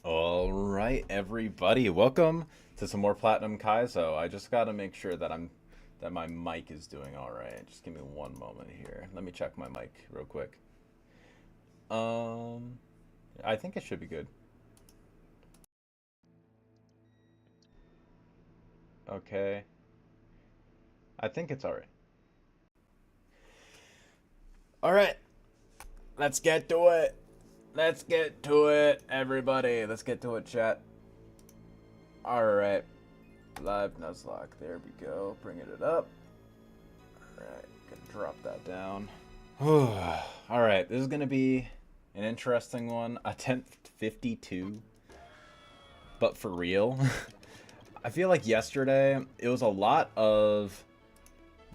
All right, everybody, welcome to some more Platinum Kaizo. I just got to make sure that my mic is doing all right. Just give me one moment here. Let me check my mic real quick. Um, I think it should be good. Okay, I think it's all right. All right, let's get to it. Let's get to it, everybody. Let's get to it, chat. All right, live Nuzlocke. There we go. Bringing it up. All right, gonna drop that down. All right, this is gonna be an interesting one. Attempt 52, but for real. I feel like yesterday it was a lot of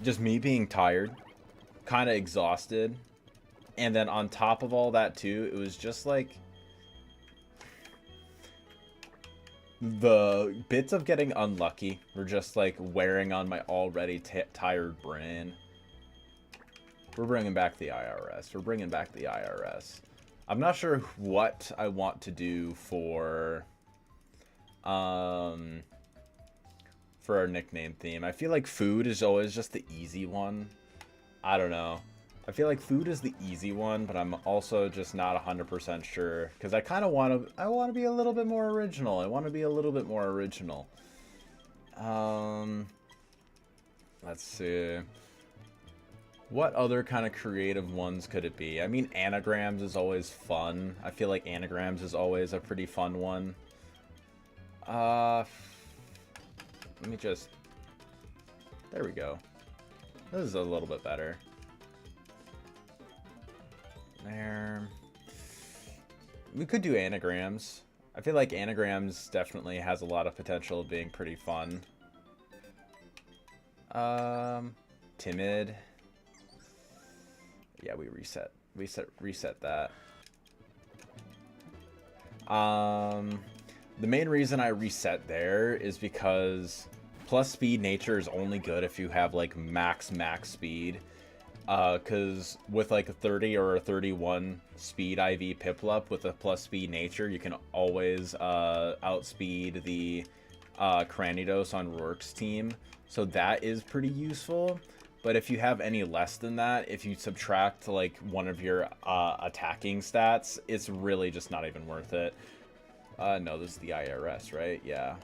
just me being tired, kind of exhausted, and then on top of all that too, it was just like the bits of getting unlucky were just like wearing on my already tired brain. We're bringing back the IRS. We're bringing back the IRS. I'm not sure what I want to do for our nickname theme. I feel like food is always just the easy one. I don't know. I feel like food is the easy one, but I'm also just not 100% sure because I kind of want to be a little bit more original. I want to be a little bit more original. Let's see. What other kind of creative ones could it be? I mean, anagrams is always fun. I feel like anagrams is always a pretty fun one. Let me just... There we go. This is a little bit better. There. We could do anagrams. I feel like anagrams definitely has a lot of potential of being pretty fun. Timid. Yeah, we reset that. The main reason I reset there is because plus speed nature is only good if you have like max speed. Because with like a 30 or a 31 speed IV Piplup with a plus speed nature, you can always outspeed the Cranidos on Rourke's team. So that is pretty useful. But if you have any less than that, if you subtract like one of your attacking stats, it's really just not even worth it. No, this is the IRS, right? Yeah.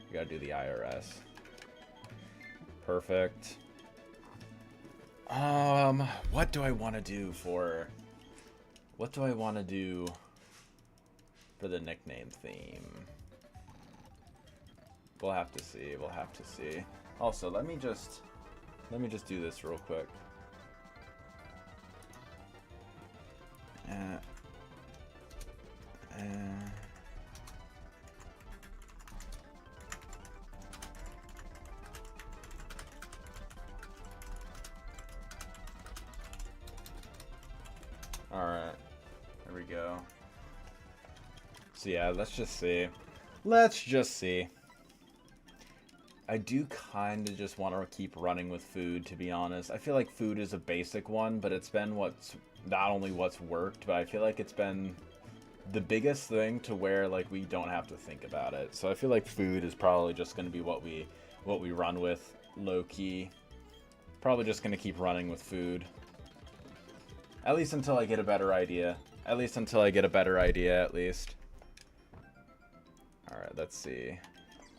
You gotta do the IRS. Perfect. What do I want to do for... What do I want to do for the nickname theme? We'll have to see. We'll have to see. Also, let me just do this real quick. Alright. There we go. So yeah, let's just see. Let's just see. I do kind of just want to keep running with food, to be honest. I feel like food is a basic one, but it's been what's not only what's worked, but I feel like it's been the biggest thing to where like we don't have to think about it. So I feel like food is probably just going to be what we run with, low key. Probably just going to keep running with food. At least until I get a better idea. At least until I get a better idea, at least. Alright, let's see.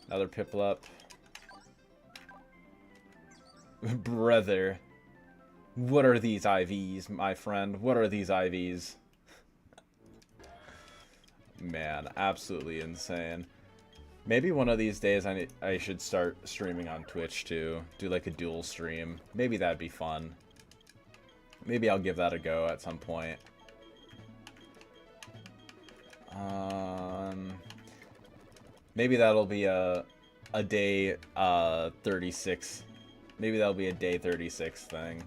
Another Piplup. Brother. What are these IVs, my friend? What are these IVs? Man, absolutely insane. Maybe one of these days I should start streaming on Twitch too. Do like a dual stream. Maybe that'd be fun. Maybe I'll give that a go at some point. Maybe that'll be a day 36. Maybe that'll be a day 36 thing.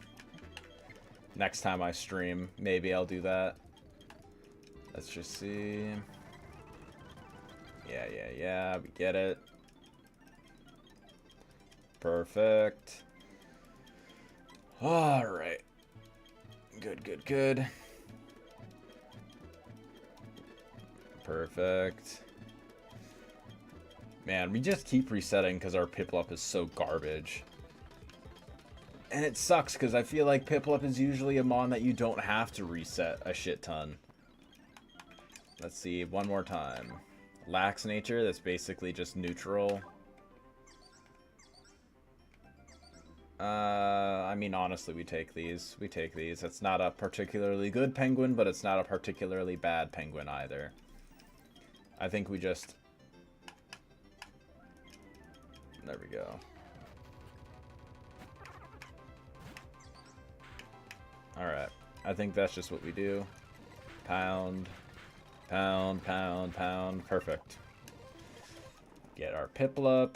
Next time I stream, maybe I'll do that. Let's just see. Yeah, we get it. Perfect. Alright. Good. Perfect. Man, we just keep resetting because our Piplup is so garbage. And it sucks because I feel like Piplup is usually a mon that you don't have to reset a shit ton. Let's see, one more time. Lax nature, that's basically just neutral. I mean, honestly, we take these. We take these. It's not a particularly good penguin, but it's not a particularly bad penguin either. I think we just... There we go. Alright. I think that's just what we do. Pound. Pound, pound, pound. Perfect. Get our Piplup.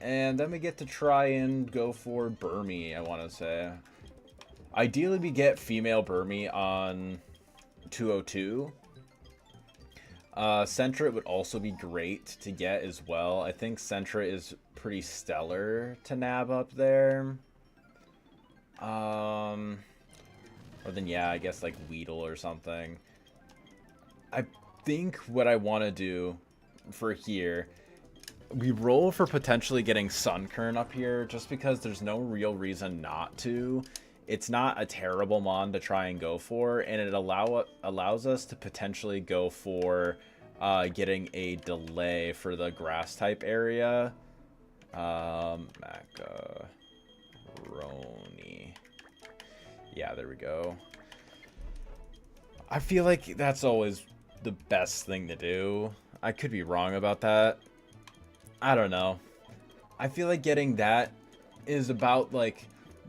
And then we get to try and go for Burmy, I want to say. Ideally, we get female Burmy on 202. Sentra would also be great to get as well. I think Sentra is pretty stellar to nab up there. Or then, yeah, I guess like Weedle or something. I think what I want to do for here... We roll for potentially getting Sunkern up here, just because there's no real reason not to. It's not a terrible mon to try and go for, and it allows us to potentially go for getting a delay for the grass type area. Macaroni. Yeah, there we go. I feel like that's always the best thing to do. I could be wrong about that. I don't know. I feel like getting that is about, like,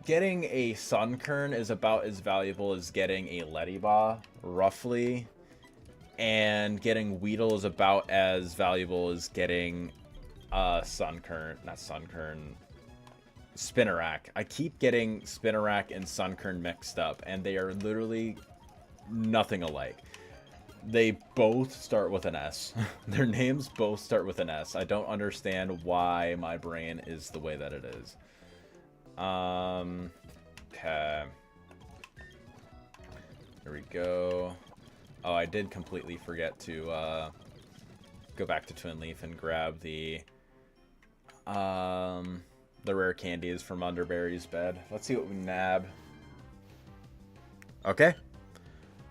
getting a Sunkern is about as valuable as getting a Lettiba, roughly. And getting Weedle is about as valuable as getting Sunkern, not Sunkern, Spinarak. I keep getting Spinarak and Sunkern mixed up, and they are literally nothing alike. They both start with an S. Their names both start with an S. I don't understand why my brain is the way that it is. Okay. Here we go. Oh, I did completely forget to go back to Twin Leaf and grab the rare candies from Underberry's bed. Let's see what we nab. Okay.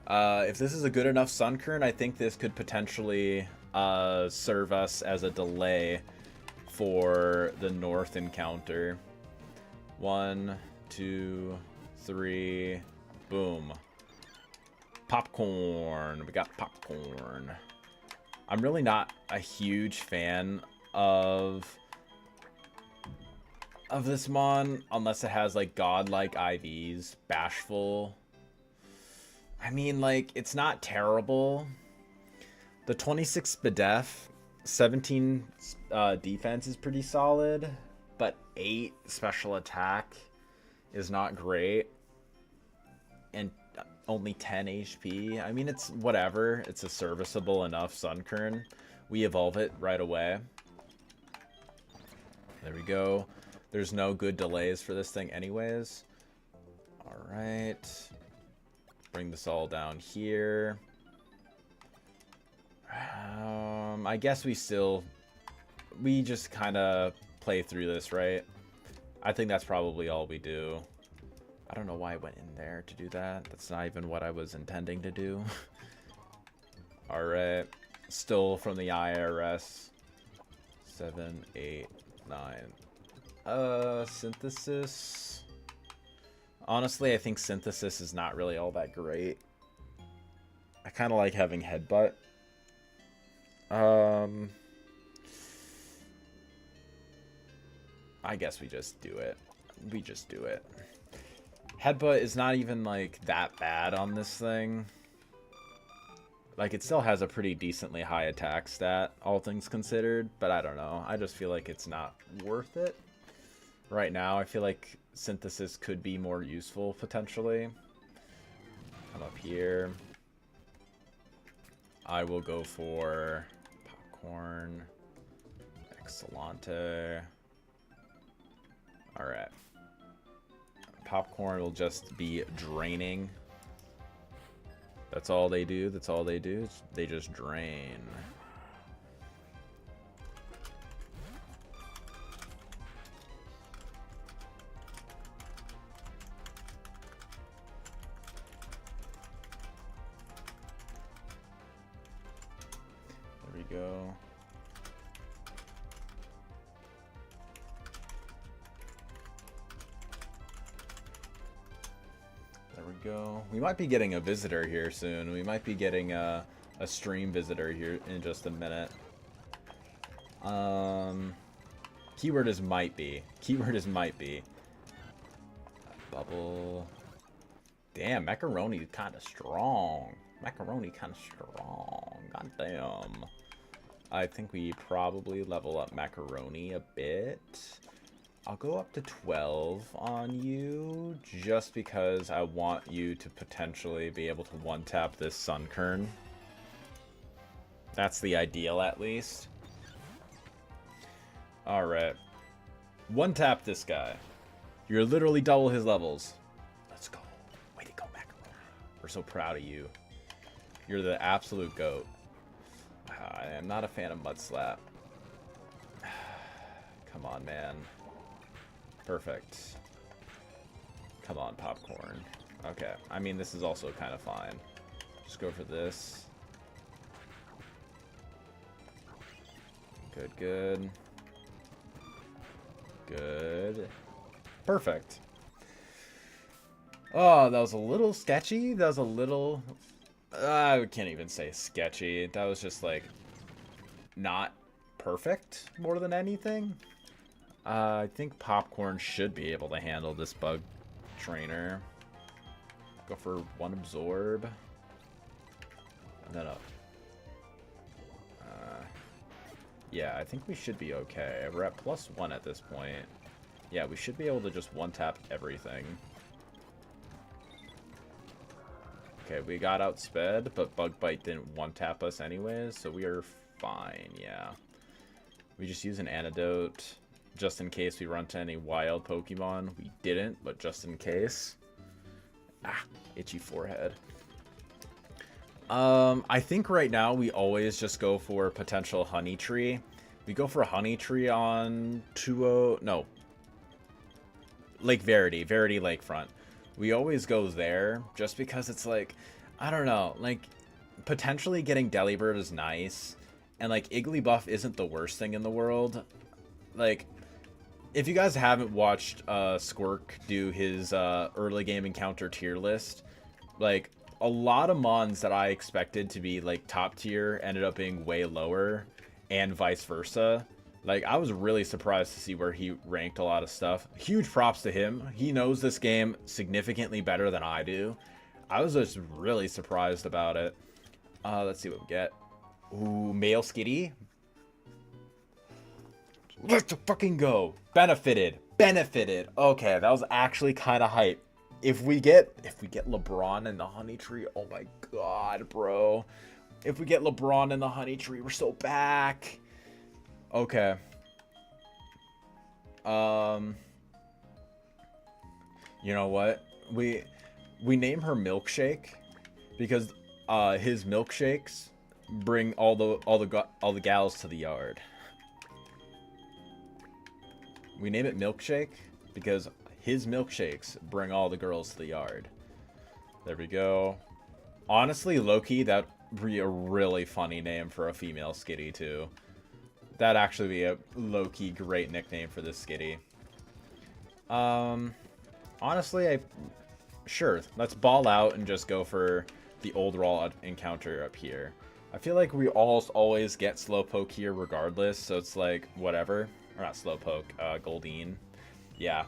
If this is a good enough Sunkern, I think this could potentially serve us as a delay for the North encounter. 1, 2, 3, boom. Popcorn. We got popcorn. I'm really not a huge fan of this mon unless it has like godlike IVs. Bashful. I mean, like, it's not terrible. The 26 Spadef, 17 defense is pretty solid, but 8 special attack is not great. And only 10 HP. I mean, it's whatever. It's a serviceable enough Sunkern. We evolve it right away. There we go. There's no good delays for this thing anyways. Alright. Bring this all down here. I guess we just kind of play through this, right? I think that's probably all we do. I don't know why I went in there to do that. That's not even what I was intending to do. Alright. Still from the IRS. 7, 8, 9. Synthesis. Honestly, I think Synthesis is not really all that great. I kind of like having Headbutt. I guess we just do it. We just do it. Headbutt is not even, like, that bad on this thing. Like, it still has a pretty decently high attack stat, all things considered. But I don't know. I just feel like it's not worth it. Right now, I feel like Synthesis could be more useful, potentially. Come up here. I will go for Popcorn. Excellente. Alright. Popcorn will just be draining. That's all they do. That's all they do. They just drain. go. There we go. We might be getting a visitor here soon. We might be getting a stream visitor here in just a minute. Keyword is might be. Keyword is might be. Bubble. Damn, macaroni kind of strong. Macaroni kind of strong. God damn. I think we probably level up macaroni a bit. I'll go up to 12 on you just because I want you to potentially be able to one-tap this Sunkern. That's the ideal, at least. Alright. One-tap this guy. You're literally double his levels. Let's go. Way to go, macaroni. We're so proud of you. You're the absolute GOAT. I am not a fan of Mud Slap. Come on, man. Perfect. Come on, popcorn. Okay. I mean, this is also kind of fine. Just go for this. Good, good. Good. Perfect. Oh, that was a little sketchy. That was a little... I can't even say sketchy. That was just, like, not perfect more than anything. I think popcorn should be able to handle this bug trainer. Go for one absorb. No, no. Yeah, I think we should be okay. We're at +1 at this point. Yeah, we should be able to just one-tap everything. Okay, we got outsped, but Bug Bite didn't one-tap us anyways, so we are fine, yeah. We just use an antidote just in case we run into any wild Pokemon. We didn't, but just in case. Ah, itchy forehead. I think right now we always just go for potential Honey Tree. We go for a Honey Tree on Lake Verity Lakefront. We always go there just because it's like, I don't know, like potentially getting Delibird is nice, and like Igglybuff isn't the worst thing in the world. Like, if you guys haven't watched Squirk do his early game encounter tier list, like a lot of mons that I expected to be like top tier ended up being way lower, and vice versa. Like, I was really surprised to see where he ranked a lot of stuff. Huge props to him. He knows this game significantly better than I do. I was just really surprised about it. Let's see what we get. Ooh, male Skitty. Let's fucking go. Benefited. Benefited. Okay, that was actually kind of hype. If we get LeBron in the Honey Tree, oh my god, bro. If we get LeBron in the Honey Tree, we're so back. Okay. You know what? We name her Milkshake because his milkshakes bring all the gals to the yard. We name it Milkshake because his milkshakes bring all the girls to the yard. There we go. Honestly, low-key, that'd be a really funny name for a female Skitty, too. That'd actually be a low-key great nickname for this Skitty. Honestly, sure, let's ball out and just go for the old raw encounter up here. I feel like we always get Slowpoke here regardless, so it's like, whatever. Or not Slowpoke, Goldeen. Yeah.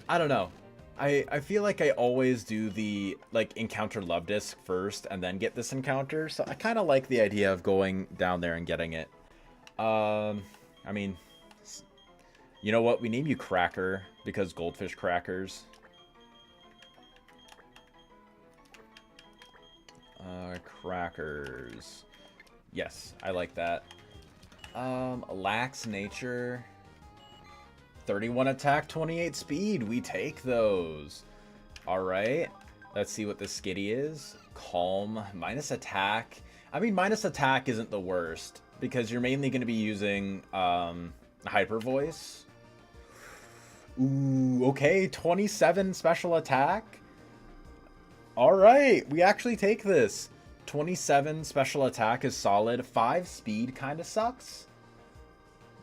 I don't know. I feel like I always do the, like, encounter Love Disc first and then get this encounter, so I kind of like the idea of going down there and getting it. I mean, you know what? We name you Cracker because goldfish crackers. Crackers. Yes, I like that. Lax Nature. 31 attack, 28 speed. We take those. Alright. Let's see what this Skitty is. Calm. Minus attack. I mean, minus attack isn't the worst, because you're mainly going to be using Hyper Voice. Ooh, okay. 27 special attack. Alright. We actually take this. 27 special attack is solid. 5 speed kind of sucks.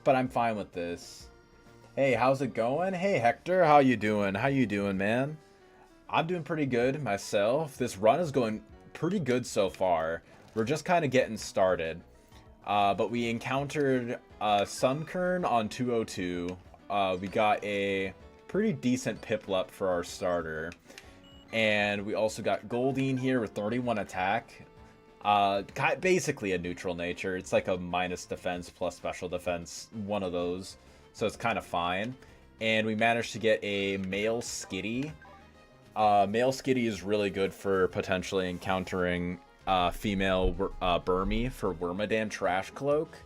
But I'm fine with this. Hey, how's it going? Hey, Hector, how you doing? How you doing, man? I'm doing pretty good myself. This run is going pretty good so far. We're just kind of getting started. But we encountered Sunkern on 202. We got a pretty decent Piplup for our starter. And we also got Goldeen here with 31 attack. Basically a neutral nature. It's like a minus defense plus special defense, one of those. So it's kind of fine. And we managed to get a male Skitty. Male Skitty is really good for potentially encountering female Burmy for Wormadam Trash Cloak,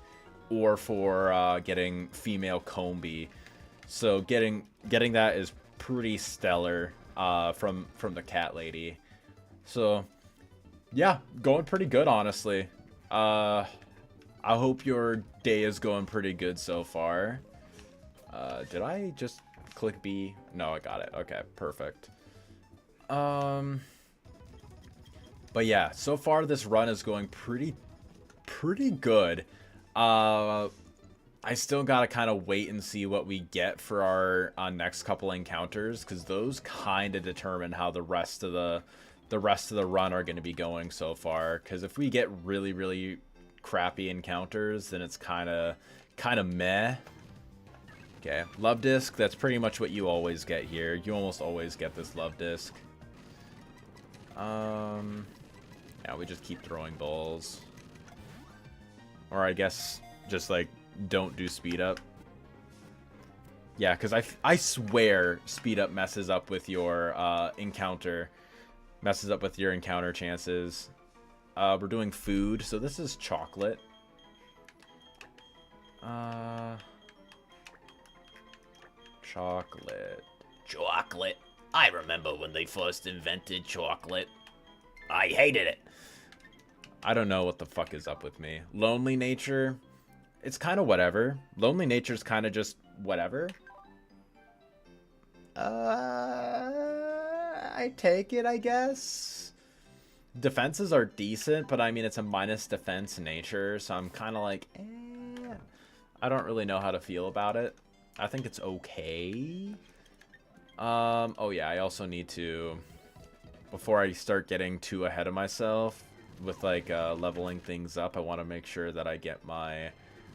or for getting female Combee. So getting that is pretty stellar from the cat lady. So yeah, going pretty good, honestly. I hope your day is going pretty good so far. Did I just click B? No, I got it. Okay, perfect. But yeah, so far this run is going pretty good. I still gotta kind of wait and see what we get for our next couple encounters, because those kind of determine how the rest of the run are going to be going so far. Because if we get really crappy encounters, then it's kind of meh. Okay, love disc. That's pretty much what you always get here. You almost always get this love disc. Yeah, we just keep throwing balls. Or I guess just like don't do speed up. Yeah, because I swear speed up messes up with your encounter. Messes up with your encounter chances. We're doing food, so this is chocolate. Chocolate. I remember when they first invented chocolate. I hated it. I don't know what the fuck is up with me. Lonely nature. It's kind of whatever. Lonely nature's kind of just whatever. I take it, I guess. Defenses are decent, but I mean, it's a minus defense nature, so I'm kind of like, I don't really know how to feel about it. I think it's okay. Oh yeah, I also need to, before I start getting too ahead of myself with like leveling things up, I want to make sure that I get my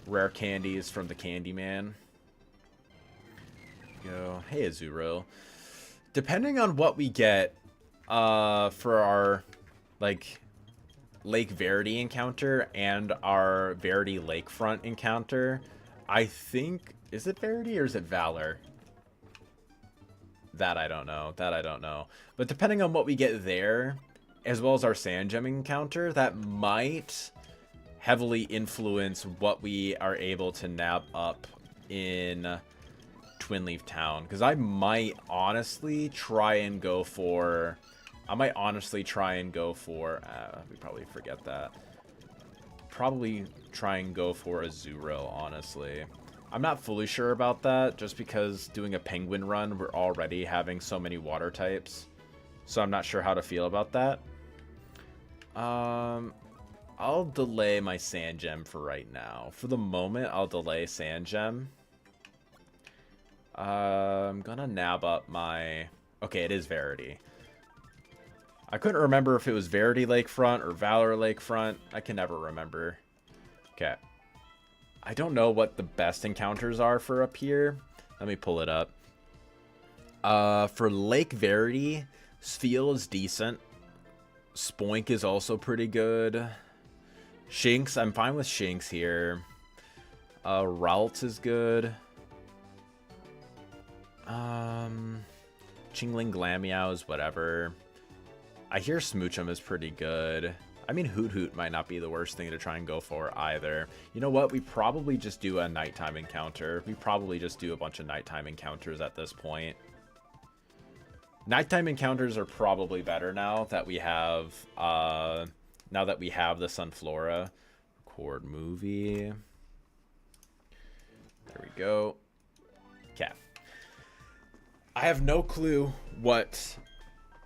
rare candies from the Candyman. Go. Hey, Azuro. Depending on what we get for our like Lake Verity encounter and our Verity Lakefront encounter, I think, is it Verity or is it Valor? That I don't know. But depending on what we get there, as well as our Sand Gem encounter, that might heavily influence what we are able to nab up in Twinleaf Town. Because I might honestly try and go for... we probably forget that. Probably try and go for a Azuro, honestly. I'm not fully sure about that, just because doing a penguin run, we're already having so many water types. So I'm not sure how to feel about that. I'll delay my Sand Gem for right now. For the moment, I'll delay Sand Gem. I'm gonna nab up my... Okay, it is Verity. I couldn't remember if it was Verity Lakefront or Valor Lakefront. I can never remember. Okay. I don't know what the best encounters are for up here. Let me pull it up. For Lake Verity, Spheal is decent. Spoink is also pretty good. Shinx, I'm fine with Shinx here. Ralts is good. Chingling Glameow is whatever. I hear Smoochum is pretty good. I mean, Hoot Hoot might not be the worst thing to try and go for either. You know what? We probably just do a nighttime encounter. We probably just do a bunch of nighttime encounters at this point. Nighttime encounters are probably better now that we have the Sunflora. Record movie. There we go. Okay. I have no clue what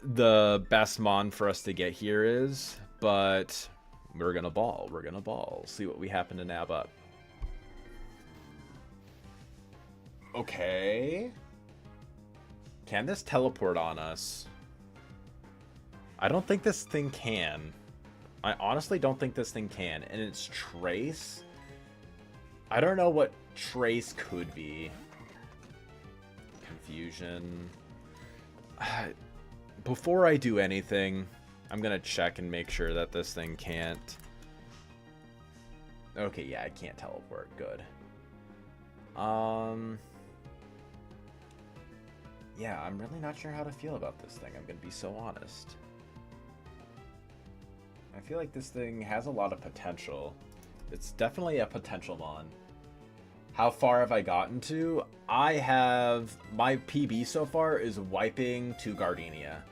the best mon for us to get here is, But we're gonna ball. We're gonna ball. See what we happen to nab up. Okay. Can this teleport on us? I don't think this thing can. I honestly don't think this thing can. And it's Trace? I don't know what Trace could be. Confusion. Before I do anything, I'm gonna check and make sure that this thing can't. Okay, yeah, it can't teleport. Good. Yeah, I'm really not sure how to feel about this thing. I'm gonna be so honest. I feel like this thing has a lot of potential. It's definitely a potential mon. How far have I gotten to? I have... My PB so far is wiping to Gardenia.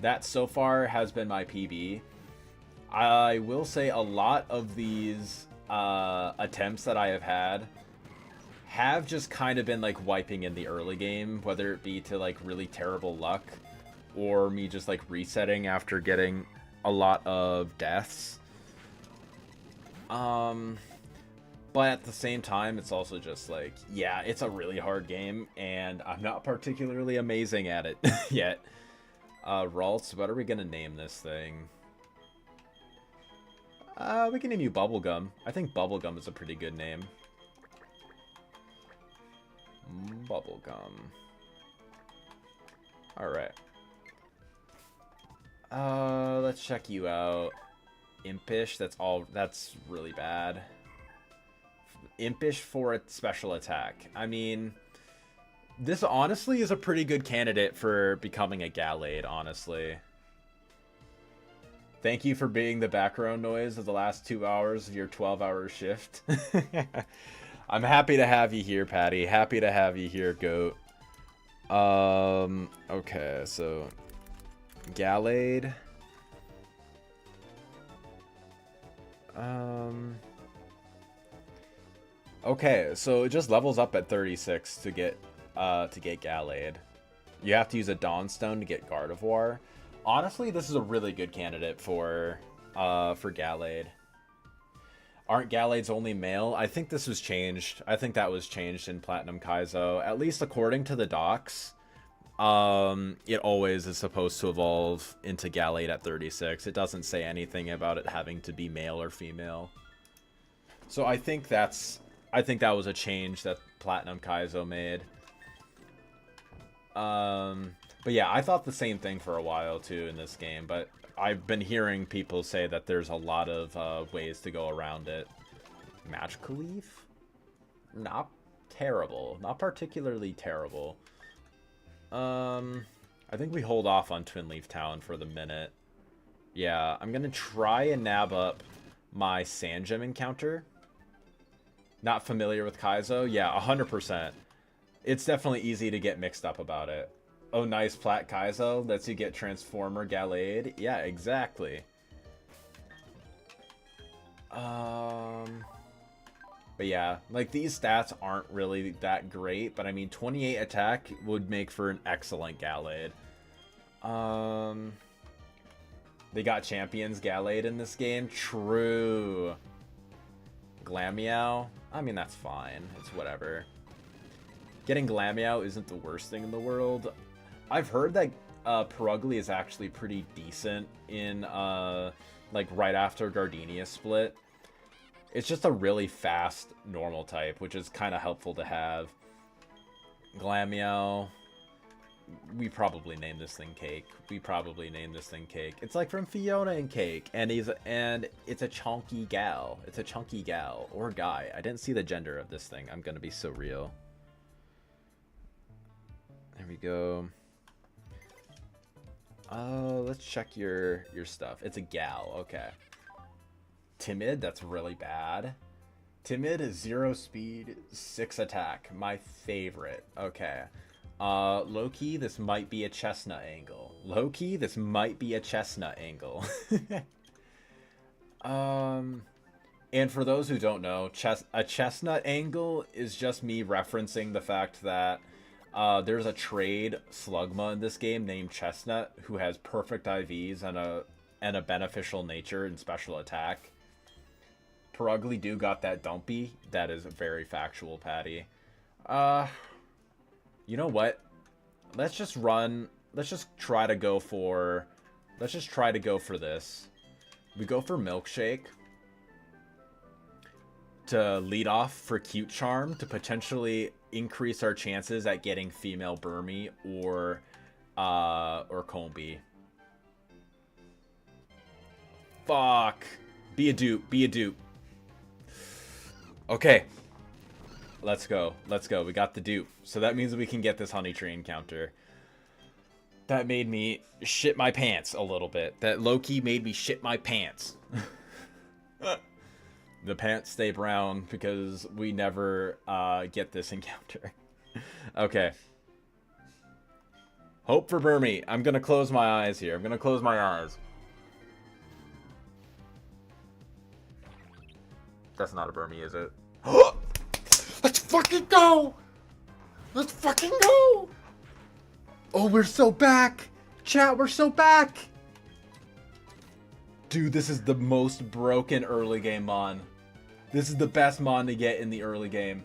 That so far has been my PB. I will say a lot of these attempts that I have just kind of been like wiping in the early game, whether it be to like really terrible luck or me just like resetting after getting a lot of deaths. But at the same time, it's also just like, yeah, it's a really hard game and I'm not particularly amazing at it yet. Ralts, what are we gonna name this thing? We can name you Bubblegum. I think Bubblegum is a pretty good name. Bubblegum. Alright. Let's check you out. Impish, that's really bad. Impish for a special attack. I mean, this honestly is a pretty good candidate for becoming a Gallade, honestly. Thank you for being the background noise of the last 2 hours of your 12-hour shift. I'm happy to have you here, Patty. Happy to have you here, Goat. Okay, so Gallade. Okay, so it just levels up at 36 to get Gallade. You have to use a Dawnstone to get Gardevoir. Honestly, this is a really good candidate for Gallade. Aren't Gallades only male? I think this was changed. I think that was changed in Platinum Kaizo. At least according to the docs, it always is supposed to evolve into Gallade at 36. It doesn't say anything about it having to be male or female. So I think that was a change that Platinum Kaizo made. But yeah, I thought the same thing for a while too in this game, but I've been hearing people say that there's a lot of ways to go around it. Magical Leaf? Not terrible. Not particularly terrible. I think we hold off on Twin Leaf Town for the minute. Yeah, I'm gonna try and nab up my Sand Gem encounter. Not familiar with Kaizo? Yeah, 100%. It's definitely easy to get mixed up about it. Oh, nice, Plat Kaizo lets you get Transformer Gallade. Yeah, exactly. But yeah, like these stats aren't really that great, but I mean 28 attack would make for an excellent Gallade. They got Champions Gallade in this game. True. Glameow. I mean, that's fine. It's whatever. Getting Glameow isn't the worst thing in the world. I've heard that Perugly is actually pretty decent in like right after Gardenia split. It's just a really fast normal type, which is kind of helpful to have. Glameow. We probably name this thing Cake. It's like from Fiona and Cake, and it's a chunky gal. It's a chunky gal or guy. I didn't see the gender of this thing. I'm gonna be so real. There we go. Let's check your stuff. It's a gal. Okay. Timid. That's really bad. Timid is 0 speed, 6 attack. My favorite. Okay. Low-key, this might be a chestnut angle. Low-key, this might be a chestnut angle. And for those who don't know, a chestnut angle is just me referencing the fact that there's a trade Slugma in this game named Chestnut who has perfect IVs and a and a beneficial nature and special attack. Perugly do got that dumpy. That is very factual, Patty. You know what? Let's just try to go for this. We go for Milkshake to lead off for Cute Charm to potentially increase our chances at getting female Burmy or Combi. Fuck. Be a dupe. Okay. Let's go. We got the dupe. So that means we can get this Honey Tree encounter. That made me shit my pants a little bit. That low-key made me shit my pants. The pants stay brown because we never get this encounter. Okay. Hope for Burmy. I'm going to close my eyes here. That's not a Burmy, is it? Let's fucking go! Oh, we're so back! Chat, we're so back! Dude, this is the most broken early game mon. This is the best mon to get in the early game.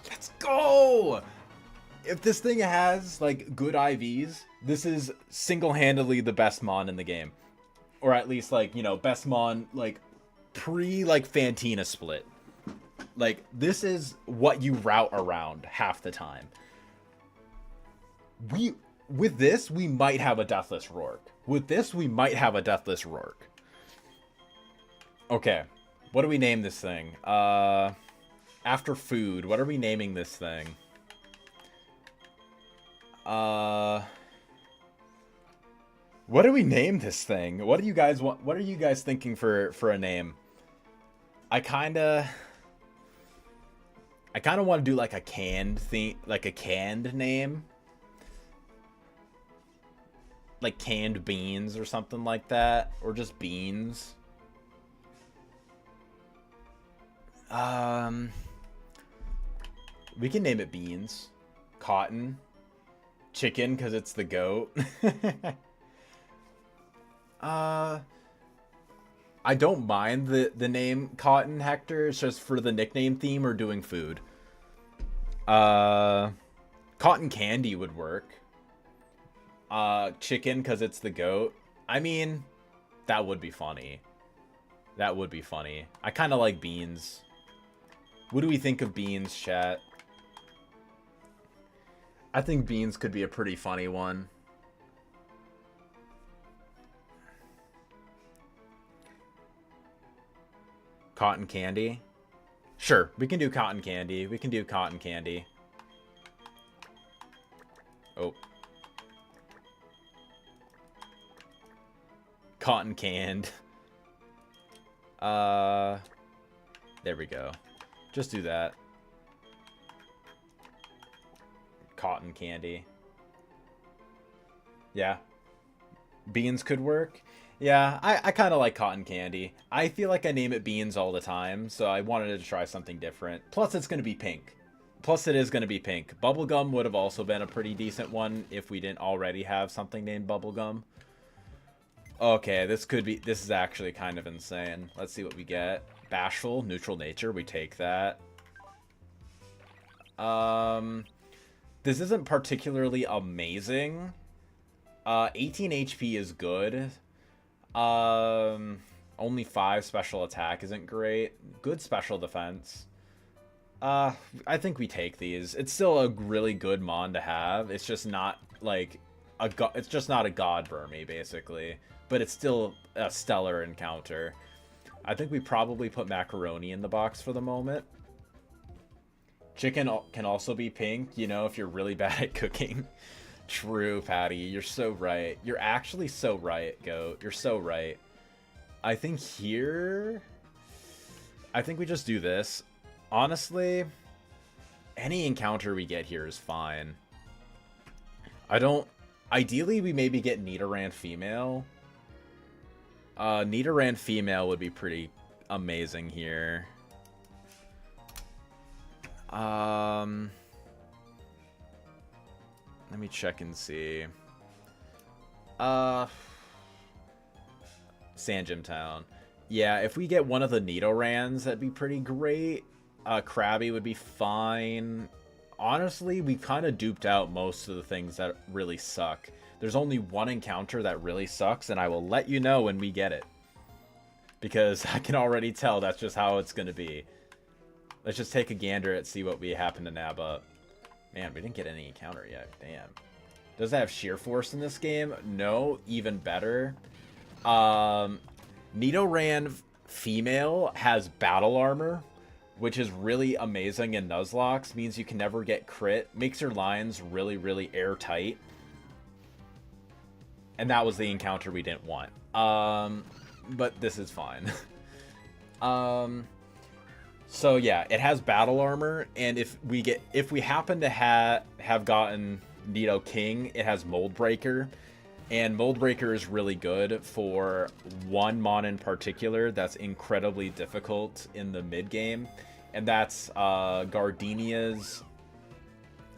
Let's go! If this thing has, like, good IVs, this is single-handedly the best mon in the game. Or at least, like, you know, best mon, like, like, Fantina split. Like, this is what you route around half the time. With this, we might have a Deathless Rourke. Okay. What do we name this thing? After food, what are we naming this thing? What do we name this thing? What do you guys want? What are you guys thinking for a name? I kind of want to do like a canned thing, like a canned name. Like canned beans or something like that, or just beans. We can name it beans, cotton, chicken because it's the goat. I don't mind the name Cotton Hector. It's just for the nickname theme or doing food. Cotton Candy would work. Chicken because it's the goat. I mean, that would be funny. I kind of like beans. What do we think of beans, chat? I think beans could be a pretty funny one. Cotton candy? Sure, we can do cotton candy. Oh. Cotton canned. There we go. Just do that. Cotton candy. Yeah. Beans could work. Yeah, I kind of like cotton candy. I feel like I name it beans all the time, so I wanted to try something different. Plus, it's going to be pink. Bubblegum would have also been a pretty decent one if we didn't already have something named Bubblegum. Okay, this is actually kind of insane. Let's see what we get. Bashful, neutral nature, we take that. This isn't particularly amazing. 18 HP is good. Only 5 special attack isn't great. Good special defense. I think we take these. It's still a really good mon to have. It's just not like it's just not a god Burmy, basically. But it's still a stellar encounter. I think we probably put macaroni in the box for the moment. Chicken can also be pink, you know, if you're really bad at cooking. True, Patty. You're so right. You're actually so right, Goat. You're so right. I think here... I think we just do this. Honestly, any encounter we get here is fine. I don't... Ideally, we maybe get Nidoran female. Nidoran female would be pretty amazing here. Let me check and see. Uh, Sand Gym Town. Yeah, if we get one of the Nidorans, that'd be pretty great. Krabby would be fine. Honestly, we kind of duped out most of the things that really suck. There's only one encounter that really sucks, and I will let you know when we get it. Because I can already tell that's just how it's going to be. Let's just take a gander at see what we happen to nab up. Man, we didn't get any encounter yet. Damn. Does it have sheer force in this game? No, even better. Nidoran female has battle armor, which is really amazing in Nuzlocke. Means you can never get crit. Makes your lines really, really airtight. And that was the encounter we didn't want. But this is fine. So yeah, it has battle armor, and if we happen to have gotten Nido King, it has Mold Breaker. And Mold Breaker is really good for one mon in particular that's incredibly difficult in the mid game, and that's Gardenia's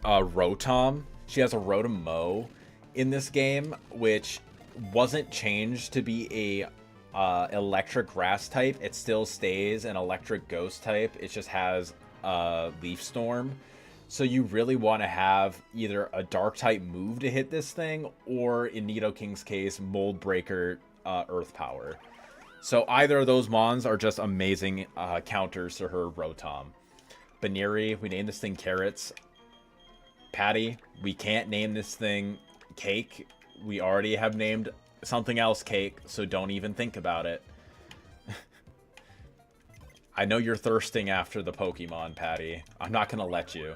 Rotom. She has a Rotom Mow in this game, which wasn't changed to be a electric grass type. It still stays an electric ghost type. It just has Leaf Storm. So you really want to have either a dark type move to hit this thing, or in Nido King's case, Mold Breaker Earth Power. So either of those mons are just amazing counters to her Rotom. Baneri, we named this thing Carrots. Patty, we can't name this thing Cake. We already have named something else Cake, so don't even think about it. I know you're thirsting after the Pokemon, Patty. I'm not going to let you.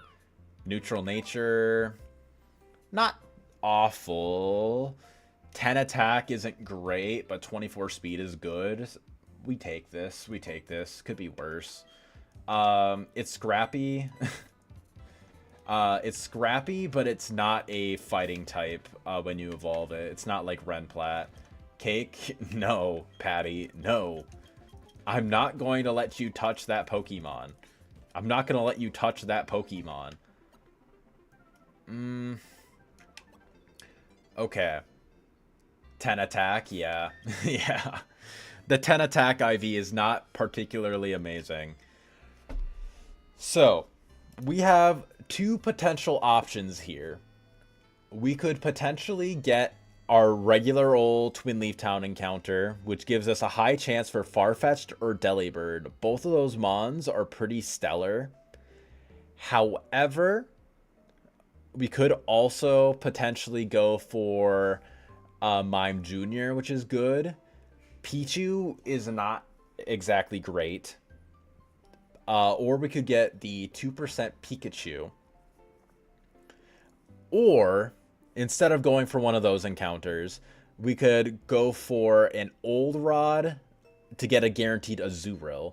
Neutral Nature, not awful. 10 attack isn't great, but 24 speed is good. We take this. We take this. Could be worse. It's scrappy. It's scrappy, but it's not a fighting type when you evolve it. It's not like Renplat. Cake? No, Patty. No. I'm not going to let you touch that Pokemon. I'm not going to let you touch that Pokemon. Okay. 10 attack, yeah. Yeah. The 10 attack IV is not particularly amazing. So, we have two potential options here. We could potentially get our regular old Twin Leaf Town encounter, which gives us a high chance for Farfetch'd or Delibird. Both of those mons are pretty stellar. However, we could also potentially go for Mime Jr., which is good. Pichu is not exactly great. Or we could get the 2% Pikachu. Or, instead of going for one of those encounters, we could go for an Old Rod to get a guaranteed Azurill.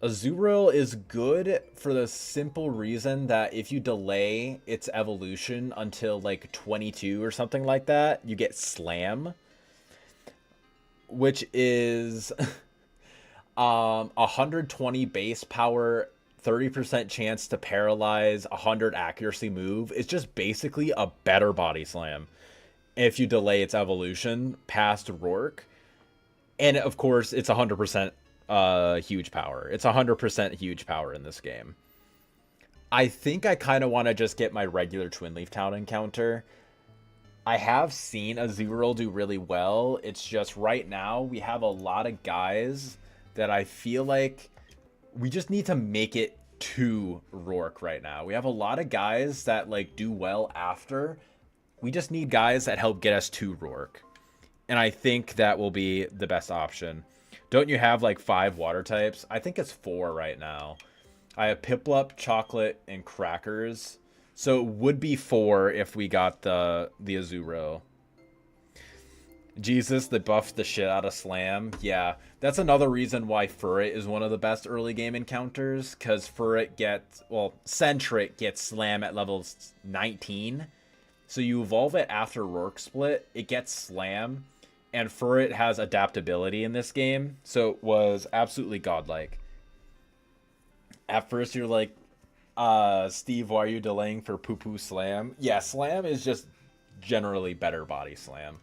Azurill is good for the simple reason that if you delay its evolution until like 22 or something like that, you get Slam, which is 120 base power, 30% chance to paralyze, 100 accuracy move. It's just basically a better Body Slam if you delay its evolution past Rourke. And of course, it's 100% huge power. It's 100% huge power in this game. I think I kind of want to just get my regular Twin Leaf Town encounter. I have seen Azurill do really well. It's just right now we have a lot of guys that I feel like we just need to make it to Rourke right now. We have a lot of guys that like do well after. We just need guys that help get us to Rourke. And I think that will be the best option. Don't you have like 5 water types? I think it's 4 right now. I have Piplup, Chocolate, and Crackers. So it would be 4 if we got the Azurill. Jesus, they buffed the shit out of Slam. Yeah, that's another reason why Furret is one of the best early game encounters. Because Furret gets, well, Sentret gets Slam at level 19. So you evolve it after Rourke Split, it gets Slam. And Furret has adaptability in this game, so it was absolutely godlike. At first, you're like, Steve, why are you delaying for Poo Poo Slam? Yeah, Slam is just generally better Body Slam.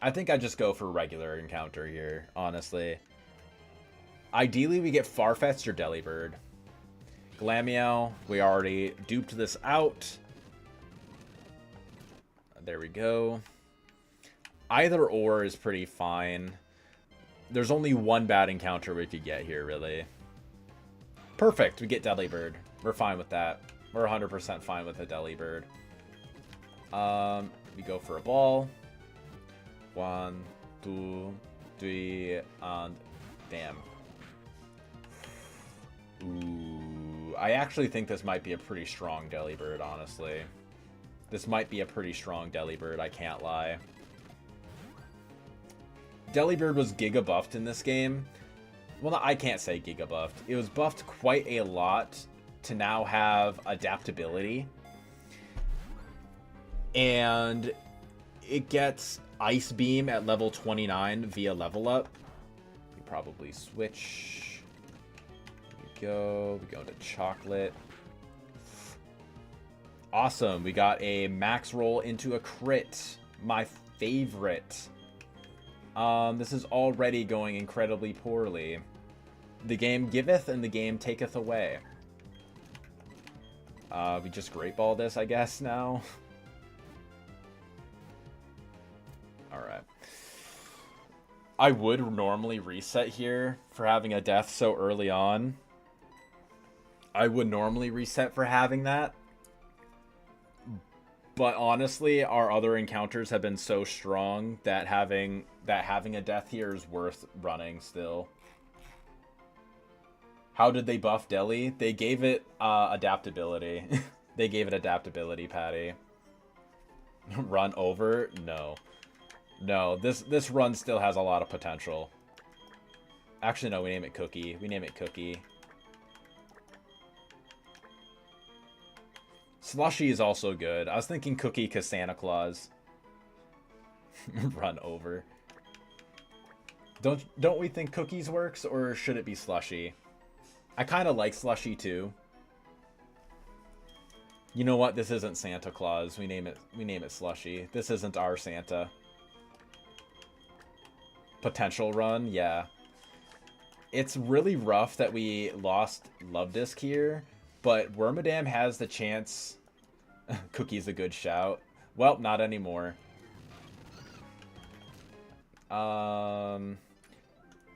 I think I just go for regular encounter here, honestly. Ideally, we get Farfetch'd or Delibird. Glameow, we already duped this out. There we go. Either or is pretty fine. There's only one bad encounter we could get here, really. Perfect, we get Delibird. We're fine with that. We're 100% fine with a Delibird. We go for a ball. 1, 2, 3, and damn. Ooh, I actually think this might be a pretty strong Delibird, honestly. This might be a pretty strong Delibird, I can't lie. Delibird was Giga buffed in this game. Well, no, I can't say Giga buffed. It was buffed quite a lot to now have adaptability. And it gets Ice Beam at level 29 via level up. We probably switch. We go to Chocolate. Awesome, we got a max roll into a crit. My favorite. This is already going incredibly poorly. The game giveth and the game taketh away. We just Great Ball this, I guess, now. Alright. I would normally reset here for having a death so early on. I would normally reset for having that. But honestly, our other encounters have been so strong that having a death here is worth running still. How did they buff Deli? They gave it adaptability. They gave it adaptability, Patty. Run over? No. No, this run still has a lot of potential. Actually, no, we name it Cookie. We name it Cookie. Slushy is also good. I was thinking Cookie because Santa Claus. Run over. Don't we think Cookies works, or should it be Slushy? I kind of like Slushy too. You know what? This isn't Santa Claus. We name it Slushy. This isn't our Santa. Potential run, yeah. It's really rough that we lost Love Disc here, but Wormadam has the chance. Cookie's a good shout. Well, not anymore.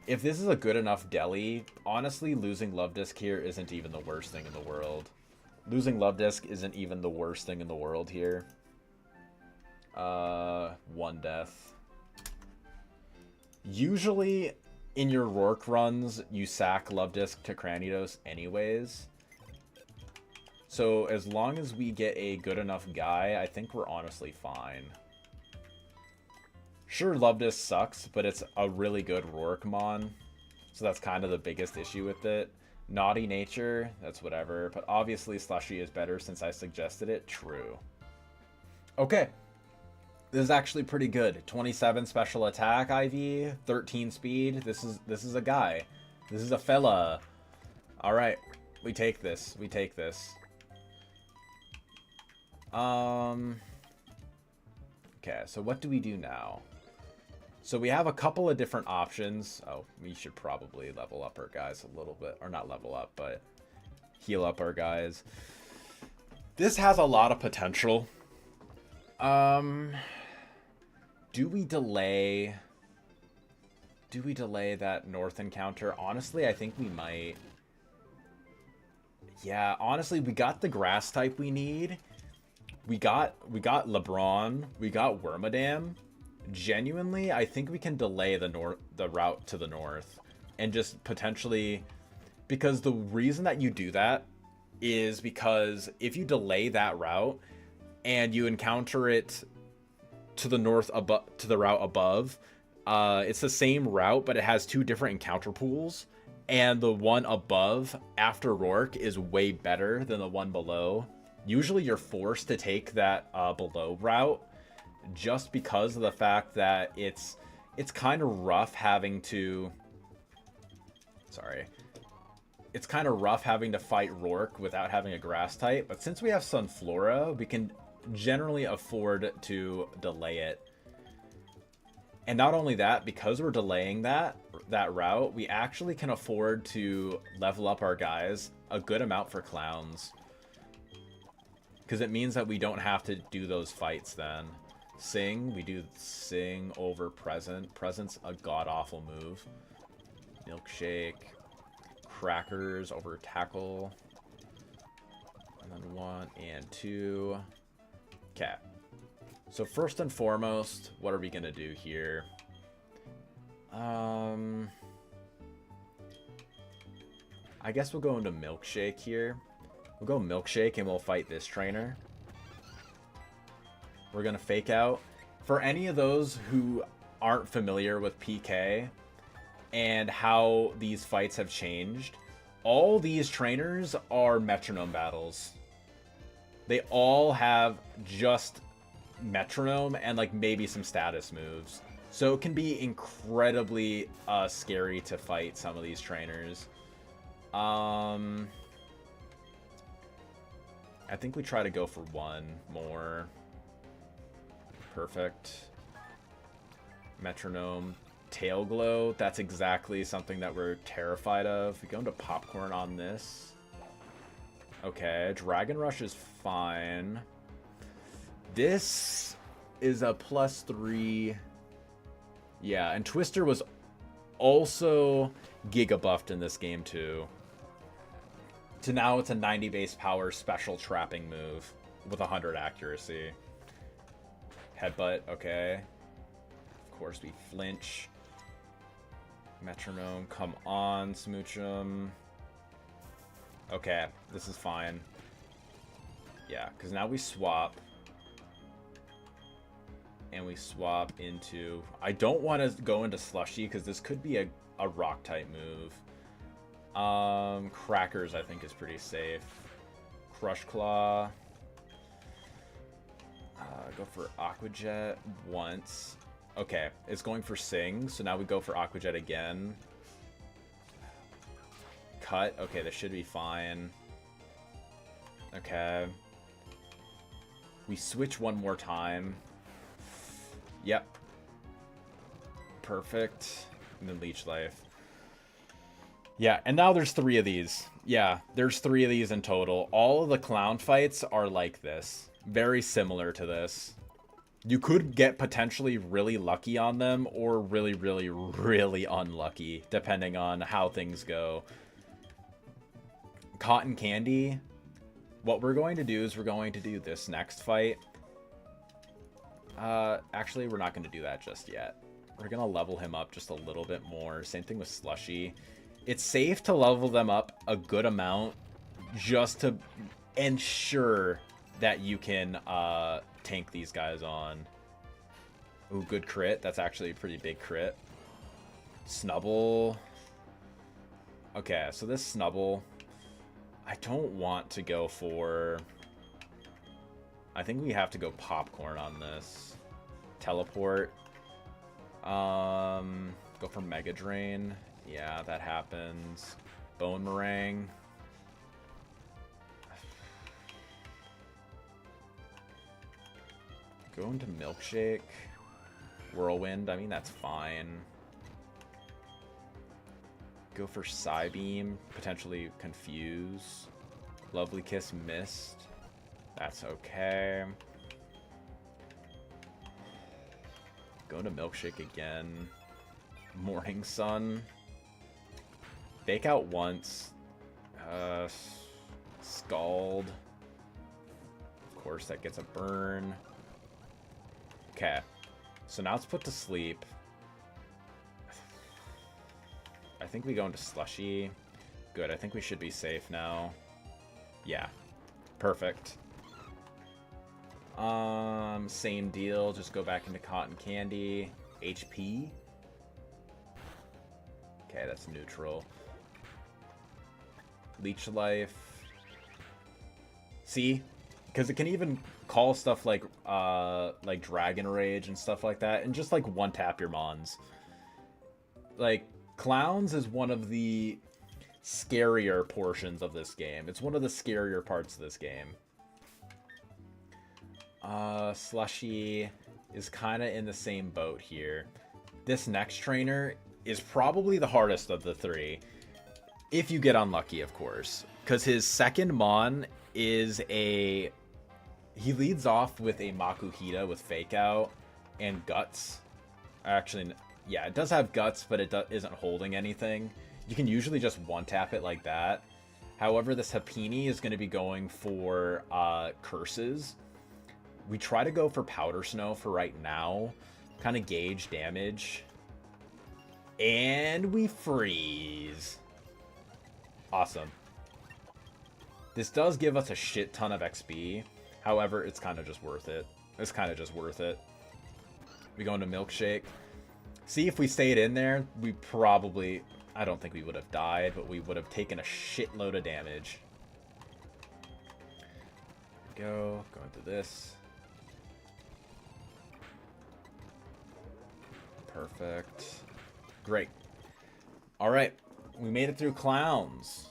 If this is a good enough Deli, honestly, losing Love Disc here isn't even the worst thing in the world. Losing Love Disc isn't even the worst thing in the world here. One death. Usually, in your Rourke runs, you sack Love Disc to Cranidos anyways. So, as long as we get a good enough guy, I think we're honestly fine. Sure, Love Disc sucks, but it's a really good Rourke-mon. So that's kind of the biggest issue with it. Naughty Nature, that's whatever. But obviously Slushy is better since I suggested it. True. Okay. This is actually pretty good. 27 special attack IV, 13 speed. This is a guy. This is a fella. Alright. We take this. We take this. Okay, so what do we do now? So we have a couple of different options. Oh, we should probably level up our guys a little bit. Or not level up, but heal up our guys. This has a lot of potential. Do we delay that North encounter? Honestly, I think we might. Yeah, honestly, we got the grass type we need. We got LeBron. We got Wormadam. Genuinely, I think we can delay the route to the north and just potentially, because the reason that you do that is because if you delay that route and you encounter it to the north above, to the route above, it's the same route, but it has two different encounter pools, and the one above after Rourke is way better than the one below. Usually you're forced to take that below route just because of the fact that it's kind of rough having to it's kind of rough having to fight Rourke without having a grass type, but since we have Sunflora, we can generally afford to delay it. And not only that, because we're delaying that route, we actually can afford to level up our guys a good amount for clowns. Because it means that we don't have to do those fights then. Sing, we do sing over present. Present's a god-awful move. Milkshake. Crackers over tackle. And then 1 and 2. Okay. So first and foremost, what are we going to do here? I guess we'll go into Milkshake here. We'll go Milkshake and we'll fight this trainer. We're going to fake out. For any of those who aren't familiar with PK and how these fights have changed, all these trainers are metronome battles. They all have just metronome and like maybe some status moves. So it can be incredibly scary to fight some of these trainers. I think we try to go for 1 more. Perfect. Metronome. Tail glow. That's exactly something that we're terrified of. We go into popcorn on this. Okay. Dragon Rush is fine. This is a +3. Yeah, and Twister was also giga buffed in this game too. So now it's a 90 base power special trapping move with 100 accuracy. Headbutt, okay. Of course we flinch. Metronome, come on, Smoochum. Okay, this is fine. Yeah, because now we swap. And we swap into... I don't want to go into Slushy because this could be a rock type move. Crackers I think is pretty safe. Crush Claw. Go for Aqua Jet once. Okay, it's going for Sing, so now we go for Aqua Jet again. Cut. Okay, this should be fine. Okay. We switch one more time. Yep. Perfect. And then Leech Life. Yeah, and now there's 3 of these. Yeah, there's 3 of these in total. All of the clown fights are like this. Very similar to this. You could get potentially really lucky on them or really, really, really unlucky, depending on how things go. Cotton Candy. What we're going to do is we're going to do this next fight. Actually, we're not going to do that just yet. We're going to level him up just a little bit more. Same thing with Slushy. It's safe to level them up a good amount just to ensure that you can tank these guys on. Ooh, good crit. That's actually a pretty big crit. Snubble. Okay, so this Snubble, I don't want to go for... I think we have to go popcorn on this. Teleport. Go for Mega Drain. Yeah, that happens. Bone Meringue. Go into Milkshake. Whirlwind. I mean, that's fine. Go for Psybeam. Potentially Confuse. Lovely Kiss missed. That's okay. Go into Milkshake again. Morning Sun. Fake out once. Scald. Of course, that gets a burn. Okay. So now it's put to sleep. I think we go into Slushy. Good, I think we should be safe now. Yeah. Perfect. Same deal. Just go back into Cotton Candy. HP. Okay, that's neutral. Leech Life. See? Because it can even call stuff like Dragon Rage and stuff like that, and just like one tap your mons. Like, Clowns is one of the scarier portions of this game. It's one of the scarier parts of this game. Slushy is kind of in the same boat here. this next trainer is probably the hardest of the three. If you get unlucky, of course. Because his second Mon is a... He leads off with a Makuhita with Fake Out and Guts. Actually, yeah, it does have Guts, but it isn't holding anything. You can usually just one-tap it like that. However, this Hapini is going to be going for Curses. We try to go for Powder Snow for right now. Kind of gauge damage. And we freeze. Awesome. This does give us a shit ton of XP. However, it's kind of just worth it. It's kind of just worth it. We go into Milkshake. See, if we stayed in there, we probably... I don't think we would have died, but we would have taken a shitload of damage. Go into this. Perfect. Great. Alright. We made it through Clowns.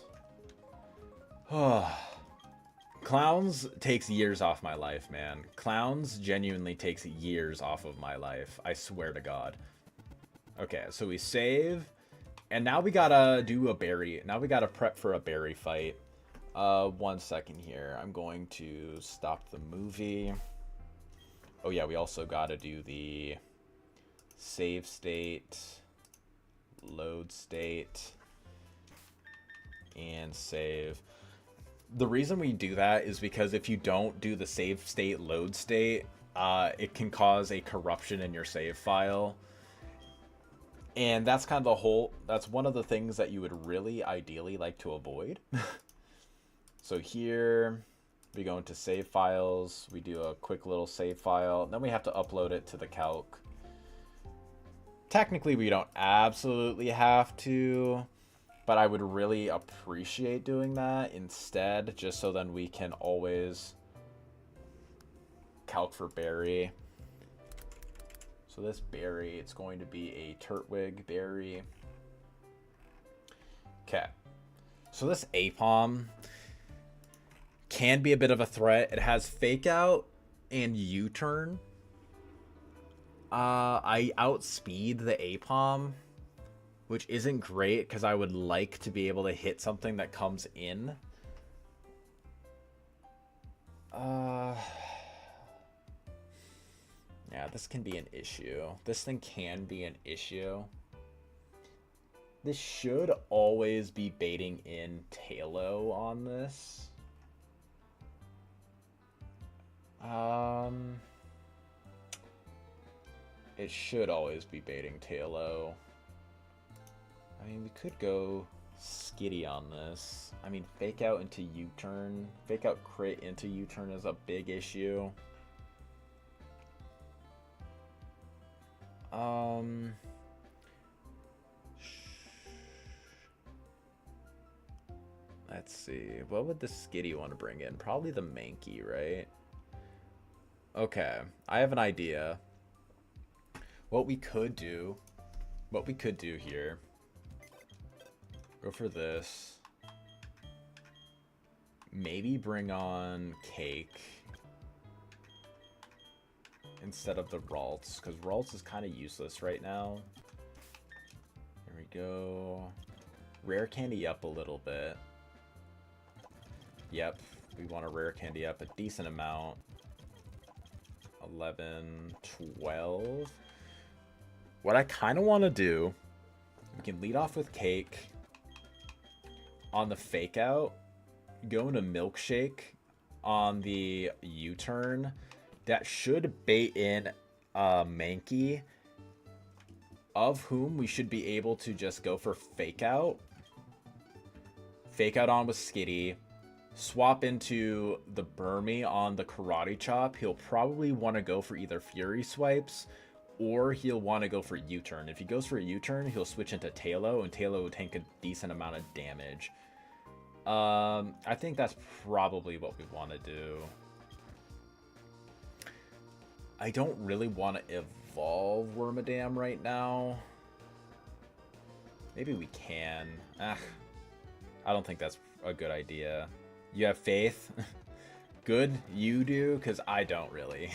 Clowns takes years off my life, man. Clowns genuinely takes years off of my life. I swear to God. Okay, so we save. And now we gotta do a berry. Now we gotta prep for a berry fight. 1 second here. I'm going to stop the movie. Oh yeah, we also gotta do the save state, load state, and save. The reason we do that is because if you don't do the save state, load state, it can cause a corruption in your save file. And that's kind of that's one of the things that you would really ideally like to avoid. So here we go into save files. We do a quick little save file. Then we have to upload it to the calc. Technically, we don't absolutely have to, but I would really appreciate doing that instead, just so then we can always calc for berry. So this berry, it's going to be a Turtwig berry. Okay. So this Apom can be a bit of a threat. It has Fake Out and U-Turn. I outspeed the Apom, which isn't great because I would like to be able to hit something that comes in. Yeah, this can be an issue. This thing can be an issue. This should always be baiting in Talo on this. It should always be baiting Talo. I mean, we could go Skitty on this. I mean, Fake Out into U-Turn. Fake Out crit into U-Turn is a big issue. Let's see. What would the Skitty want to bring in? Probably the Mankey, right? Okay, I have an idea. What we could do here. Go for this. Maybe bring on Cake instead of the Ralts, because Ralts is kind of useless right now. Here we go. Rare Candy up a little bit. Yep, we want to Rare Candy up a decent amount. 11, 12. What I kind of want to do, we can lead off with Cake. On the Fake Out, go into Milkshake on the U-Turn. That should bait in Mankey, of whom we should be able to just go for Fake Out. Fake Out on with Skitty. Swap into the Burmy on the Karate Chop. He'll probably want to go for either Fury Swipes or he'll want to go for U-Turn. If he goes for a U-Turn, he'll switch into Talo, and Talo will take a decent amount of damage. I think that's probably what we want to do. I don't really want to evolve Wormadam right now. Maybe we can. I don't think that's a good idea. You have faith? Good, you do, because I don't really.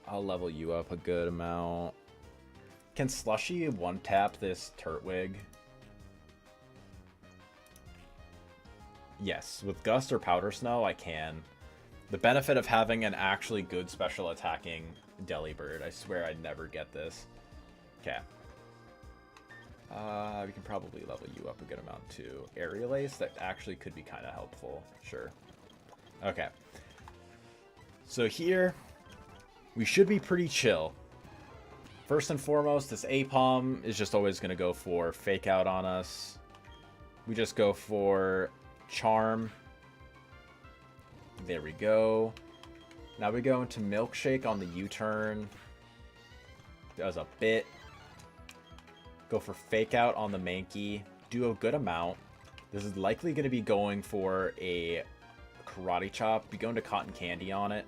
I'll level you up a good amount. Can Slushy one-tap this Turtwig? Yes, with Gust or Powder Snow, I can. The benefit of having an actually good special attacking Delibird. I swear I'd never get this. Okay. We can probably level you up a good amount too. Aerial Ace, that actually could be kind of helpful. Sure. Okay. So here, we should be pretty chill. First and foremost, this Apom is just always going to go for Fake Out on us. We just go for Charm. There we go. Now we go into Milkshake on the U-turn. Does a bit. Go for Fake Out on the Mankey. Do a good amount. This is likely going to be going for a Karate Chop. Be going to Cotton Candy on it.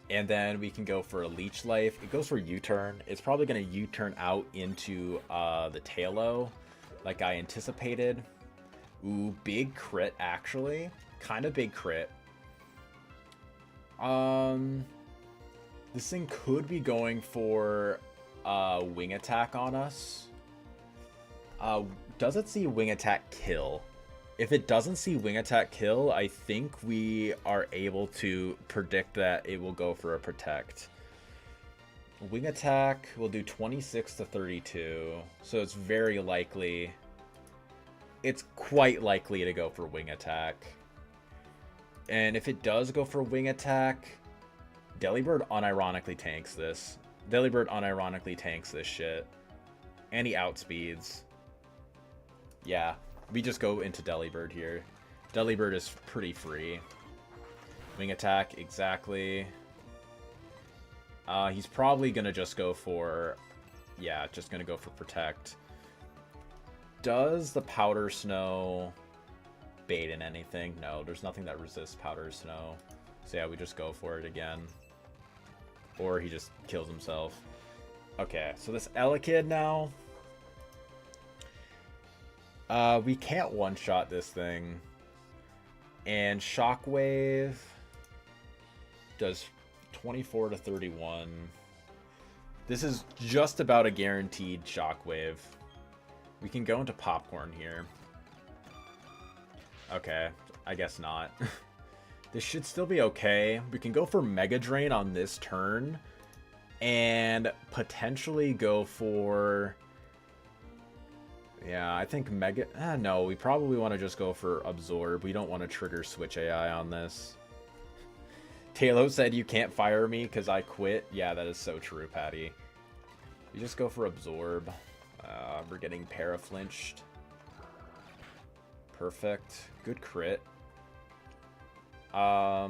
And then we can go for a Leech Life. It goes for U-turn. It's probably going to U-turn out into the Tailo, like I anticipated. Ooh, big crit, actually. Kind of big crit. This thing could be going for Wing Attack on us. Does it see Wing Attack kill? If it doesn't see Wing Attack kill, I think we are able to predict that it will go for a Protect. Wing Attack will do 26 to 32, so it's very likely. It's quite likely to go for Wing Attack. And if it does go for Wing Attack, Delibird unironically tanks this. Delibird unironically tanks this shit. And he outspeeds. Yeah, we just go into Delibird here. Delibird is pretty free. Wing Attack, exactly. He's probably gonna just go for... Yeah, just gonna go for Protect. Does the Powder Snow bait in anything? No, there's nothing that resists Powder Snow. So yeah, we just go for it again. Or he just kills himself. Okay, so this Elekid now. We can't one-shot this thing. And Shockwave does 24 to 31. This is just about a guaranteed Shockwave. We can go into Popcorn here. Okay, I guess not. This should still be okay. We can go for Mega Drain on this turn. And potentially go for... Yeah, I think Mega... no, we probably want to just go for Absorb. We don't want to trigger Switch AI on this. Talo said you can't fire me because I quit. Yeah, that is so true, Patty. We just go for Absorb. We're getting Paraflinched. Perfect. Good crit. Now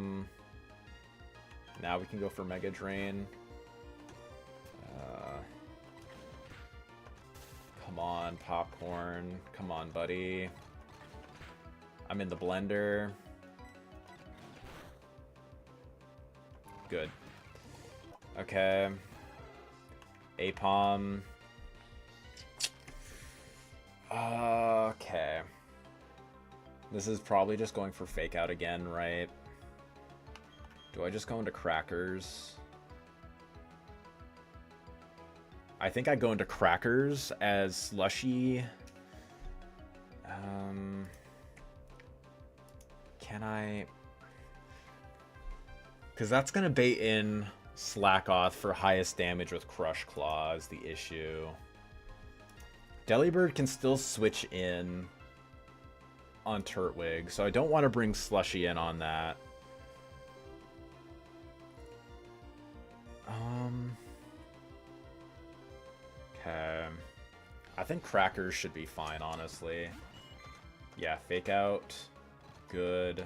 we can go for Mega Drain. Come on, Popcorn. Come on, buddy. I'm in the blender. Good. Okay. Apom. Okay. This is probably just going for Fake Out again, right? Do I just go into Crackers? I think I go into Crackers as Slushy. Can I? Because that's going to bait in Slackoth for highest damage with Crush Claw is the issue. Delibird can still switch in on Turtwig, so I don't want to bring Slushy in on that. Okay. I think Crackers should be fine, honestly. Yeah, Fake Out. Good.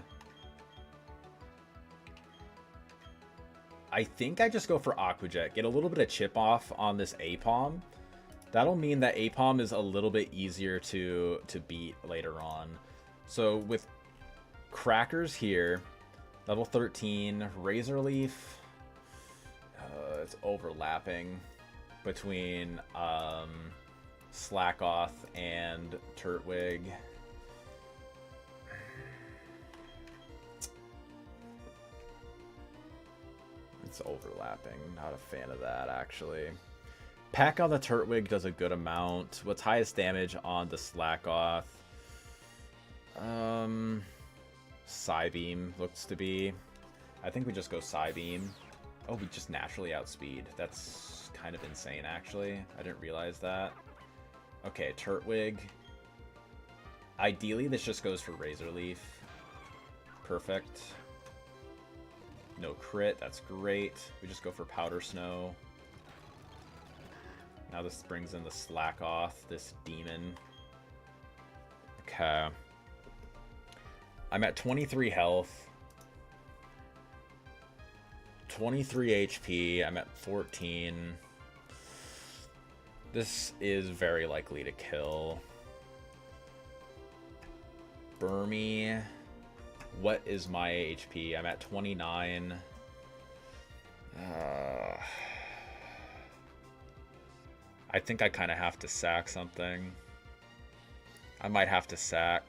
I think I just go for Aqua Jet. Get a little bit of chip off on this Apom. That'll mean that Apom is a little bit easier to beat later on. So with Crackers here, level 13, Razor Leaf. It's overlapping between Slackoth and Turtwig. It's overlapping. Not a fan of that, actually. Pack on the Turtwig does a good amount. What's highest damage on the Slackoth? Psybeam looks to be. I think we just go Psybeam. Oh, we just naturally outspeed. That's kind of insane, actually. I didn't realize that. Okay, Turtwig. Ideally, this just goes for Razor Leaf. Perfect. No crit, that's great. We just go for Powder Snow. Now this brings in the Slackoth, this demon. Okay. I'm at 23 health. 23 HP. I'm at 14. This is very likely to kill. Burmy. What is my HP? I'm at 29. I think I kind of have to sack something. I might have to sack.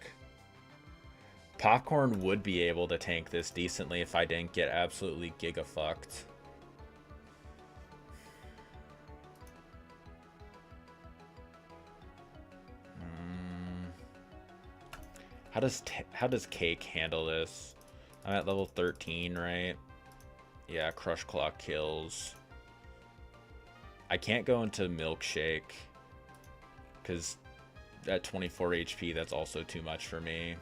Popcorn would be able to tank this decently if I didn't get absolutely giga-fucked. How does Cake handle this? I'm at level 13, right? Yeah, Crush Claw kills. I can't go into Milkshake because at 24 HP, that's also too much for me.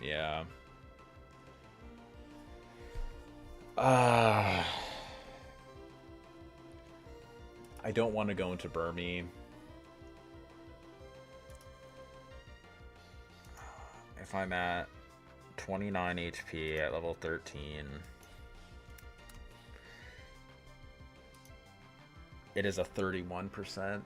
Yeah. I don't want to go into Burmy. If I'm at 29 HP at level 13, it is a 31%.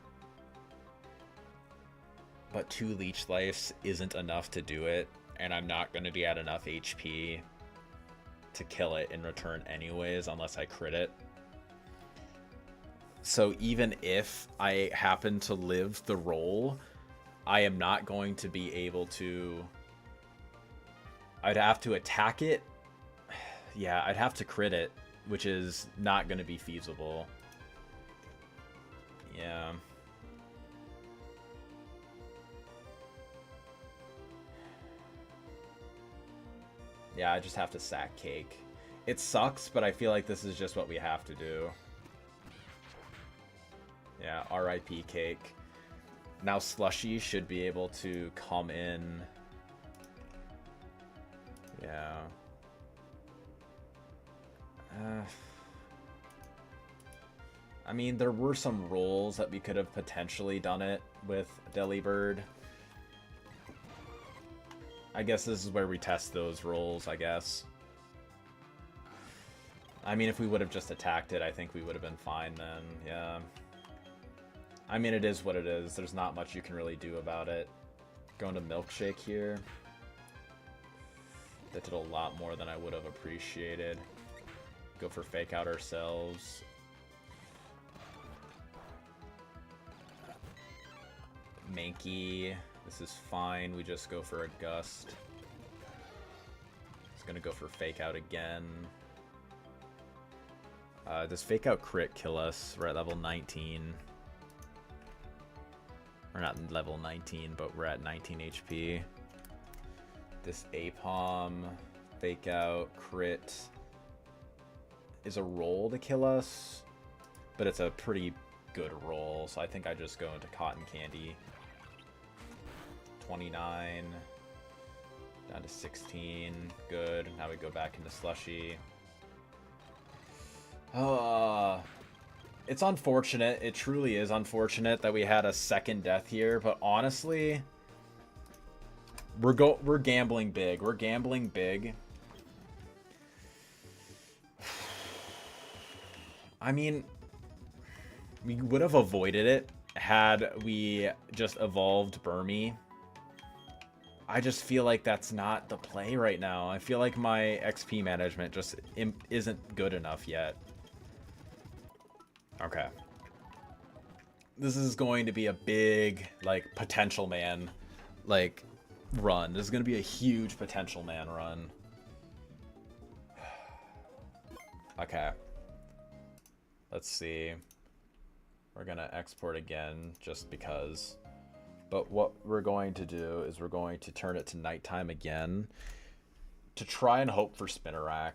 But 2 Leech Lives isn't enough to do it, and I'm not going to be at enough HP to kill it in return anyways, unless I crit it. So even if I happen to live the roll, I am not going to be able to... I'd have to attack it. Yeah, I'd have to crit it, which is not going to be feasible. Yeah. Yeah, I just have to sack Cake. It sucks, but I feel like this is just what we have to do. Yeah, RIP Cake. Now Slushy should be able to come in. Yeah. I mean, there were some rolls that we could have potentially done it with Delibird. I guess this is where we test those rolls, I guess. I mean, if we would have just attacked it, I think we would have been fine then, yeah. I mean, it is what it is. There's not much you can really do about it. Going to Milkshake here. That did a lot more than I would have appreciated. Go for Fake Out ourselves. Mankey. This is fine. We just go for a Gust. It's gonna go for Fake Out again. Does Fake Out crit kill us? We're at level 19. We're not level 19, but we're at 19 HP. This Apom, Fake Out, crit is a roll to kill us, but it's a pretty good roll, so I think I just go into Cotton Candy. 29, down to 16, good. Now we go back into Slushy. It's unfortunate, it truly is unfortunate that we had a second death here, but honestly, we're gambling big. We're gambling big. I mean, we would have avoided it had we just evolved Burmy. I just feel like that's not the play right now. I feel like my XP management just isn't good enough yet. Okay. This is going to be a big, like, potential man, like, run. This is going to be a huge potential man run. Okay. Let's see. We're gonna export again just because. But what we're going to do is we're going to turn it to nighttime again to try and hope for Spinnerack.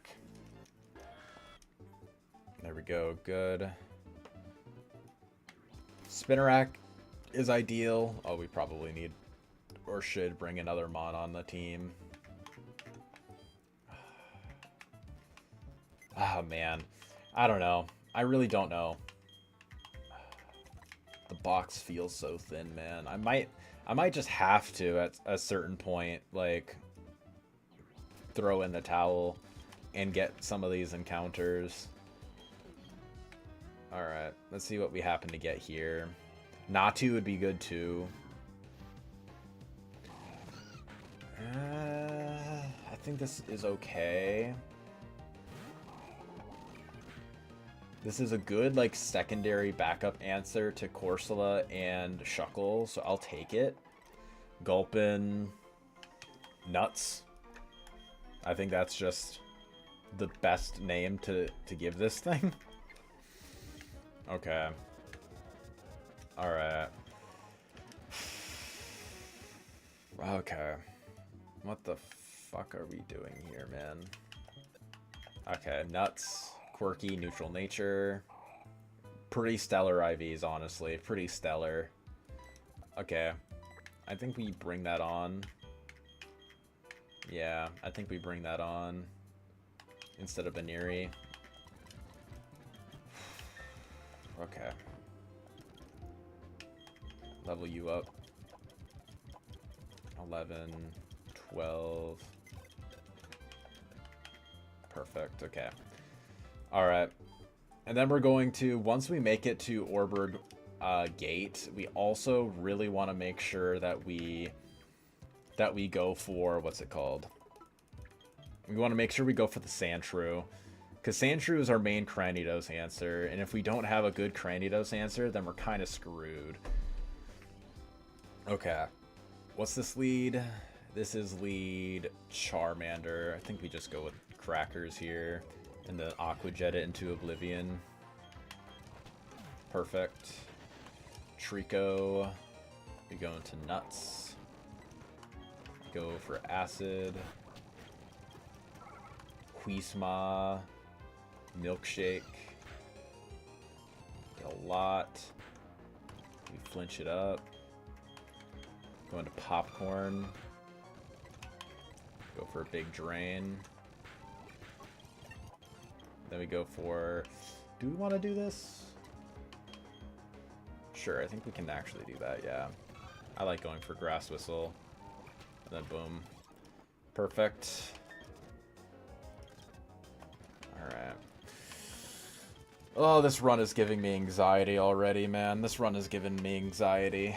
There we go, good. Spinnerack is ideal. Oh, we probably need or should bring another Mon on the team. Oh man, I don't know. I really don't know. The box feels so thin, man. I might just have to at a certain point, like, throw in the towel and get some of these encounters. Alright, let's see what we happen to get here. Natu would be good too. I think this is okay. This is a good, like, secondary backup answer to Corsola and Shuckle, so I'll take it. Gulpin. Nuts. I think that's just the best name to give this thing. Okay. Alright. Okay. What the fuck are we doing here, man? Okay, nuts. Quirky, neutral nature. Pretty stellar IVs, honestly. Pretty stellar. Okay. I think we bring that on. Yeah, I think we bring that on. Instead of Baniri. Okay. Level you up. 11, 12. Perfect, okay. Alright. And then we're going to, once we make it to Orberg Gate, we also really want to make sure that we go for, what's it called? We want to make sure we go for the Sandshrew. Because Sandshrew is our main Cranidos answer, and if we don't have a good Cranidos answer, then we're kind of screwed. Okay. What's this lead? This is lead Charmander. I think we just go with Crackers here. And then Aqua Jet it into Oblivion. Perfect. Trico. We go into Nuts. Go for Acid. Huisma. Milkshake. Get a lot. We flinch it up. Go into Popcorn. Go for a big drain. Then we go for... Do we want to do this? Sure, I think we can actually do that, yeah. I like going for Grass Whistle. And then boom. Perfect. Alright. Oh, this run is giving me anxiety already, man. This run is giving me anxiety.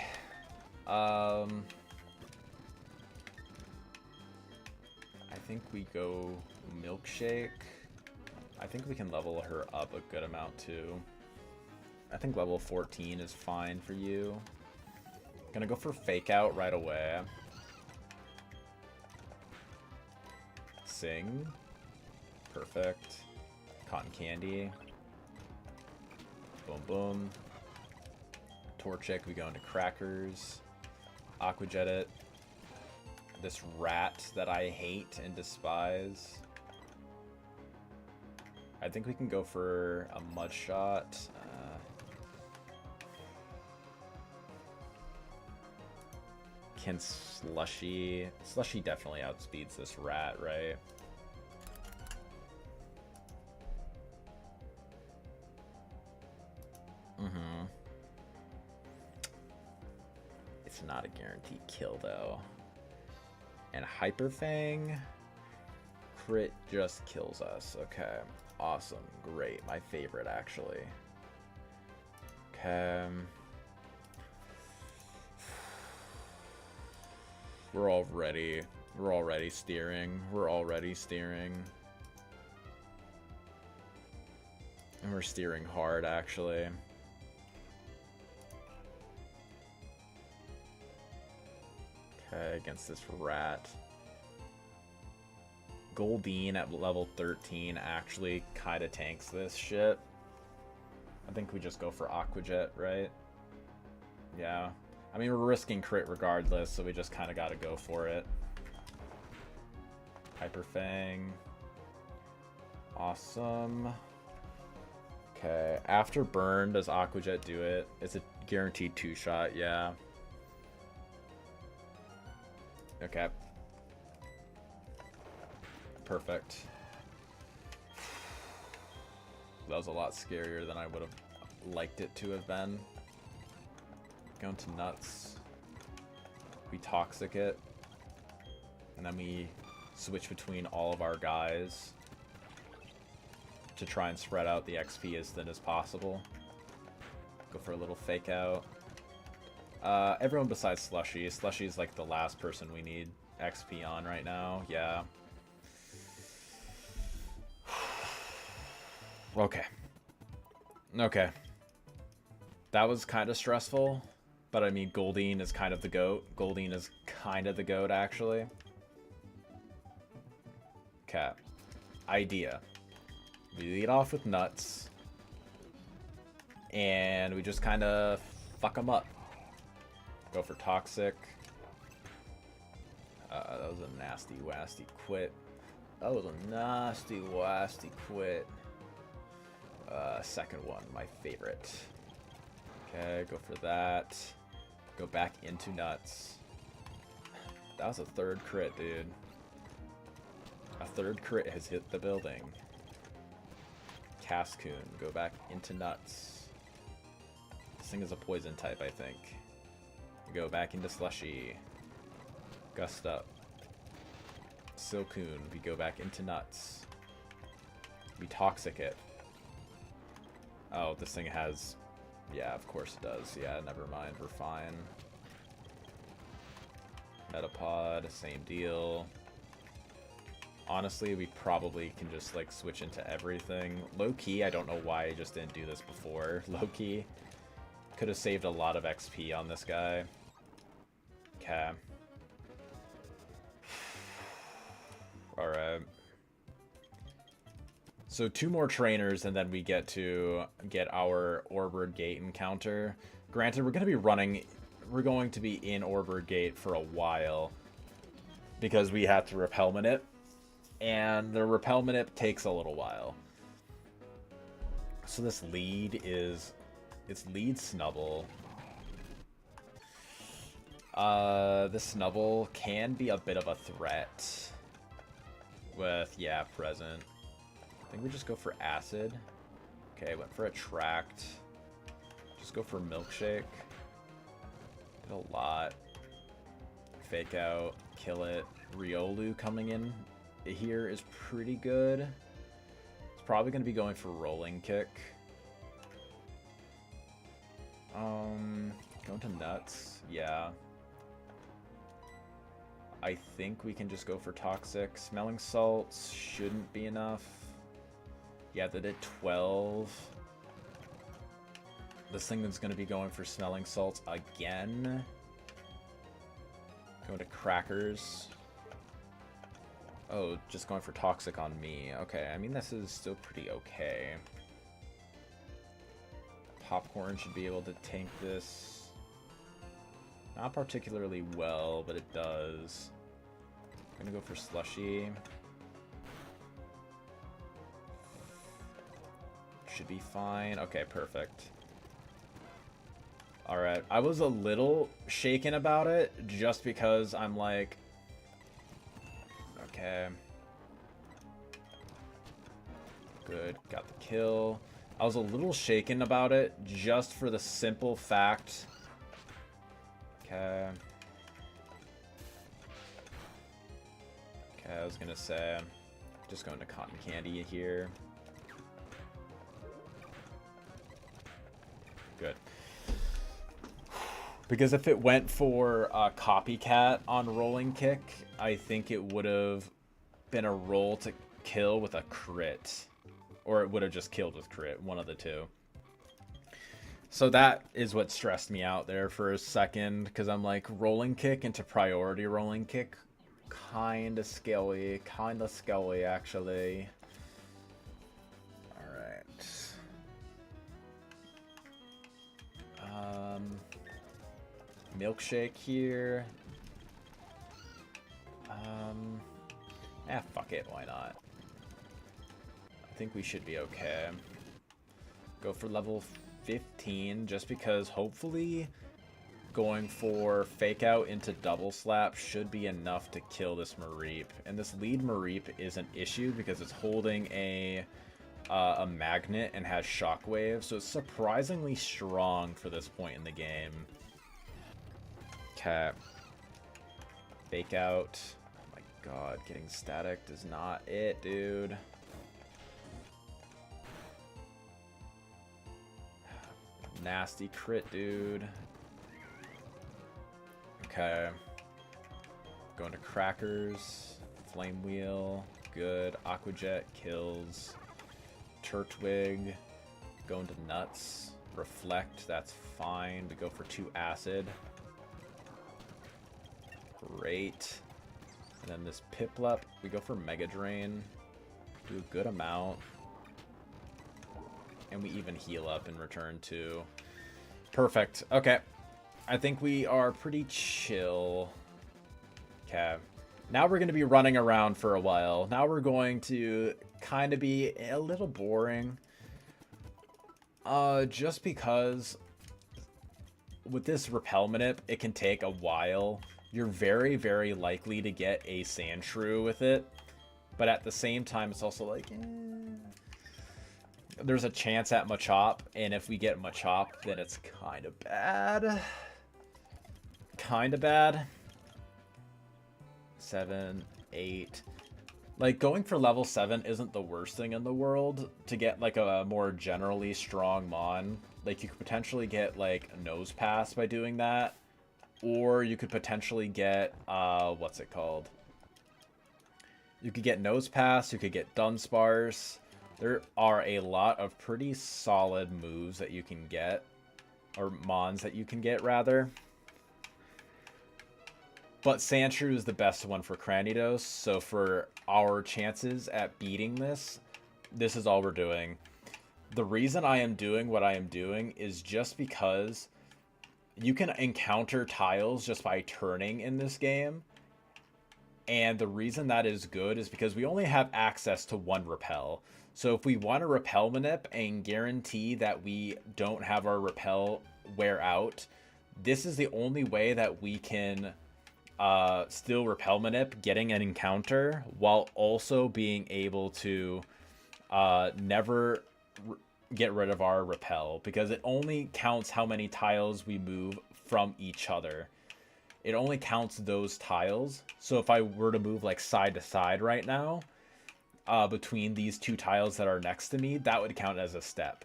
I think we go Milkshake. I think we can level her up a good amount too. I think level 14 is fine for you. Gonna go for Fake Out right away. Sing. Perfect. Cotton Candy. Boom boom. Torchic, we go into Crackers. Aqua Jet it. This rat that I hate and despise. I think we can go for a Mud Shot. Can Slushy... Slushy definitely outspeeds this rat, right? Mm-hmm. It's not a guaranteed kill, though. And Hyper Fang... Crit just kills us. Okay. Awesome. Great. My favorite, actually. Okay. We're already steering. We're already steering. And we're steering hard, actually. Okay, against this rat. Goldeen at level 13 actually kind of tanks this shit. I think we just go for Aquajet, right? Yeah. I mean, we're risking crit regardless, so we just kind of got to go for it. Hyper Fang. Awesome. Okay, after burn, does Aquajet do it? It's a guaranteed 2-shot, yeah. Okay. Perfect. That was a lot scarier than I would have liked it to have been. Going to nuts. We toxic it. And then we switch between all of our guys to try and spread out the XP as thin as possible. Go for a little fake out. Everyone besides Slushy. Slushy is like the last person we need XP on right now. Yeah. Okay. Okay. That was kind of stressful. But I mean, Goldeen is kind of the GOAT. Goldeen is kind of the GOAT, actually. Okay. Idea. We lead off with nuts. And we just kind of fuck them up. Go for toxic. That was a nasty, wasty quit. That was a nasty, wasty quit. Second one, my favorite. Okay, go for that. Go back into nuts. That was a third crit, dude. A third crit has hit the building. Cascoon, go back into nuts. This thing is a poison type, I think. Go back into Slushy. Gust up. Silcoon, we go back into nuts. We toxic it. Oh, this thing has... Yeah, of course it does. Yeah, never mind. We're fine. Metapod, same deal. Honestly, we probably can just, like, switch into everything. Low-key, I don't know why I just didn't do this before. Low-key. Could have saved a lot of XP on this guy. Okay. Alright. So 2 more trainers, and then we get to get our Orbard Gate encounter. Granted, we're going to be in Orbard Gate for a while, because we have to repel Manip, and the repel Manip takes a little while. So this lead is... It's lead Snubble. This Snubble can be a bit of a threat with, yeah, present. I think we just go for acid. Okay, went for attract. Just go for milkshake. Did a lot. Fake out, kill it. Riolu coming in here is pretty good. It's probably going to be going for rolling kick. Going to nuts. Yeah. I think we can just go for toxic. Smelling salts shouldn't be enough. Yeah, that did 12. This thing is going to be going for smelling salts again. Going to crackers. Oh, just going for toxic on me. Okay, I mean, this is still pretty okay. Popcorn should be able to tank this. Not particularly well, but it does. I'm gonna go for Slushy. Should be fine. Okay, perfect. Alright, I was a little shaken about it, just because I'm like... Okay. Good, got the kill. I was a little shaken about it, just for the simple fact... Okay. Okay, I was gonna say... Just going to Cotton Candy here. Good. Because if it went for a copycat on rolling kick, I think it would have been a roll to kill with a crit. Or it would have just killed with crit, one of the two. So that is what stressed me out there for a second, because I'm like, rolling kick into priority rolling kick, kind of skelly actually. Alright. Milkshake here. Fuck it, why not? I think we should be okay. Go for level 15, just because hopefully going for fake out into double slap should be enough to kill this Mareep. And this lead Mareep is an issue because it's holding a magnet and has shockwave, so it's surprisingly strong for this point in the game. Okay. Fake out. Oh my god, getting static is not it, dude. Nasty crit, dude. Okay. Going to crackers. Flame wheel. Good. Aquajet kills. Turtwig. Going to nuts. Reflect. That's fine. We go for 2 acid. Great. And then this Piplup. We go for Mega Drain. Do a good amount. And we even heal up in return too. Perfect. Okay. I think we are pretty chill. Okay. Now we're going to be running around for a while. Now we're going to kind of be a little boring. Just because with this Repel Manip, it can take a while. You're very, very likely to get a Sandshrew with it. But at the same time, it's also like... There's a chance at Machop, and if we get Machop, then it's kind of bad. Kind of bad. 7, 8. Like, going for level 7 isn't the worst thing in the world to get, like, a more generally strong Mon. Like, you could potentially get, like, a Nose Pass by doing that. Or you could potentially get, what's it called? You could get Nose Pass, you could get Dunsparce. There are a lot of pretty solid moves that you can get. Or Mons that you can get, rather. But Sandshrew is the best one for Cranidos, so for our chances at beating this, this is all we're doing. The reason I am doing what I am doing is just because you can encounter tiles just by turning in this game. And the reason that is good is because we only have access to 1 repel. So if we want to Repel Manip and guarantee that we don't have our repel wear out, this is the only way that we can still Repel Manip, getting an encounter, while also being able to never get rid of our repel, because it only counts how many tiles we move from each other. It only counts those tiles. So if I were to move like side to side right now, between these 2 tiles that are next to me, that would count as a step.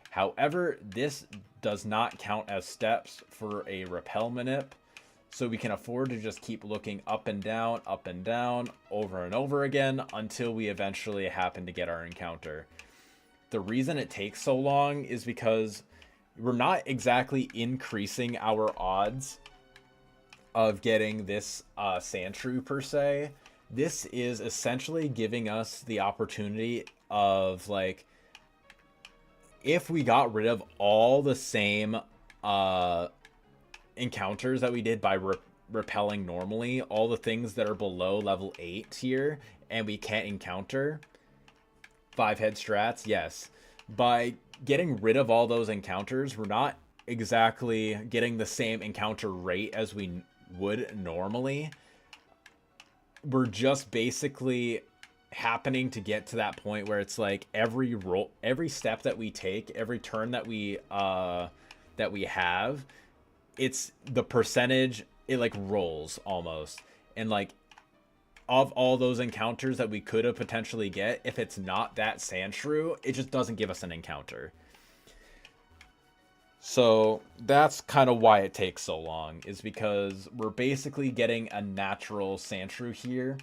However, this does not count as steps for a Repel Manip, so we can afford to just keep looking up and down, over and over again, until we eventually happen to get our encounter. The reason it takes so long is because we're not exactly increasing our odds of getting this Sandshrew per se. This is essentially giving us the opportunity of, like, if we got rid of all the same encounters that we did by repelling normally, all the things that are below level 8 here, and we can't encounter 5-head strats, yes. By getting rid of all those encounters, we're not exactly getting the same encounter rate as we would normally. We're just basically happening to get to that point where it's like every step that we take, every turn that we have, it's the percentage, it like rolls almost. And like, of all those encounters that we could have potentially get, if it's not that Sandshrew, it just doesn't give us an encounter. So that's kind of why it takes so long, is because we're basically getting a natural Sandshrew here.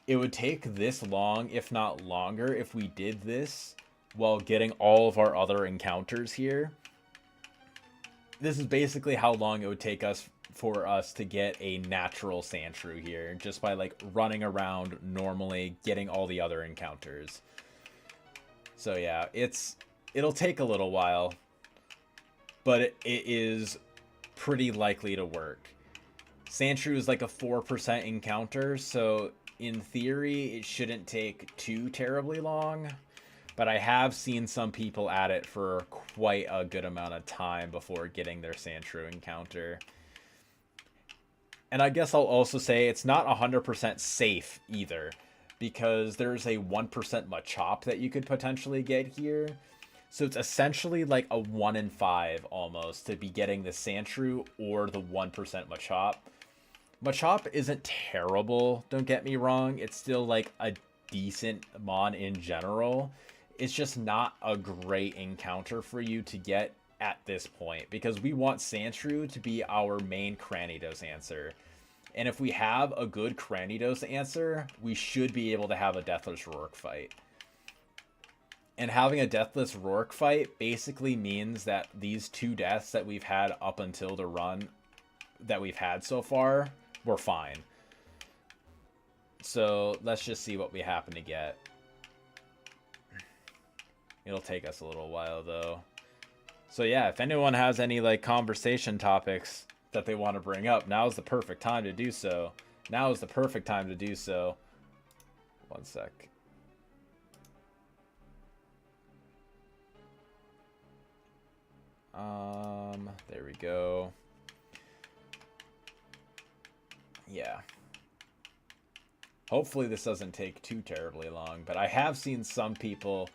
It would take this long, if not longer, if we did this while getting all of our other encounters here. This is basically how long it would take us for us to get a natural Sandshrew here, just by like running around normally, getting all the other encounters. So yeah, it'll take a little while. but it is pretty likely to work. Sandshrew is like a 4% encounter, so in theory it shouldn't take too terribly long, but I have seen some people at it for quite a good amount of time before getting their Sandshrew encounter. And I guess I'll also say it's not 100% safe either, because there's a 1% Machop that you could potentially get here. So it's essentially like a 1 in 5 almost to be getting the Sandshrew or the 1% Machop. Machop isn't terrible, don't get me wrong. It's still like a decent mon in general. It's just not a great encounter for you to get at this point, because we want Sandshrew to be our main Cranidos answer. And if we have a good Cranidos answer, we should be able to have a Deathless Rourke fight. And having a Deathless Rourke fight basically means that these 2 deaths that we've had up until the run that we've had so far, we're fine. So let's just see what we happen to get. It'll take us a little while though. So yeah, if anyone has any like conversation topics that they want to bring up, now is the perfect time to do so. Now is the perfect time to do so. One sec. There we go. Yeah. Hopefully this doesn't take too terribly long, but I have seen some people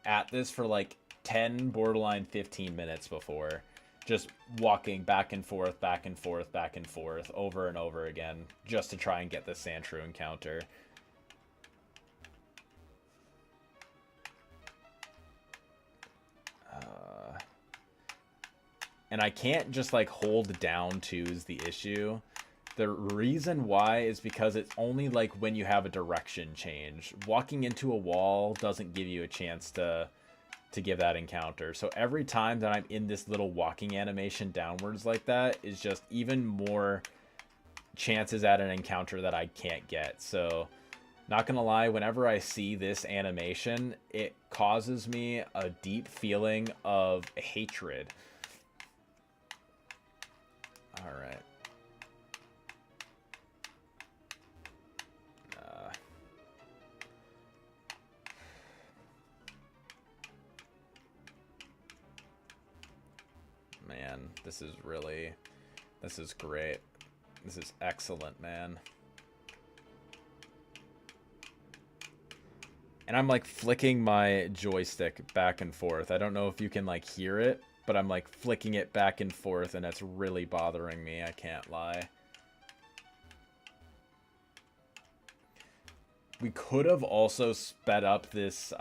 at this for like 10, borderline 15 minutes before. Just walking back and forth, back and forth, back and forth, over and over again, just to try and get the Sandshrew encounter. And I can't just like hold down 2 is the issue. The reason why is because it's only like when you have a direction change. Walking into a wall doesn't give you a chance to give that encounter. So every time that I'm in this little walking animation downwards like that is just even more chances at an encounter that I can't get. So not gonna lie, whenever I see this animation, it causes me a deep feeling of hatred. All right. Man, this is great. This is excellent, man. And I'm like flicking my joystick back and forth. I don't know if you can like hear it, but I'm like flicking it back and forth and it's really bothering me, I can't lie. We could have also sped up this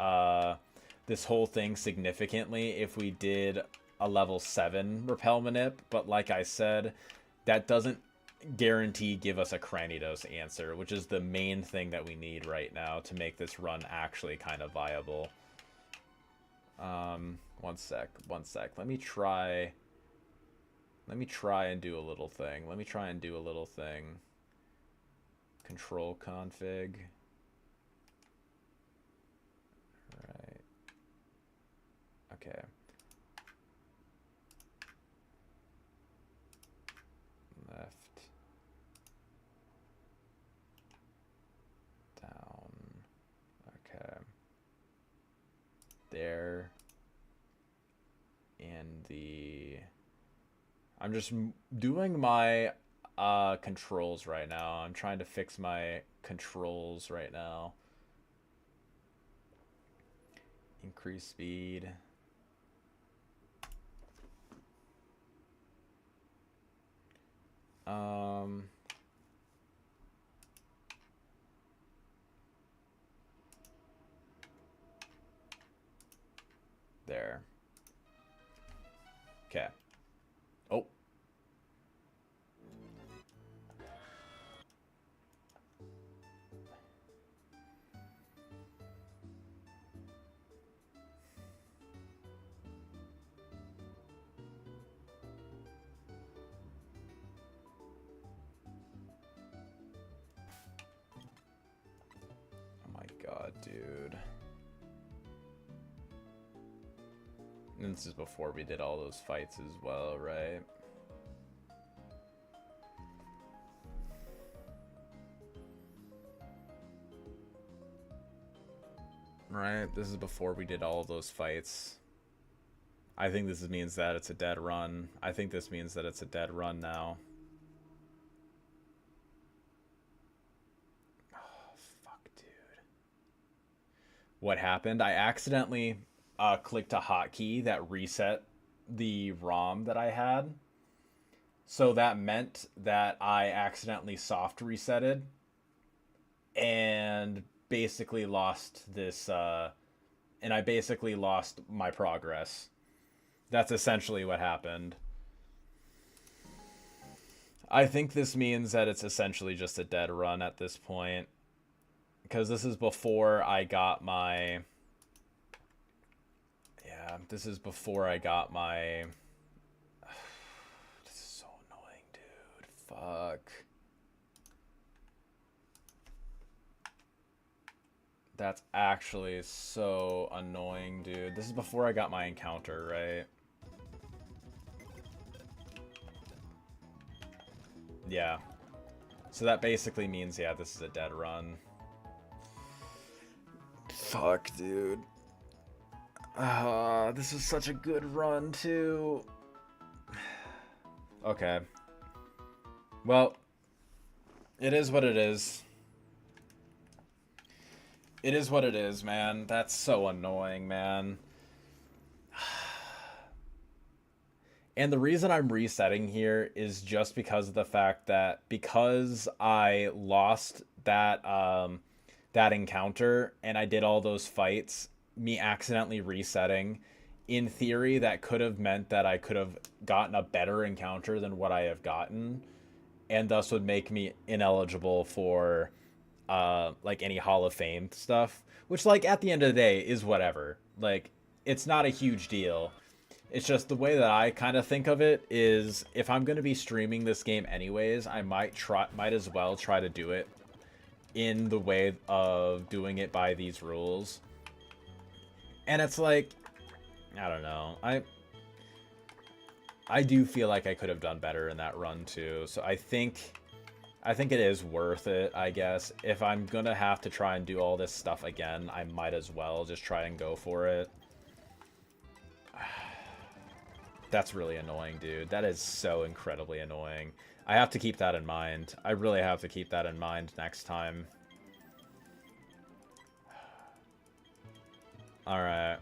this whole thing significantly if we did a level 7 repel manip, but like I said, that doesn't guarantee give us a Cranidos answer, which is the main thing that we need right now to make this run actually kind of viable. One sec. Let me try and do a little thing. Control config. Right. Okay. Left. Down. Okay. There. And I'm just doing my controls right now. I'm trying to fix my controls right now. Increase speed. There. Okay. Oh. Oh my god, dude. And this is before we did all those fights as well, right? Right, this is before we did all of those fights. I think this means that it's a dead run. I think this means that it's a dead run now. Oh, fuck, dude. What happened? I accidentally clicked a hotkey that reset the ROM that I had. So that meant that I accidentally soft resetted and basically lost this, and I basically lost my progress. That's essentially what happened. I think this means that it's essentially just a dead run at this point. Because this is before I got my... Yeah, this is before I got my... This is so annoying, dude. Fuck. That's actually so annoying, dude. This is before I got my encounter, right? Yeah. So that basically means, yeah, this is a dead run. Fuck, dude. This is such a good run, too. Okay. Well, it is what it is. It is what it is, man. That's so annoying, man. And the reason I'm resetting here is just because of the fact that because I lost that that encounter and I did all those fights, me accidentally resetting, in theory that could have meant that I could have gotten a better encounter than what I have gotten, and thus would make me ineligible for like any Hall of Fame stuff, which, like, at the end of the day is whatever. Like, it's not a huge deal. It's just the way that I kind of think of it is, if I'm going to be streaming this game anyways, I might as well try to do it in the way of doing it by these rules. And it's like, I don't know. I do feel like I could have done better in that run too. So I think it is worth it, I guess. If I'm going to have to try and do all this stuff again, I might as well just try and go for it. That's really annoying, dude. That is so incredibly annoying. I have to keep that in mind. I really have to keep that in mind next time. Alright.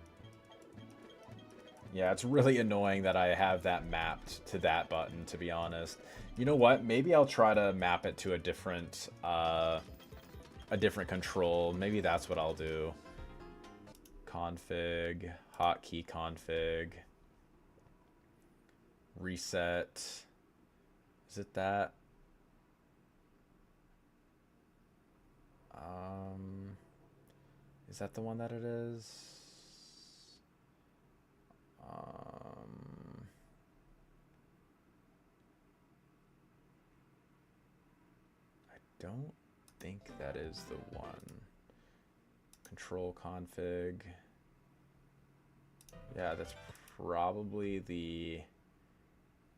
Yeah, it's really annoying that I have that mapped to that button, to be honest. You know what? Maybe I'll try to map it to a different control. Maybe that's what I'll do. Config, hotkey config. Reset. Is it that? Is that the one that it is? I don't think that is the one. Control config. Yeah, that's probably the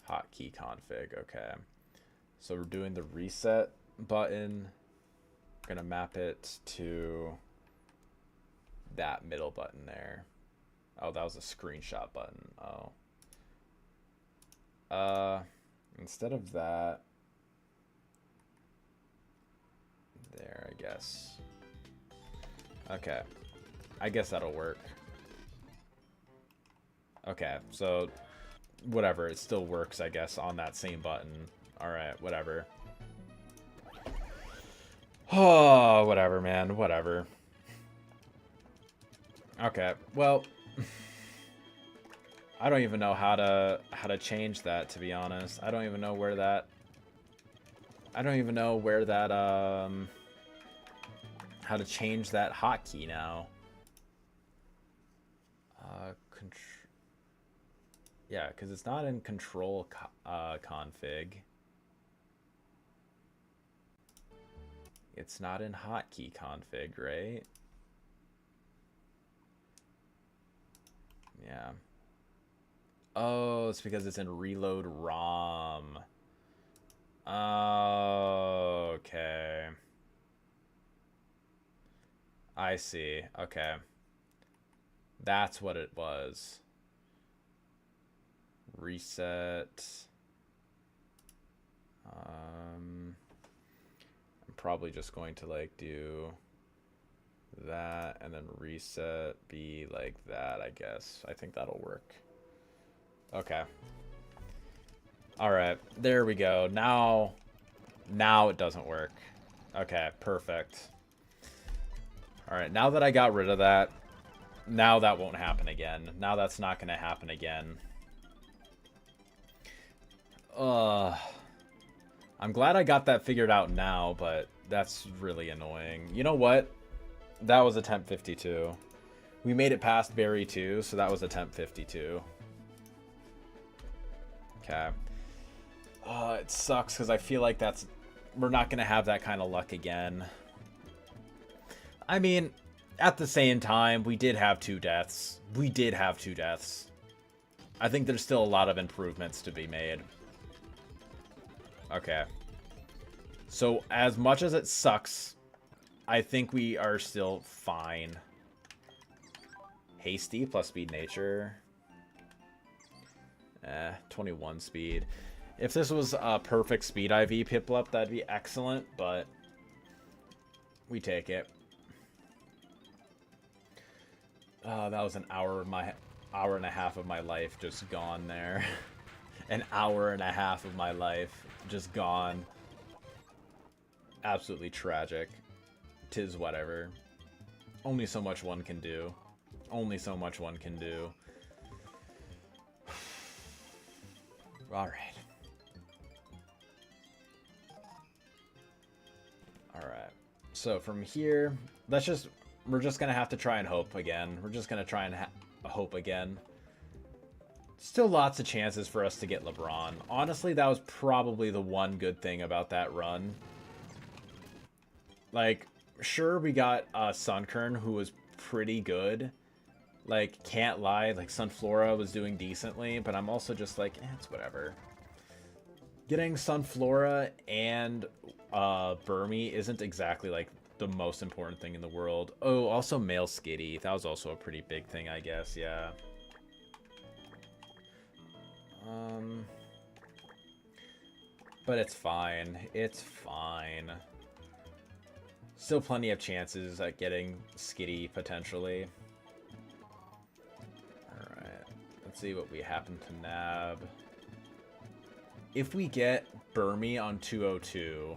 hotkey config. Okay. So we're doing the reset button. We're gonna map it to that middle button there. Oh, that was a screenshot button. Oh. Instead of that, there, I guess. Okay. I guess that'll work. Okay, so whatever, it still works, I guess, on that same button. Alright, whatever. Oh, whatever, man, whatever. Okay, well, I don't even know how to change that, to be honest. I don't even know where that how to change that hotkey now. Yeah, because it's not in control config. It's not in hotkey config, right? Yeah. Oh, it's because it's in reload ROM. Oh, okay. I see. Okay. That's what it was. Reset. I'm probably just going to like do that and then reset be like that, I guess. I think that'll work. Okay. All right, there we go. Now it doesn't work. Okay, perfect. All right, now that I got rid of that, now that won't happen again. Now that's not going to happen again. I'm glad I got that figured out now, but that's really annoying. You know what? That was attempt 52. We made it past Berry 2, so that was attempt 52. Okay. It sucks because I feel like we're not going to have that kind of luck again. I mean, at the same time, we did have 2 deaths. I think there's still a lot of improvements to be made. Okay. So, as much as it sucks, I think we are still fine. Hasty plus speed nature. 21 speed. If this was a perfect speed IV Piplup, that'd be excellent, but we take it. That was an hour and a half of my life just gone there. An hour and a half of my life just gone. Absolutely tragic. 'Tis whatever. Only so much one can do. Only so much one can do. Alright. Alright. So from here, we're just gonna have to try and hope again. We're just gonna try and hope again. Still lots of chances for us to get LeBron. Honestly, that was probably the one good thing about that run. Like, sure, we got Sunkern, who was pretty good. Like, can't lie, like, Sunflora was doing decently, but I'm also just like, it's whatever. Getting Sunflora and Burmy isn't exactly, like, the most important thing in the world. Oh, also male Skitty. That was also a pretty big thing, I guess, yeah. But it's fine. It's fine. Still plenty of chances at getting Skitty, potentially. Alright. Let's see what we happen to nab. If we get Burmy on 202,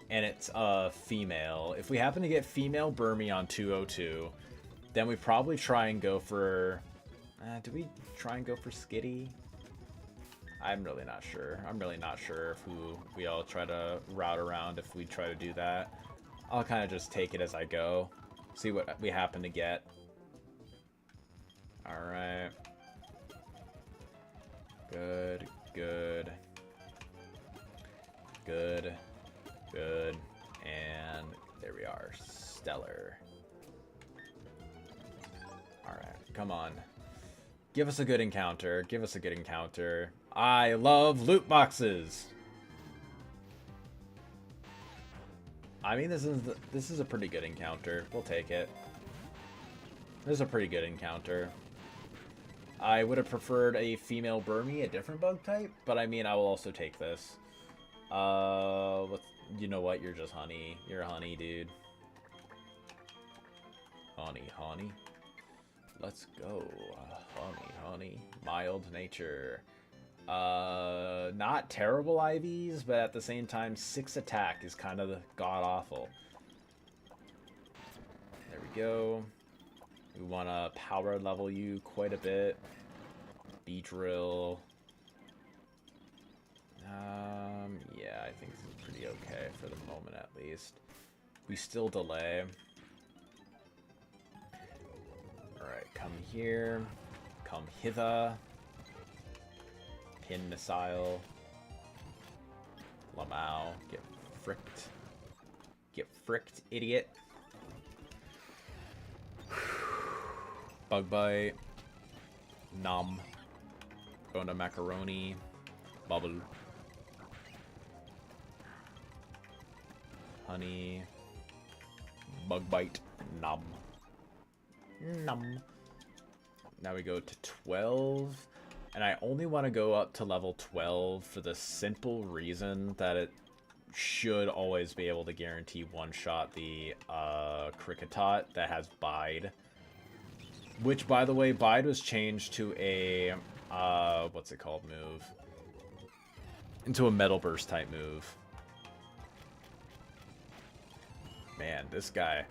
and it's a female, if we happen to get female Burmy on 202, then we probably try and go for... do we try and go for Skitty? I'm really not sure. I'm really not sure who we all try to route around if we try to do that. I'll kind of just take it as I go. See what we happen to get. Alright. Good, good. Good, good. And there we are. Stellar. Alright, come on. Give us a good encounter. Give us a good encounter. I love loot boxes. I mean, this is a pretty good encounter. We'll take it. This is a pretty good encounter. I would have preferred a female Burmy, a different bug type, but I mean, I will also take this. You know what? You're just honey. You're a honey, dude. Honey, honey. Let's go. Honey, honey. Mild nature. Not terrible IVs, but at the same time, 6 attack is kind of god-awful. There we go. We want to power level you quite a bit. Beedrill. Yeah, I think this is pretty okay for the moment at least. We still delay. Alright, come here. Come hither. Pin missile. Lamau. Get fricked. Get fricked, idiot. Bug bite. Numb. Going to macaroni. Bubble. Honey. Bug bite. Nom. Nom. Now we go to 12. And I only want to go up to level 12 for the simple reason that it should always be able to guarantee one-shot the Cricketot that has Bide. Which, by the way, Bide was changed to a, what's it called move? Into a Metal Burst type move. Man, this guy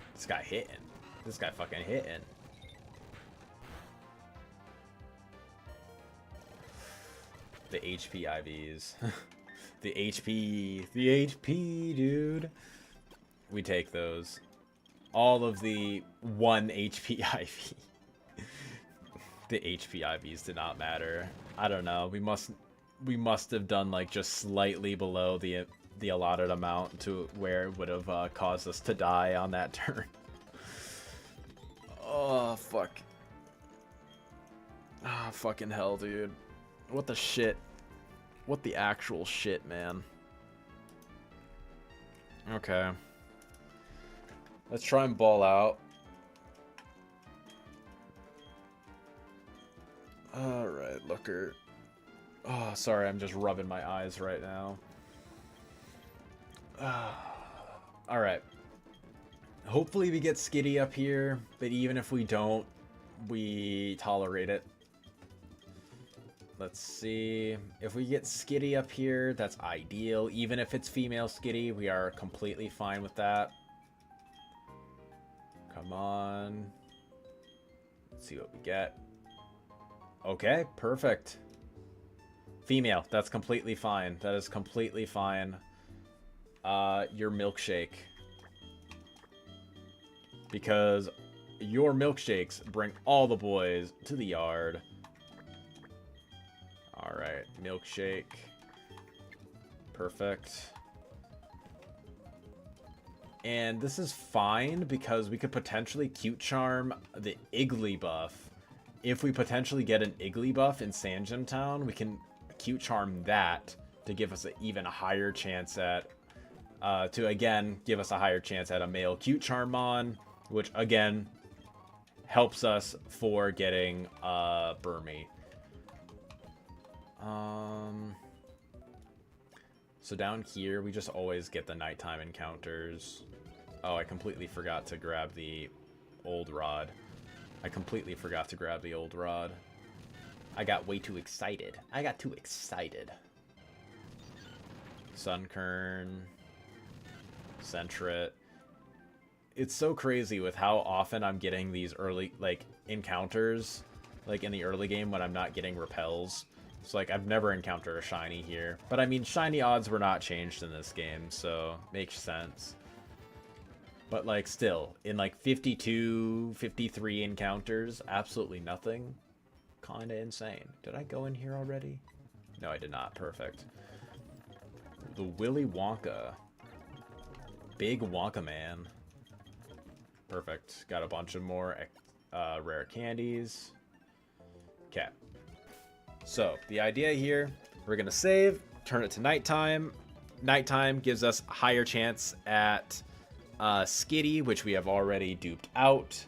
hitting. This guy fucking hitting. The HP IVs. The HP, dude. We take those. All of the 1 HP IV. The HP IVs did not matter. I don't know. We must have done like just slightly below the allotted amount to where it would have caused us to die on that turn. Oh fuck. Ah, fucking hell, dude. What the shit? What the actual shit, man? Okay. Let's try and ball out. Alright, looker. Oh, sorry, I'm just rubbing my eyes right now. Alright. Hopefully we get Skitty up here, but even if we don't, we tolerate it. Let's see. If we get Skitty up here, that's ideal. Even if it's female Skitty, we are completely fine with that. Come on. Let's see what we get. Okay, perfect. Female, that's completely fine. That is completely fine. Your milkshake. Because your milkshakes bring all the boys to the yard. Alright, milkshake. Perfect. And this is fine because we could potentially cute charm the Iggly buff. If we potentially get an Iggly buff in Sanjin Town, we can cute charm that to give us an even higher chance at to again give us a higher chance at a male cute charmon, which again helps us for getting Burmy. So down here, we just always get the nighttime encounters. Oh, I completely forgot to grab the old rod. I completely forgot to grab the old rod. I got way too excited. I got too excited. Sunkern. Sentret. It's so crazy with how often I'm getting these early, like, encounters. Like, in the early game when I'm not getting repels. So, like, I've never encountered a shiny here. But, I mean, shiny odds were not changed in this game, so makes sense. But, like, still, in, like, 52, 53 encounters, absolutely nothing. Kinda insane. Did I go in here already? No, I did not. Perfect. The Willy Wonka. Big Wonka Man. Perfect. Got a bunch of more rare candies. Okay. So, the idea here, we're going to save, turn it to nighttime. Nighttime gives us a higher chance at Skitty, which we have already duped out.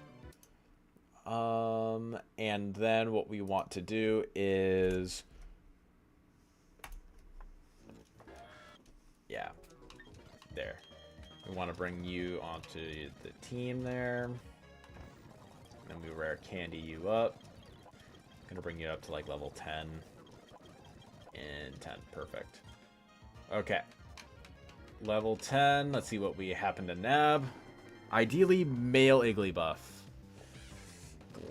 And then what we want to do is... Yeah. There. We want to bring you onto the team there. Then we rare candy you up. Gonna bring you up to like level 10 and 10. Perfect. Okay. Level 10. Let's see what we happen to nab. Ideally, male Iggly buff.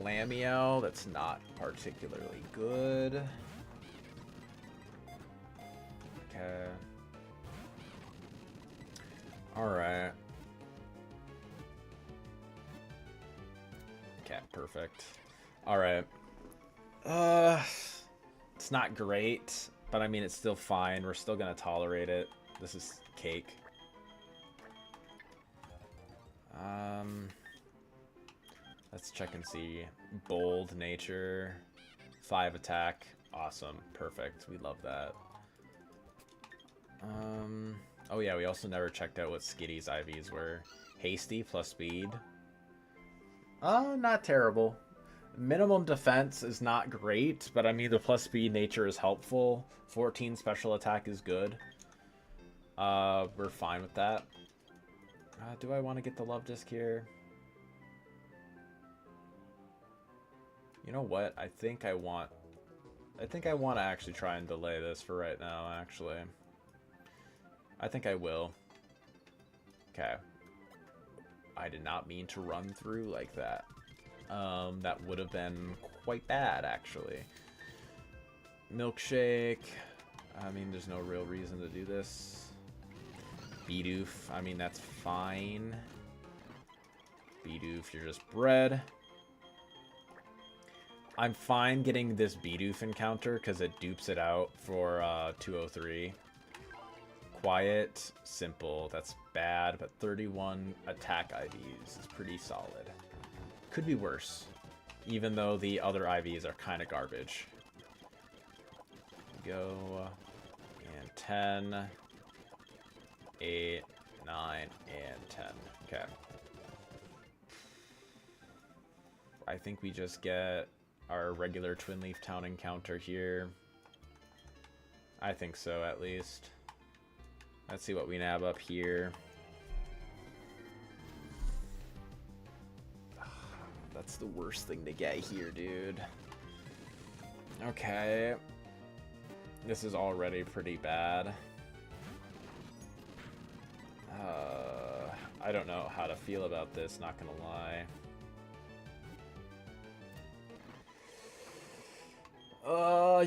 Glamio. That's not particularly good. Okay. Alright. Okay, perfect. Alright. It's not great, but I mean, it's still fine. We're still gonna tolerate it. This is cake. Let's check and see. Bold nature, 5 attack. Awesome. Perfect. We love that. Oh yeah, we also never checked out what Skitty's IVs were. Hasty plus speed. Not terrible. Minimum defense is not great, but I mean the plus speed nature is helpful. 14 special attack is good. We're fine with that. Do I want to get the love disc here? You know what? I think I want to actually try and delay this for right now, actually. I think I will. Okay. I did not mean to run through like that. That would have been quite bad, actually. Milkshake. I mean, there's no real reason to do this. Bidoof. I mean, that's fine. Bidoof, you're just bread. I'm fine getting this Bidoof encounter because it dupes it out for 203. Quiet, simple, that's bad, but 31 attack IVs is pretty solid. Could be worse, even though the other IVs are kind of garbage. Go, and 10, 8, 9, and 10. Okay. I think we just get our regular Twin Leaf Town encounter here. I think so, at least. Let's see what we nab up here. That's the worst thing to get here, dude. Okay. This is already pretty bad. I don't know how to feel about this, not gonna lie.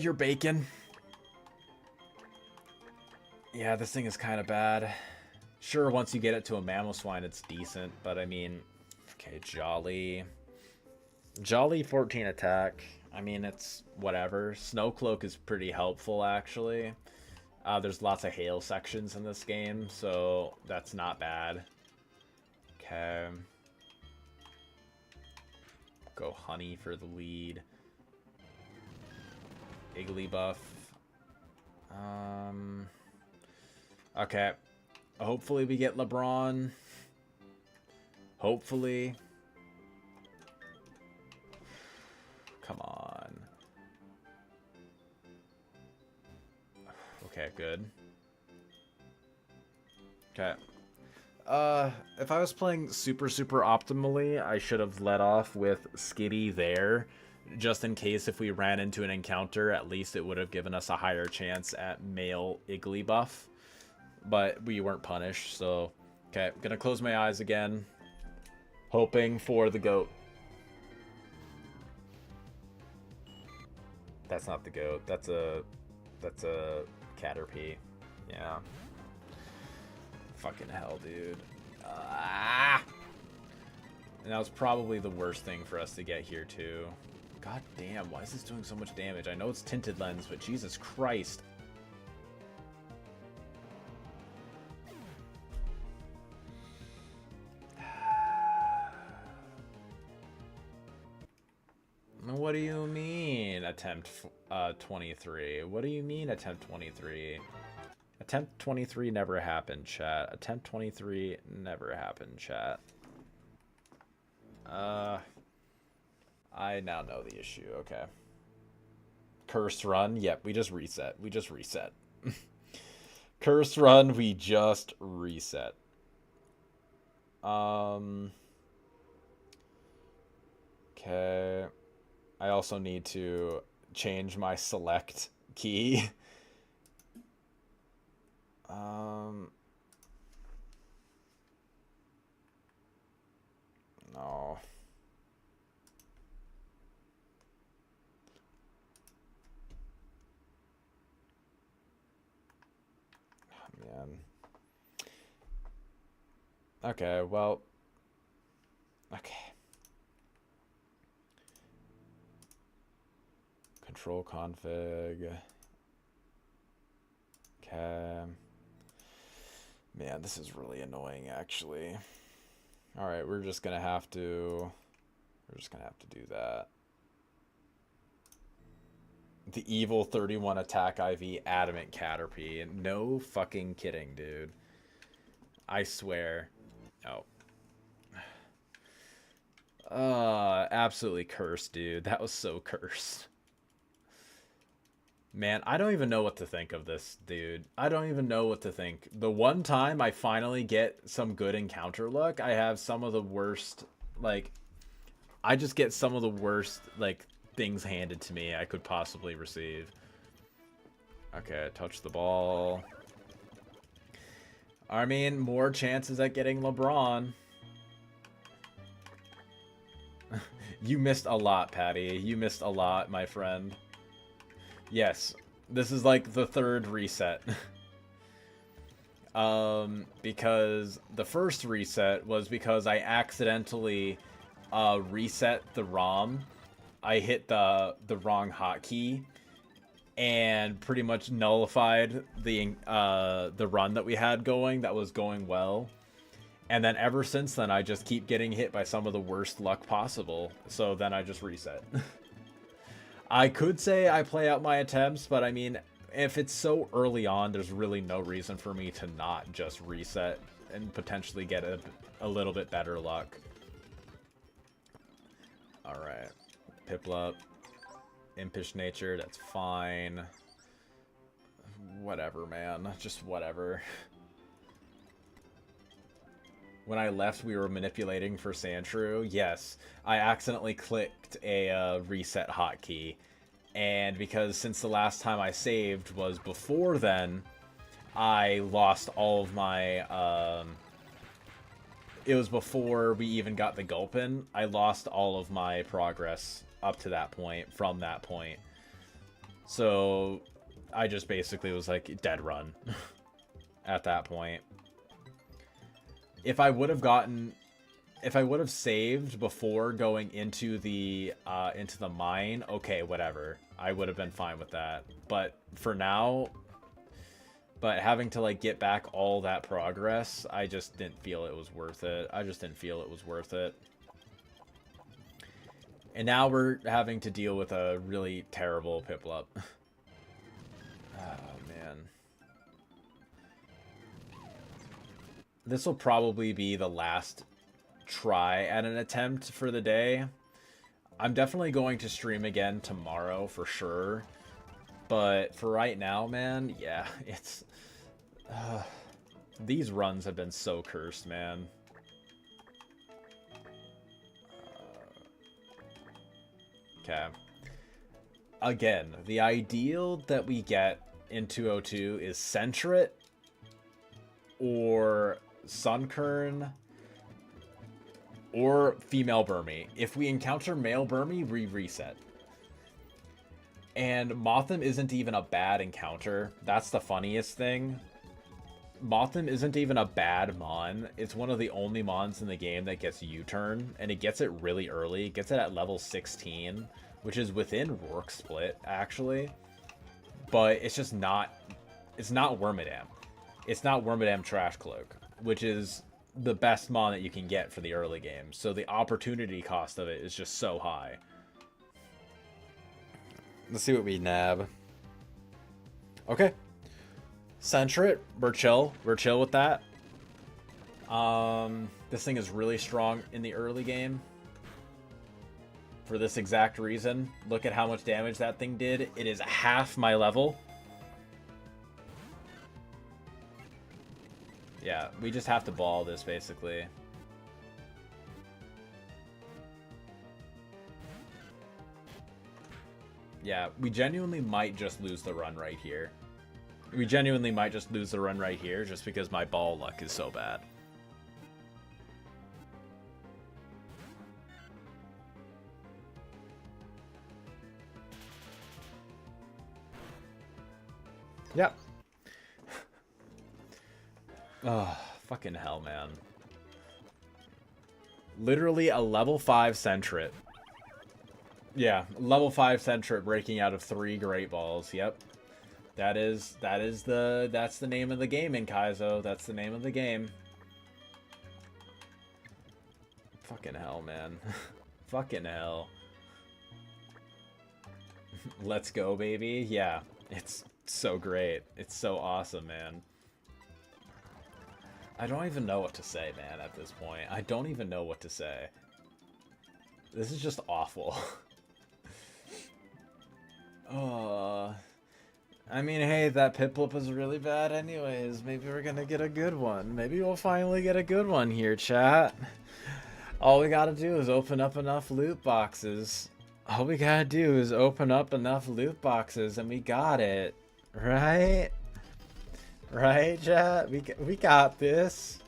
You're bacon. Yeah, this thing is kind of bad. Sure, once you get it to a Mamoswine, it's decent, but I mean... Okay, Jolly. Jolly 14 attack. I mean, it's whatever. Snowcloak is pretty helpful, actually. There's lots of hail sections in this game, so that's not bad. Okay. Go Honey for the lead. Igglybuff. Okay. Hopefully we get LeBron. Hopefully. Come on. Okay, good. Okay. If I was playing super optimally, I should have let off with Skitty there. Just in case if we ran into an encounter, at least it would have given us a higher chance at male Igglybuff. But we weren't punished, so... Okay, gonna close my eyes again. Hoping for the goat. That's not the goat. That's a Caterpie. Yeah. Fucking hell, dude. And that was probably the worst thing for us to get here, too. God damn, why is this doing so much damage? I know it's Tinted Lens, but Jesus Christ. What do you mean, attempt 23? What do you mean, attempt 23? Attempt 23 never happened, chat. Attempt 23 never happened, chat. I now know the issue, okay. Curse run, yep, we just reset. We just reset. Curse run, we just reset. Okay. I also need to change my select key. No. Oh, man. Okay, well. Okay. Control config. Okay. Man, this is really annoying, actually. Alright, we're just gonna have to do that. The evil 31 attack IV adamant Caterpie. No fucking kidding, dude. I swear. Oh. Absolutely cursed, dude. That was so cursed. Man, I don't even know what to think of this, dude. I don't even know what to think. The one time I finally get some good encounter luck, I have some of the worst, like, I just get some of the worst, like, things handed to me I could possibly receive. Okay, touch the ball. I mean, more chances at getting LeBron. You missed a lot, Patty. You missed a lot, my friend. Yes, this is like the third reset. Because the first reset was because I accidentally reset the ROM. I hit the wrong hotkey and pretty much nullified the run that we had going that was going well. And then ever since then, I just keep getting hit by some of the worst luck possible. So then I just reset. I could say I play out my attempts, but I mean, if it's so early on, there's really no reason for me to not just reset and potentially get a little bit better luck. Alright. Piplup. Impish nature, that's fine. Whatever, man. Just whatever. When I left, we were manipulating for Sandshrew. Yes, I accidentally clicked a reset hotkey. And because since the last time I saved was before then, I lost all of my... it was before we even got the Gulpin. I lost all of my progress up to that point, from that point. So I just basically was like, dead run at that point. If I would have saved before going into the mine, okay, whatever. I would have been fine with that. But for now, having to like get back all that progress, I just didn't feel it was worth it. I just didn't feel it was worth it. And now we're having to deal with a really terrible Piplup. Oh, man. This will probably be the last try at an attempt for the day. I'm definitely going to stream again tomorrow for sure. But for right now, man, yeah, it's... these runs have been so cursed, man. Okay. Again, the ideal that we get in 202 is Sentret or Sunkern or female Burmy. If we encounter male Burmy, we reset. And Mothim isn't even a bad encounter. That's the funniest thing. Mothim isn't even a bad mon. It's one of the only mons in the game that gets U-turn, and it gets it really early. It gets it at level 16, which is within Rourke Split, actually. But it's just not... It's not Wormadam. It's not Wormadam Trash Cloak, which is the best mon that you can get for the early game. So the opportunity cost of it is just so high. Let's see what we nab. Okay. Sentret, we're chill. We're chill with that. This thing is really strong in the early game. For this exact reason. Look at how much damage that thing did. It is half my level. Yeah, we just have to ball this, basically. Yeah, we genuinely might just lose the run right here. We genuinely might just lose the run right here just because my ball luck is so bad. Yep. Oh, fucking hell, man. Literally a level 5 Sentret. Yeah, level 5 Sentret breaking out of 3 Great Balls. Yep. That's the name of the game in Kaizo. That's the name of the game. Fucking hell, man. Fucking hell. Let's go, baby. Yeah, it's so great. It's so awesome, man. I don't even know what to say, man, at this point. I don't even know what to say. This is just awful. I mean, hey, that Piplup was really bad anyways. Maybe we're gonna get a good one. Maybe we'll finally get a good one here, chat. All we gotta do is open up enough loot boxes. All we gotta do is open up enough loot boxes and we got it. Right? Right, chat? We got this.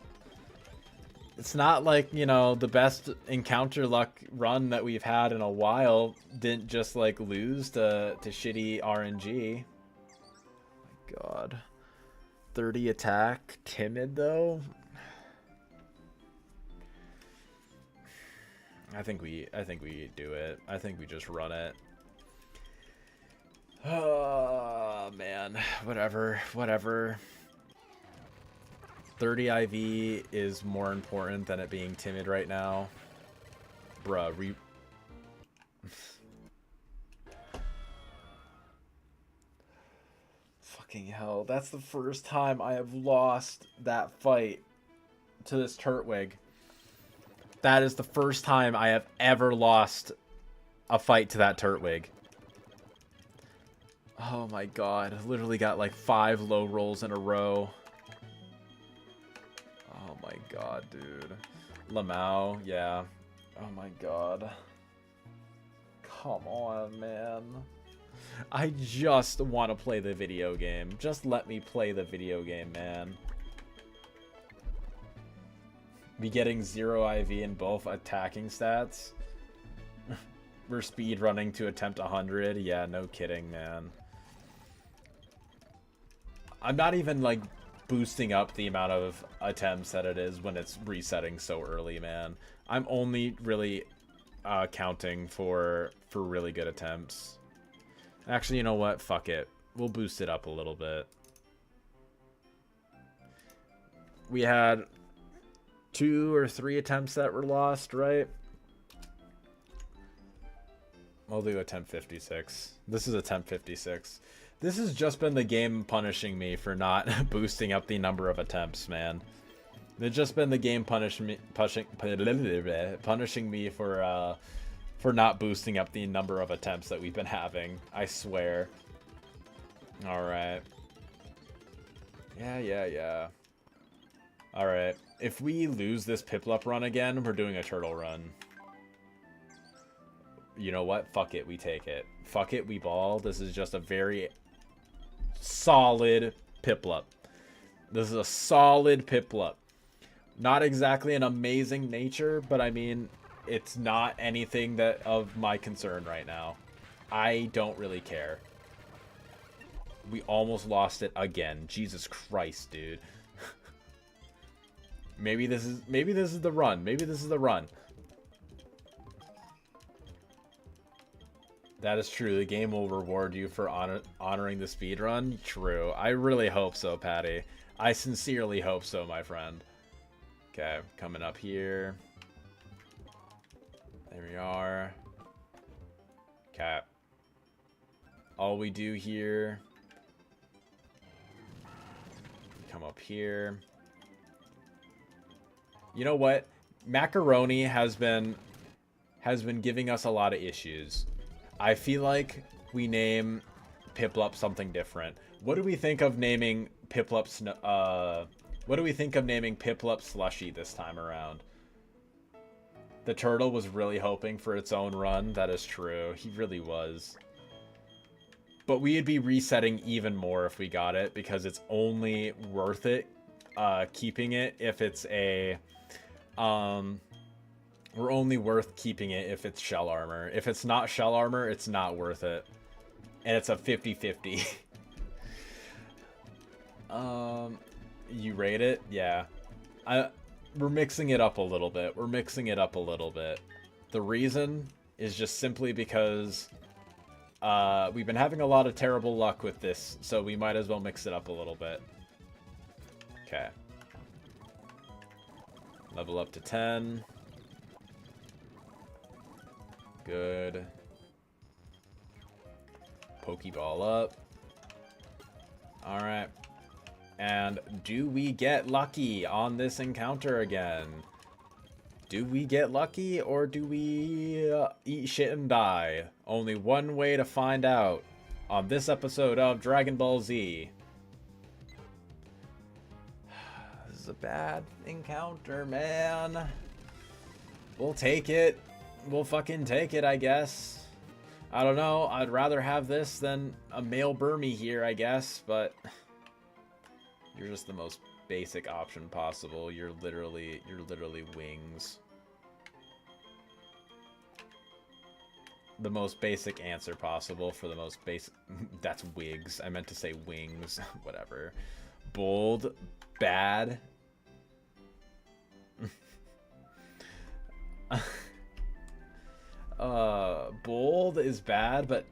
It's not like, you know, the best encounter luck run that we've had in a while didn't just, like, lose to shitty RNG. My god. 30 attack. Timid, though? I think we do it. I think we just run it. Oh, man. Whatever. 30 IV is more important than it being timid right now. Bruh, fucking hell. That's the first time I have lost that fight to this Turtwig. That is the first time I have ever lost a fight to that Turtwig. Oh my god. I literally got like 5 low rolls in a row. Oh my god, dude. Lamau, yeah. Oh my god. Come on, man. I just want to play the video game. Just let me play the video game, man. Be getting 0 IV in both attacking stats. We're speed running to attempt 100. Yeah, no kidding, man. I'm not even, like, boosting up the amount of attempts that it is when it's resetting so early, man. I'm only really counting for really good attempts. Actually, you know what? Fuck it. We'll boost it up a little bit. We had 2 or 3 attempts that were lost, right? We'll do attempt 56. This is attempt 56. This has just been the game punishing me for not boosting up the number of attempts, man. It's just been the game punishing me for not boosting up the number of attempts that we've been having. I swear. Alright. Yeah. Alright. If we lose this Piplup run again, we're doing a turtle run. You know what? Fuck it. We take it. Fuck it. We ball. This is just a very solid Piplup. This is a solid Piplup. Not exactly an amazing nature, but I mean, it's not anything that of my concern right now. I don't really care. We almost lost it again. Jesus Christ, dude. Maybe this is the run. Maybe this is the run. That is true. The game will reward you for honoring the speedrun. True. I really hope so, Patty. I sincerely hope so, my friend. Okay, coming up here. There we are. Okay. All we do here. Come up here. You know what? Macaroni has been giving us a lot of issues. I feel like we name Piplup something different. What do we think of naming Piplup Slushy this time around? The turtle was really hoping for its own run. That is true. He really was. But we'd be resetting even more if we got it, because it's only worth it keeping it if it's a we're only worth keeping it if it's shell armor. If it's not shell armor, it's not worth it. And it's a 50-50. You rate it? Yeah. We're mixing it up a little bit. The reason is just simply because we've been having a lot of terrible luck with this, so we might as well mix it up a little bit. Okay. Level up to 10. Good. Pokeball up. Alright. And do we get lucky on this encounter again? Do we get lucky, or do we eat shit and die? Only one way to find out on this episode of Dragon Ball Z. This is a bad encounter, man. We'll take it. We'll fucking take it, I guess. I don't know. I'd rather have this than a male Burmy here, I guess, but you're just the most basic option possible. You're literally wings. The most basic answer possible for the most basic... That's wigs. I meant to say wings. Whatever. Bold. Bad. Bold is bad, but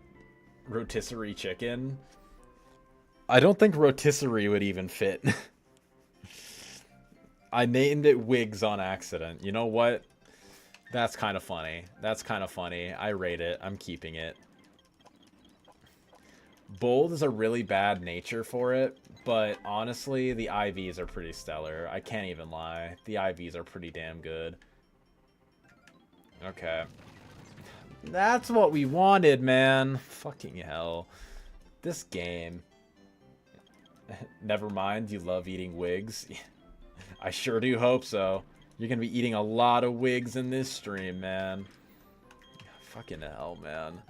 rotisserie chicken... I don't think rotisserie would even fit. I named it wigs on accident. You know what? That's kind of funny. That's kind of funny. I rate it. I'm keeping it. Bold is a really bad nature for it, but honestly, the IVs are pretty stellar. I can't even lie. The IVs are pretty damn good. Okay. That's what we wanted, man. Fucking hell. This game. Never mind, you love eating wigs. I sure do hope so. You're gonna be eating a lot of wigs in this stream, man. Fucking hell, man.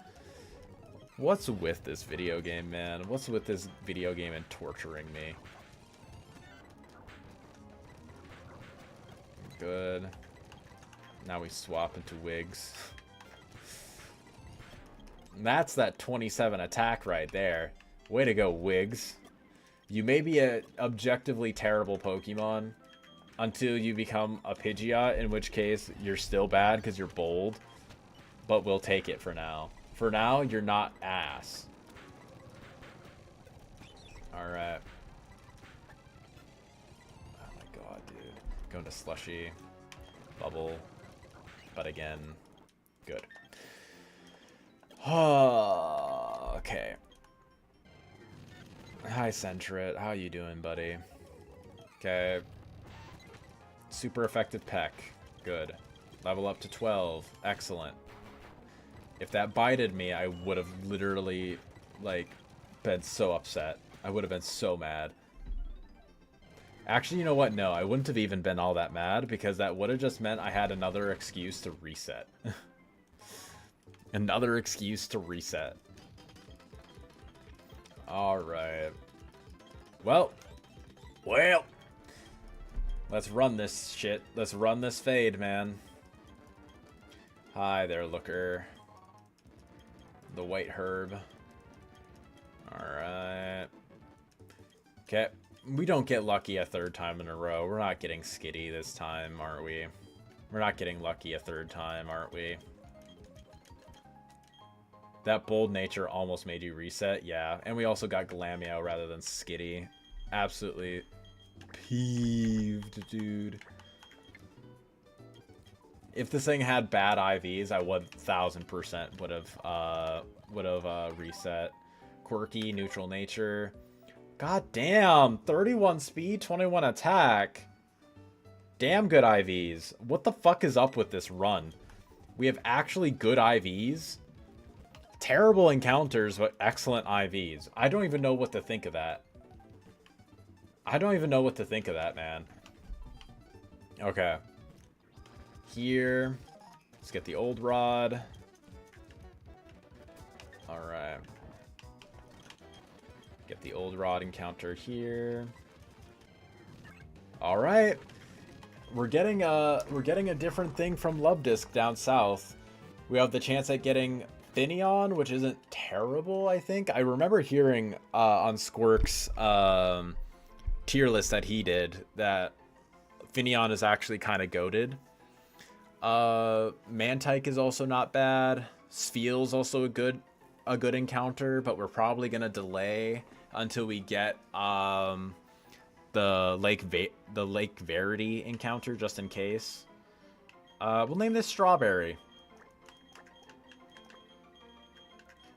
What's with this video game, man? What's with this video game and torturing me? Good. Now we swap into wigs. That's that 27 attack right there. Way to go, wigs. You may be an objectively terrible Pokemon until you become a Pidgeot, in which case you're still bad because you're bold. But we'll take it for now. For now, you're not ass. Alright. Oh my god, dude. Going to Slushy. Bubble. But again, good. Okay. Hi, Centret. How you doing, buddy? Okay. Super effective Peck. Good. Level up to 12. Excellent. If that bited me, I would have literally, like, been so upset. I would have been so mad. Actually, you know what? No, I wouldn't have even been all that mad, because that would have just meant I had another excuse to reset. Another excuse to reset. Alright. Well. Let's run this shit. Let's run this fade, man. Hi there, looker. The white herb. Alright. Okay. We don't get lucky a third time in a row. We're not getting skitty this time, aren't we? We're not getting lucky a third time, aren't we? That bold nature almost made you reset. Yeah. And we also got Glameow rather than skitty. Absolutely peeved, dude. If this thing had bad IVs, I would 1000% would have reset. Quirky, neutral nature. God damn, 31 speed, 21 attack. Damn good IVs. What the fuck is up with this run? We have actually good IVs. Terrible encounters, but excellent IVs. I don't even know what to think of that. I don't even know what to think of that, man. Okay. Here. Let's get the old rod. Alright. Get the old rod encounter here. Alright. We're getting a different thing from Love Disc down south. We have the chance at getting Finneon, which isn't terrible, I think. I remember hearing on Squirk's tier list that he did that Finneon is actually kind of goated. Mantike is also not bad. Spheel's also a good encounter, but we're probably gonna delay until we get the Lake Verity encounter, just in case. We'll name this Strawberry.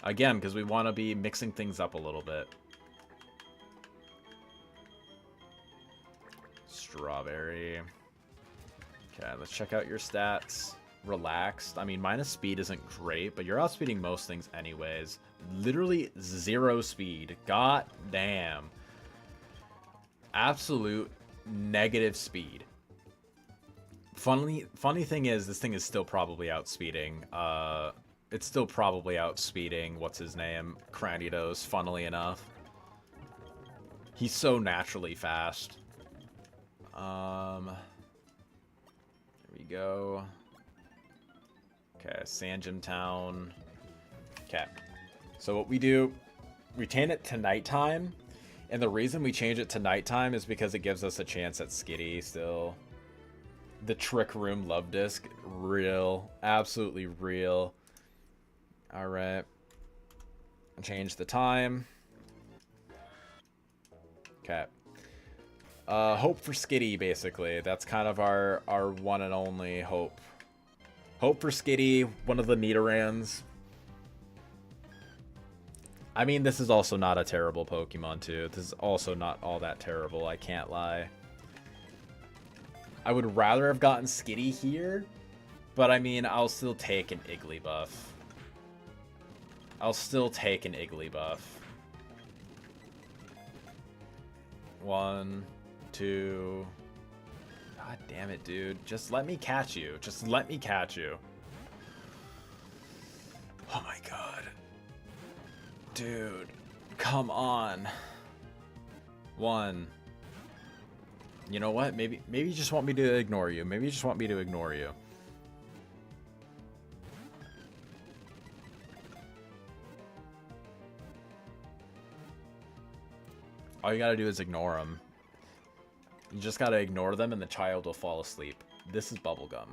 Again, because we want to be mixing things up a little bit. Strawberry. Okay, let's check out your stats. Relaxed. I mean, minus speed isn't great, but you're outspeeding most things anyways. Literally 0 speed. God damn. Absolute negative speed. Funny thing is, this thing is still probably outspeeding. It's still probably outspeeding, what's his name? Cranidos, funnily enough. He's so naturally fast. There we go. Okay, Sanjim Town. Okay. So what we do, we change it to nighttime. And the reason we change it to nighttime is because it gives us a chance at Skitty still. The Trick Room Love Disc. Real. Absolutely real. Alright. Change the time. Okay. Hope for Skitty, basically. That's kind of our one and only hope. Hope for Skitty, one of the Nidorans. I mean, this is also not a terrible Pokemon, too. This is also not all that terrible, I can't lie. I would rather have gotten Skitty here, but I mean, I'll still take an Igglybuff. I'll still take an Igglybuff. 1, 2... God damn it, dude. Just let me catch you. Just let me catch you. Oh my god. Dude. Come on. 1. You know what? Maybe you just want me to ignore you. Maybe you just want me to ignore you. All you gotta do is ignore them. You just gotta ignore them and the child will fall asleep. This is Bubblegum.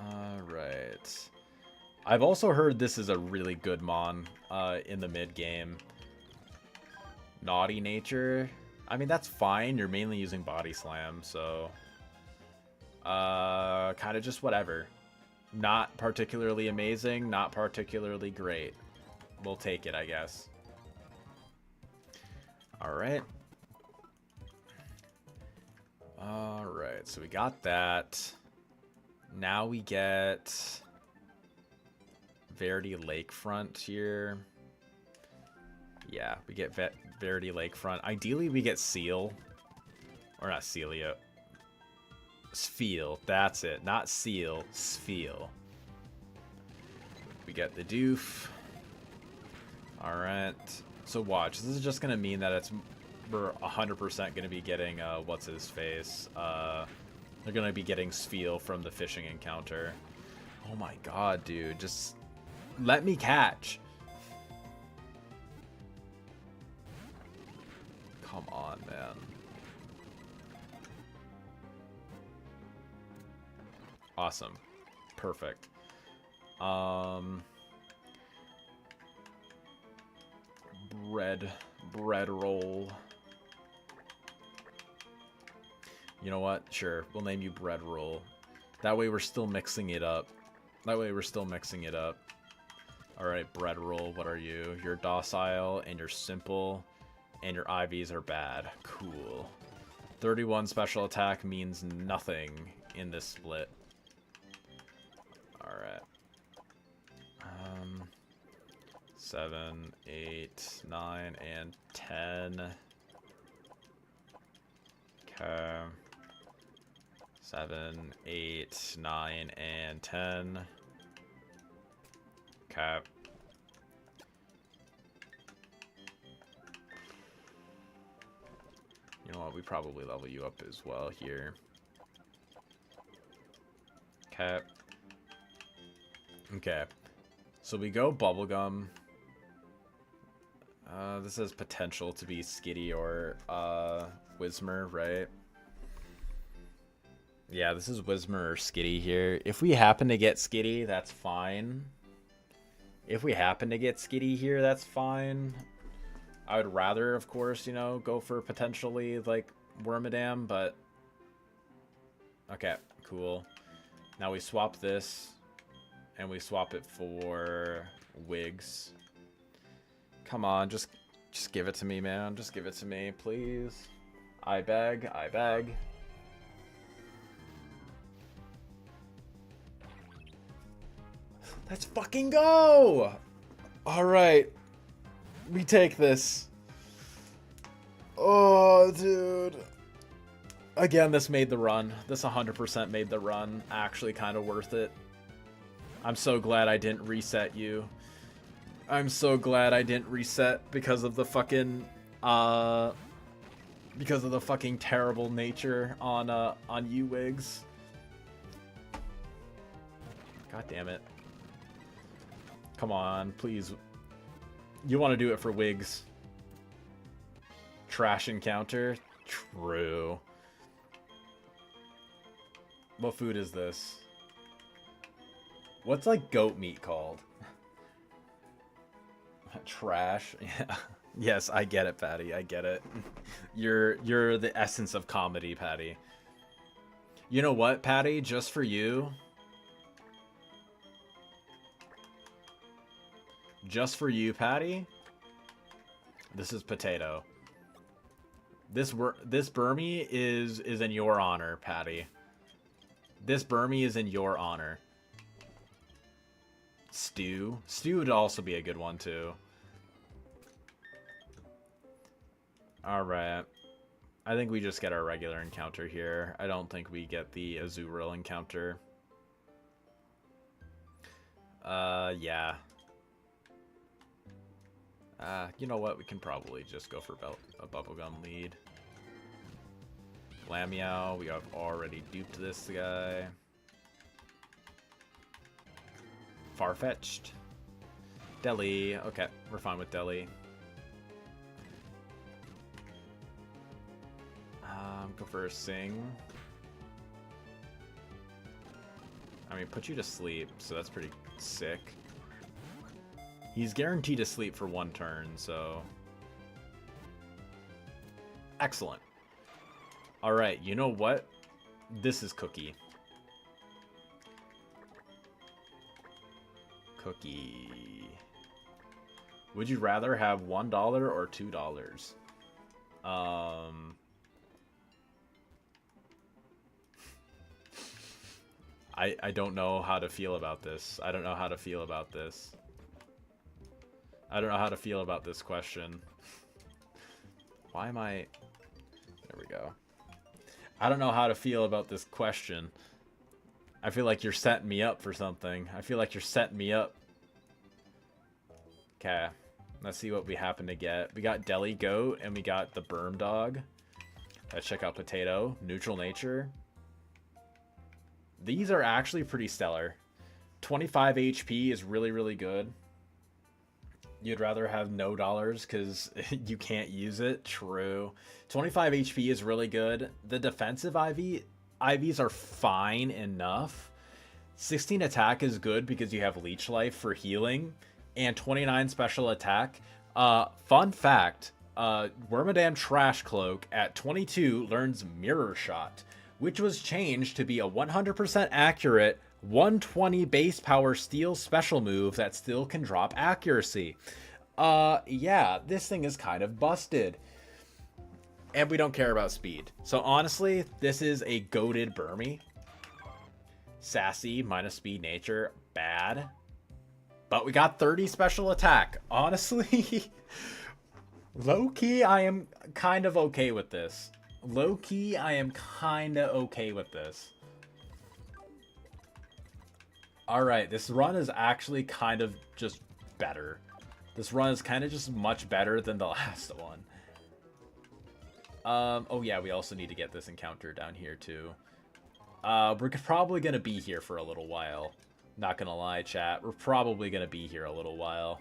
Alright. I've also heard this is a really good Mon in the mid-game. Naughty Nature. I mean, that's fine. You're mainly using Body Slam, so... kind of just whatever. Not particularly amazing, not particularly great. We'll take it, I guess. Alright. Alright, so we got that. Now we get Verity Lakefront here. Yeah, we get Verity Lakefront. Ideally, we get Seal. Or not Celia. Sfeel. That's it. Not Seal. Sfeel. We get the Doof. Alright. So watch. This is just going to mean that we're 100% going to be getting, what's his face? They're going to be getting Sfeel from the fishing encounter. Oh my god, dude. Just let me catch. Come on, man. Awesome. Perfect. Bread roll. You know what? Sure. We'll name you Bread Roll. That way we're still mixing it up. Alright, Bread Roll, what are you? You're docile and you're simple and your IVs are bad. Cool. 31 special attack means nothing in this split. Alright. 7, 8, 9, and 10. Okay. 7, 8, 9, and 10. Okay. You know what? We probably level you up as well here. Okay. Okay. So we go Bubblegum. This has potential to be Skitty or Whismur, right? Yeah, this is Whismur or Skitty here. If we happen to get Skitty, that's fine. If we happen to get Skitty here, that's fine. I would rather, of course, you know, go for potentially, like, Wormadam, but... Okay, cool. Now we swap this. and we swap it for wigs. Come on, just give it to me, man. Just give it to me, please. I beg, I beg. Let's fucking go! Alright. We take this. Oh, dude. Again, this made the run. This 100% made the run. Actually kind of worth it. I'm so glad I didn't reset you. I'm so glad I didn't reset because of the fucking terrible nature on you wigs. God damn it. Come on, please. You want to do it for wigs. Trash encounter? True. What food is this? What's like goat meat called? Trash. Yeah. Yes, I get it, Patty. I get it. You're the essence of comedy, Patty. You know what, Patty? Just for you. Just for you, Patty. This is potato. This Burmy is in your honor, Patty. This Burmy is in your honor. Stew. Stew would also be a good one, too. Alright. I think we just get our regular encounter here. I don't think we get the Azurill encounter. Yeah. You know what? We can probably just go for a bubblegum lead. Lamiao, we have already duped this guy. Farfetched. Deli. Okay, we're fine with Deli. Go for a Sing. I mean, put you to sleep, so that's pretty sick. He's guaranteed to sleep for 1 turn, so... Excellent. Alright, you know what? This is Cookie. Cookie. Would you rather have $1 or $2? I don't know how to feel about this. I don't know how to feel about this. I don't know how to feel about this question. Why am I... There we go. I don't know how to feel about this question. I feel like you're setting me up for something. I feel like you're setting me up. Okay. Let's see what we happen to get. We got Deli Goat and we got the Berm Dog. Let's check out Potato. Neutral Nature. These are actually pretty stellar. 25 HP is really, really good. You'd rather have no dollars because you can't use it. True. 25 HP is really good. The defensive IVs are fine enough. 16 attack is good because you have Leech Life for healing. And 29 special attack. Fun fact. Wormadam Trash Cloak at 22 learns Mirror Shot, which was changed to be a 100% accurate 120 base power steel special move that still can drop accuracy. Yeah, this thing is kind of busted. And we don't care about speed. So honestly, this is a goated Burmy. Sassy, minus speed nature, bad. But we got 30 special attack. Honestly, low-key, I am kind of okay with this. Low-key, I am kind of okay with this. Alright, this run is actually kind of just better. This run is kind of just much better than the last one. Oh yeah, we also need to get this encounter down here too. We're probably going to be here for a little while. Not going to lie, chat. We're probably going to be here a little while.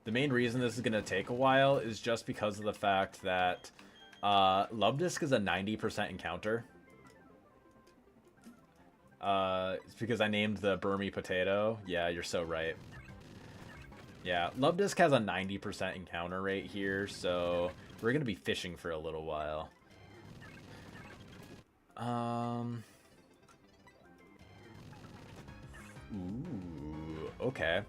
The main reason this is going to take a while is just because of the fact that Love Disc is a 90% encounter. It's because I named the Burmy Potato. Yeah, you're so right. Yeah, Love Disc has a 90% encounter rate here, so we're going to be fishing for a little while. Ooh, okay.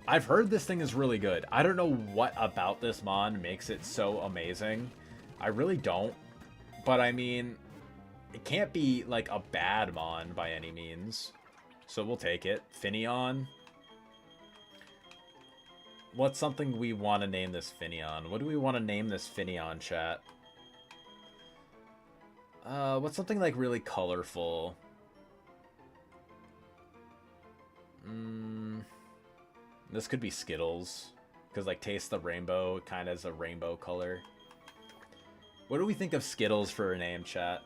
I've heard this thing is really good. I don't know what about this mon makes it so amazing. I really don't. But I mean, it can't be like a bad mon by any means. So we'll take it. Finneon. What's something we want to name this Finneon? What do we want to name this Finneon, chat? What's something like really colorful? This could be Skittles. Because like Taste the Rainbow kind of is a rainbow color. What do we think of Skittles for a name, chat?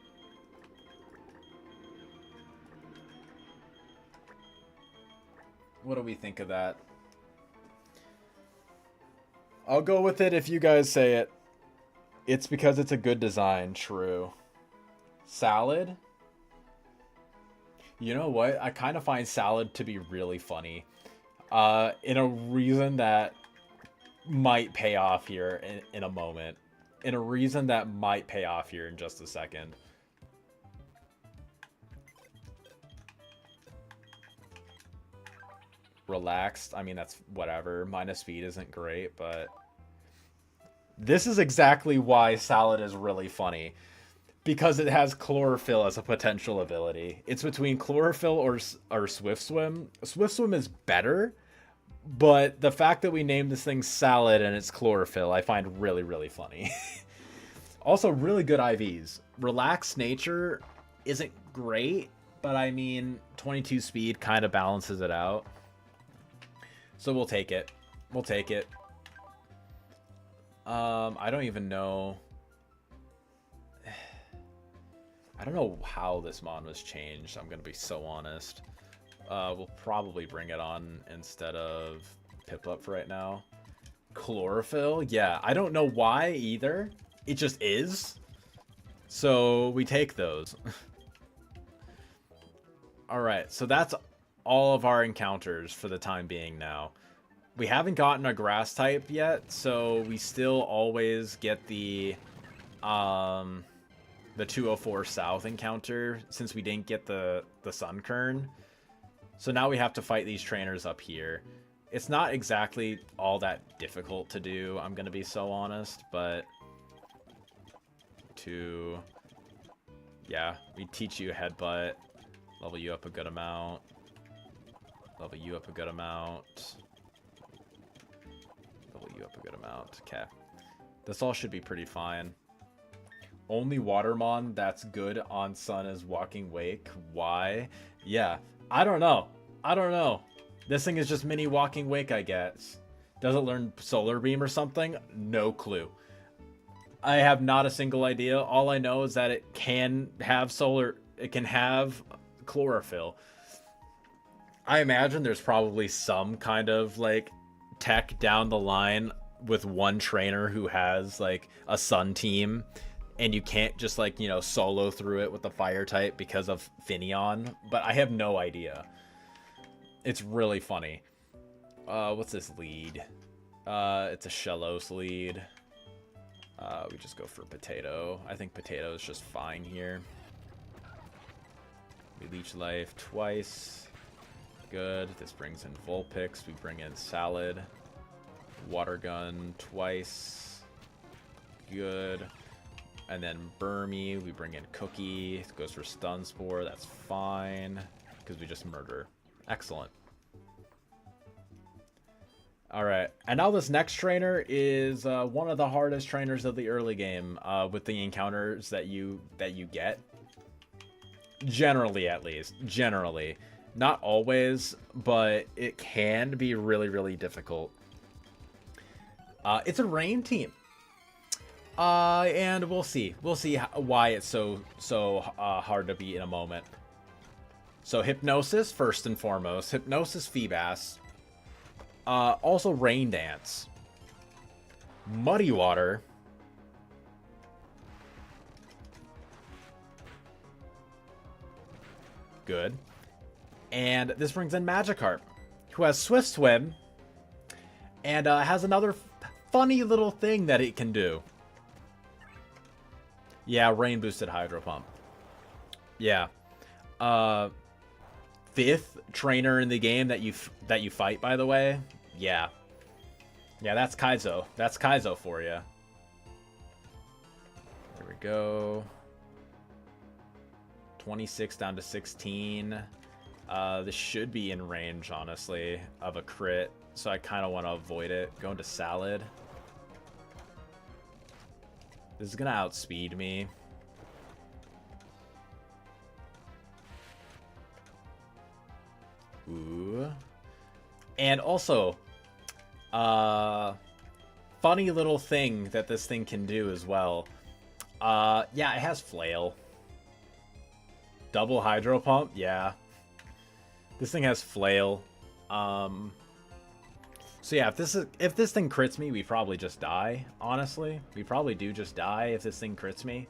What do we think of that? I'll go with it if you guys say it. It's because it's a good design, true. Salad? You know what? I kind of find salad to be really funny. In a reason that might pay off here in a moment. In a reason that might pay off here in just a second. Relaxed. I mean, that's whatever. Minus speed isn't great, but... This is exactly why salad is really funny. Because it has chlorophyll as a potential ability. It's between chlorophyll or swift swim. Swift swim is better, but the fact that we named this thing salad and it's chlorophyll, I find really, really funny. Also, really good IVs. Relaxed nature isn't great, but I mean, 22 speed kind of balances it out. So we'll take it. We'll take it. I don't even know. I don't know how this mon was changed. I'm going to be so honest. We'll probably bring it on instead of Piplup right now. Chlorophyll? Yeah, I don't know why either. It just is. So we take those. Alright, so that's all of our encounters for the time being now. We haven't gotten a grass type yet, so we still always get the 204 South encounter since we didn't get the Sun Kern. So now we have to fight these trainers up here. It's not exactly all that difficult to do, I'm going to be so honest, but yeah, we teach you Headbutt, level you up a good amount, level you up a good amount, level you up a good amount. Okay, this all should be pretty fine. Only Watermon that's good on Sun is Walking Wake. Why? Yeah, I don't know. I don't know. This thing is just mini Walking Wake, I guess. Does it learn Solar Beam or something? No clue. I have not a single idea. All I know is that it can have it can have chlorophyll. I imagine there's probably some kind of like tech down the line with one trainer who has like a Sun team. And you can't just, like, you know, solo through it with the fire type because of Finneon. But I have no idea. It's really funny. What's this lead? It's a Shellos lead. We just go for Potato. I think Potato is just fine here. We leech life twice. Good. This brings in Vulpix. We bring in Salad. Water Gun twice. Good. And then Burmy, we bring in Cookie. It goes for Stun Spore. That's fine. Because we just murder. Excellent. Alright. And now this next trainer is one of the hardest trainers of the early game. With the encounters that you get. Generally, at least. Generally. Not always, but it can be really, really difficult. It's a rain team. And we'll see. We'll see why it's so hard to beat in a moment. So Hypnosis, first and foremost. Hypnosis Feebas. Also Rain Dance. Muddy Water. Good. And this brings in Magikarp, who has Swift Swim. And has another funny little thing that it can do. Yeah, rain boosted Hydro Pump. Yeah. 5th trainer in the game that you fight, by the way. Yeah. Yeah, that's Kaizo. That's Kaizo for you. There we go. 26 down to 16. This should be in range, honestly, of a crit. So I kind of want to avoid it. Going to Salad. This is going to outspeed me. Ooh. And also, funny little thing that this thing can do as well. Yeah, it has Flail. Double Hydro Pump? Yeah. This thing has Flail. So yeah, if this thing crits me, we probably just die, honestly. We probably do just die if this thing crits me.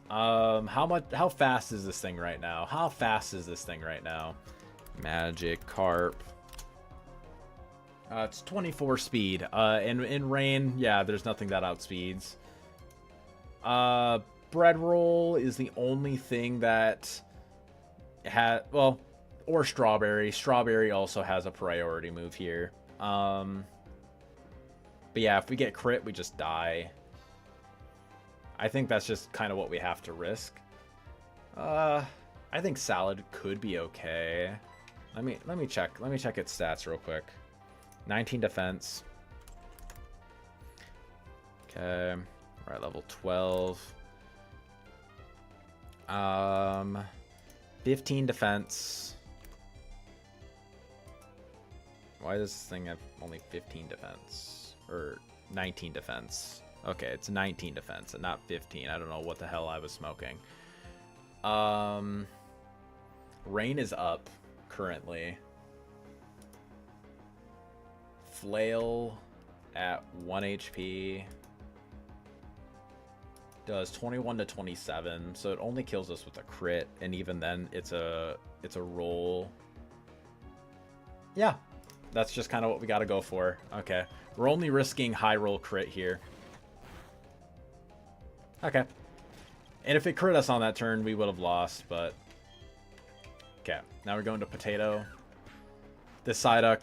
How fast is this thing right now? How fast is this thing right now? Magikarp. It's 24 speed. In rain, yeah, there's nothing that outspeeds. Bread Roll is the only thing that had, well, or Strawberry. Strawberry also has a priority move here. But yeah, if we get crit, we just die. I think that's just kind of what we have to risk. I think Salad could be okay. Let me check its stats real quick. 19 defense. Okay. We're at level 12. 15 defense. Why does this thing have only 15 defense? Or 19 defense? Okay, it's 19 defense and not 15. I don't know what the hell I was smoking. Rain is up currently. Flail at 1 HP. Does 21 to 27, so it only kills us with a crit, and even then it's a roll. Yeah, that's just kind of what we got to go for. Okay, we're only risking high roll crit here. Okay, and if it crit us on that turn, we would have lost, but okay. Now we're going to Potato. This Psyduck,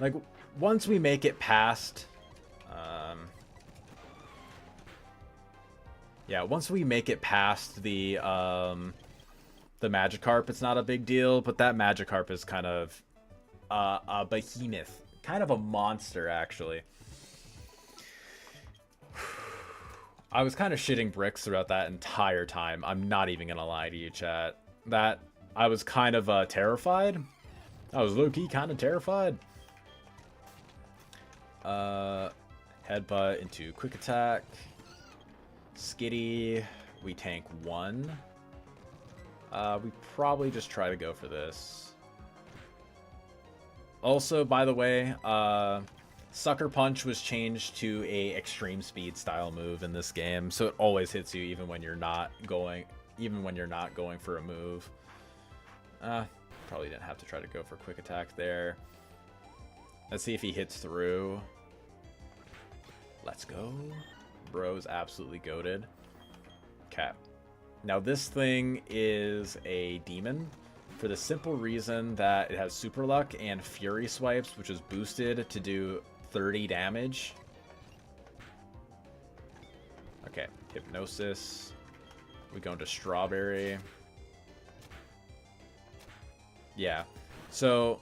like, once we make it past, yeah, once we make it past the Magikarp, it's not a big deal, but that Magikarp is kind of a behemoth, kind of a monster, actually. I was kind of shitting bricks throughout that entire time. I'm not even gonna lie to you, chat. That I was kind of terrified. I was low-key kind of terrified. Headbutt into Quick Attack. Skitty, we tank 1. We probably just try to go for this. Also, by the way, Sucker Punch was changed to a extreme speed style move in this game, so it always hits you even when you're not going for a move. Probably didn't have to try to go for Quick Attack there. Let's see if he hits through. Let's go. Bro's absolutely goated. Okay. Now this thing is a demon for the simple reason that it has Super Luck and Fury Swipes, which is boosted to do 30 damage. Okay, Hypnosis. We go into Strawberry. Yeah. So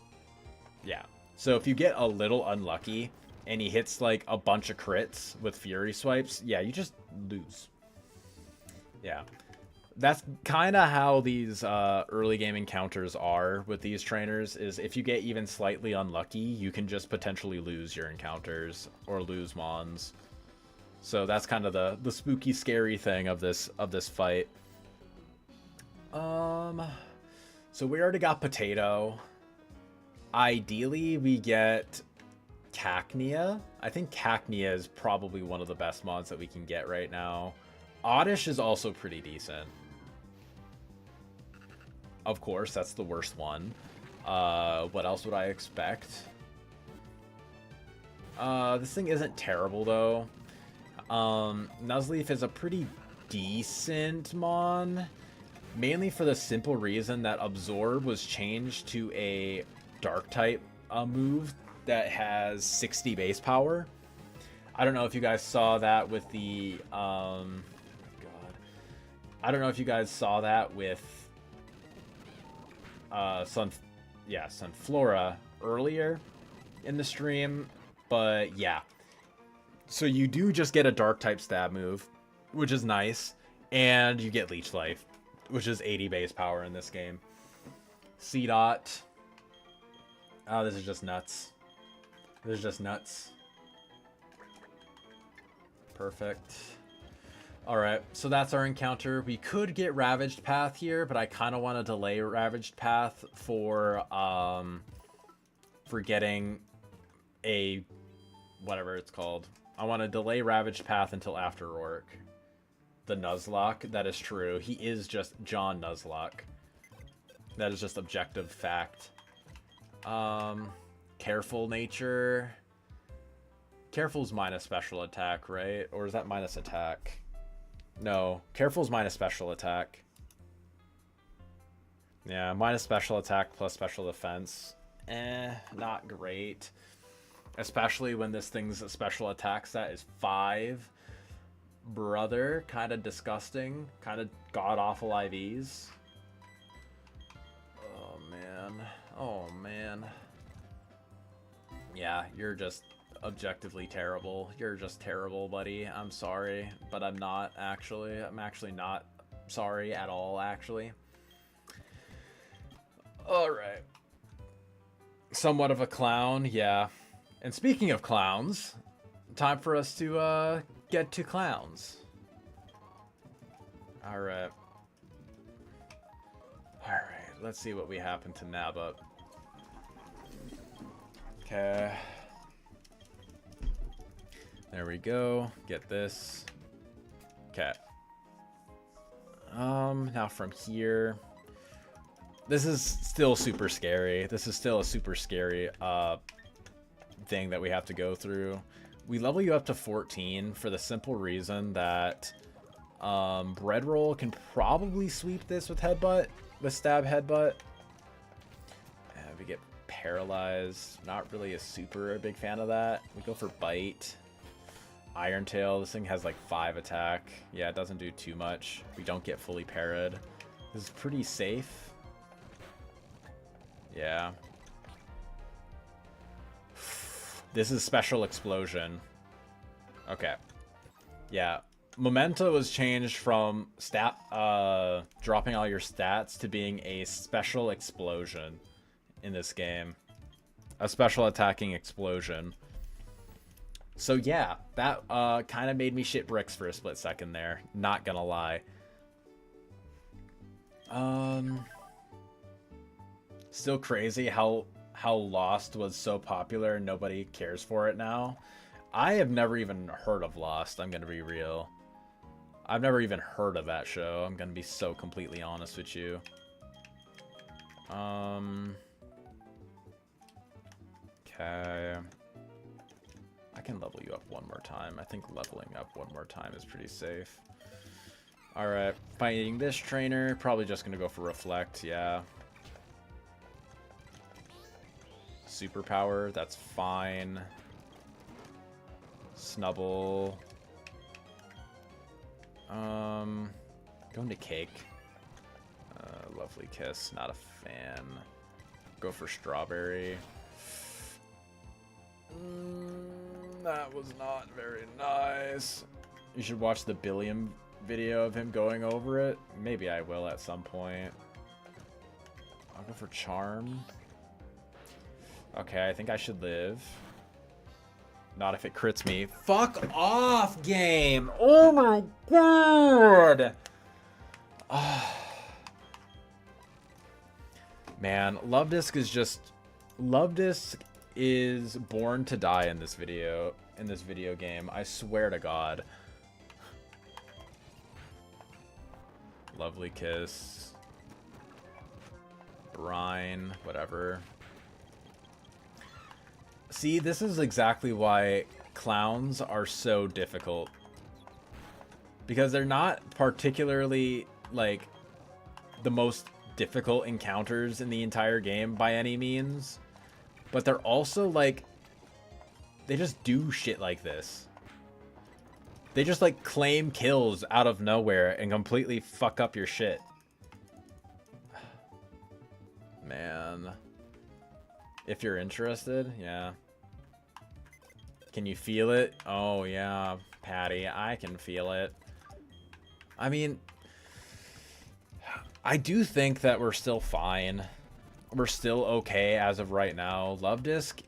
if you get a little unlucky and he hits like a bunch of crits with Fury Swipes, yeah, you just lose. Yeah. That's kind of how these early game encounters are with these trainers, is if you get even slightly unlucky, you can just potentially lose your encounters or lose mons. So that's kind of the spooky, scary thing of this fight. So we already got Potato. Ideally, we get Cacnea. I think Cacnea is probably one of the best mods that we can get right now. Oddish is also pretty decent. Of course, that's the worst one. What else would I expect? This thing isn't terrible, though. Nuzleaf is a pretty decent mon. Mainly for the simple reason that Absorb was changed to a dark type move that has 60 base power. I don't know if you guys saw that with the I don't know if you guys saw that with Sunflora earlier in the stream, but yeah. So you do just get a dark type stab move, which is nice, and you get Leech Life, which is 80 base power in this game. C-Dot. Oh, this is just nuts. This is just nuts. Perfect. Alright, so that's our encounter. We could get Ravaged Path here, but I kind of want to delay Ravaged Path for getting a... whatever it's called. I want to delay Ravaged Path until after Rourke. The Nuzlocke, that is true. He is just John Nuzlocke. That is just objective fact. Careful nature. Careful's minus special attack, right? Or is that minus attack? No, Careful's minus special attack. Yeah, minus special attack plus special defense. Not great. Especially when this thing's special attack set is 5. Brother, kind of disgusting. Kind of god-awful IVs. Oh, man. Oh, man. Yeah, you're just objectively terrible. You're just terrible, buddy. I'm sorry, but I'm not actually. I'm actually not sorry at all, actually. Alright. Somewhat of a clown, yeah. And speaking of clowns, time for us to get to clowns. Alright. Alright, let's see what we happen to nab up. Okay. There we go. Get this. Okay. Now from here. This is still super scary. This is still a super scary thing that we have to go through. We level you up to 14 for the simple reason that Bread Roll can probably sweep this with Headbutt, with Stab Headbutt. We get Paralyzed. Not really a super big fan of that. We go for Bite. Iron Tail. This thing has like 5 attack. Yeah, it doesn't do too much. We don't get fully parried. This is pretty safe. Yeah. This is Special Explosion. Okay. Yeah. Memento was changed from dropping all your stats to being a Special Explosion in this game. A special attacking explosion. So yeah, that kind of made me shit bricks for a split second there. Not gonna lie. Still crazy how Lost was so popular and nobody cares for it now. I have never even heard of Lost, I'm gonna be real. I've never even heard of that show. I'm gonna be so completely honest with you. Okay. I can level you up one more time. I think leveling up one more time is pretty safe. Alright, fighting this trainer. Probably just gonna go for Reflect, yeah. Superpower, that's fine. Snubble. Going to Cake. Lovely Kiss, not a fan. Go for Strawberry. That was not very nice. You should watch the Billiam video of him going over it. Maybe I will at some point. I'll go for Charm. Okay, I think I should live. Not if it crits me. Fuck off, game! Oh my god! Oh. Man, Luvdisc is just... Luvdisc is born to die in this video game. I swear to God. Lovely Kiss. Brine, whatever. See, this is exactly why clowns are so difficult. Because they're not particularly, like, the most difficult encounters in the entire game by any means. But they're also, like, they just do shit like this. They just, like, claim kills out of nowhere and completely fuck up your shit. Man. If you're interested, yeah. Can you feel it? Oh, yeah, Patty, I can feel it. I mean, I do think that we're still fine. We're still okay as of right now. Love Disc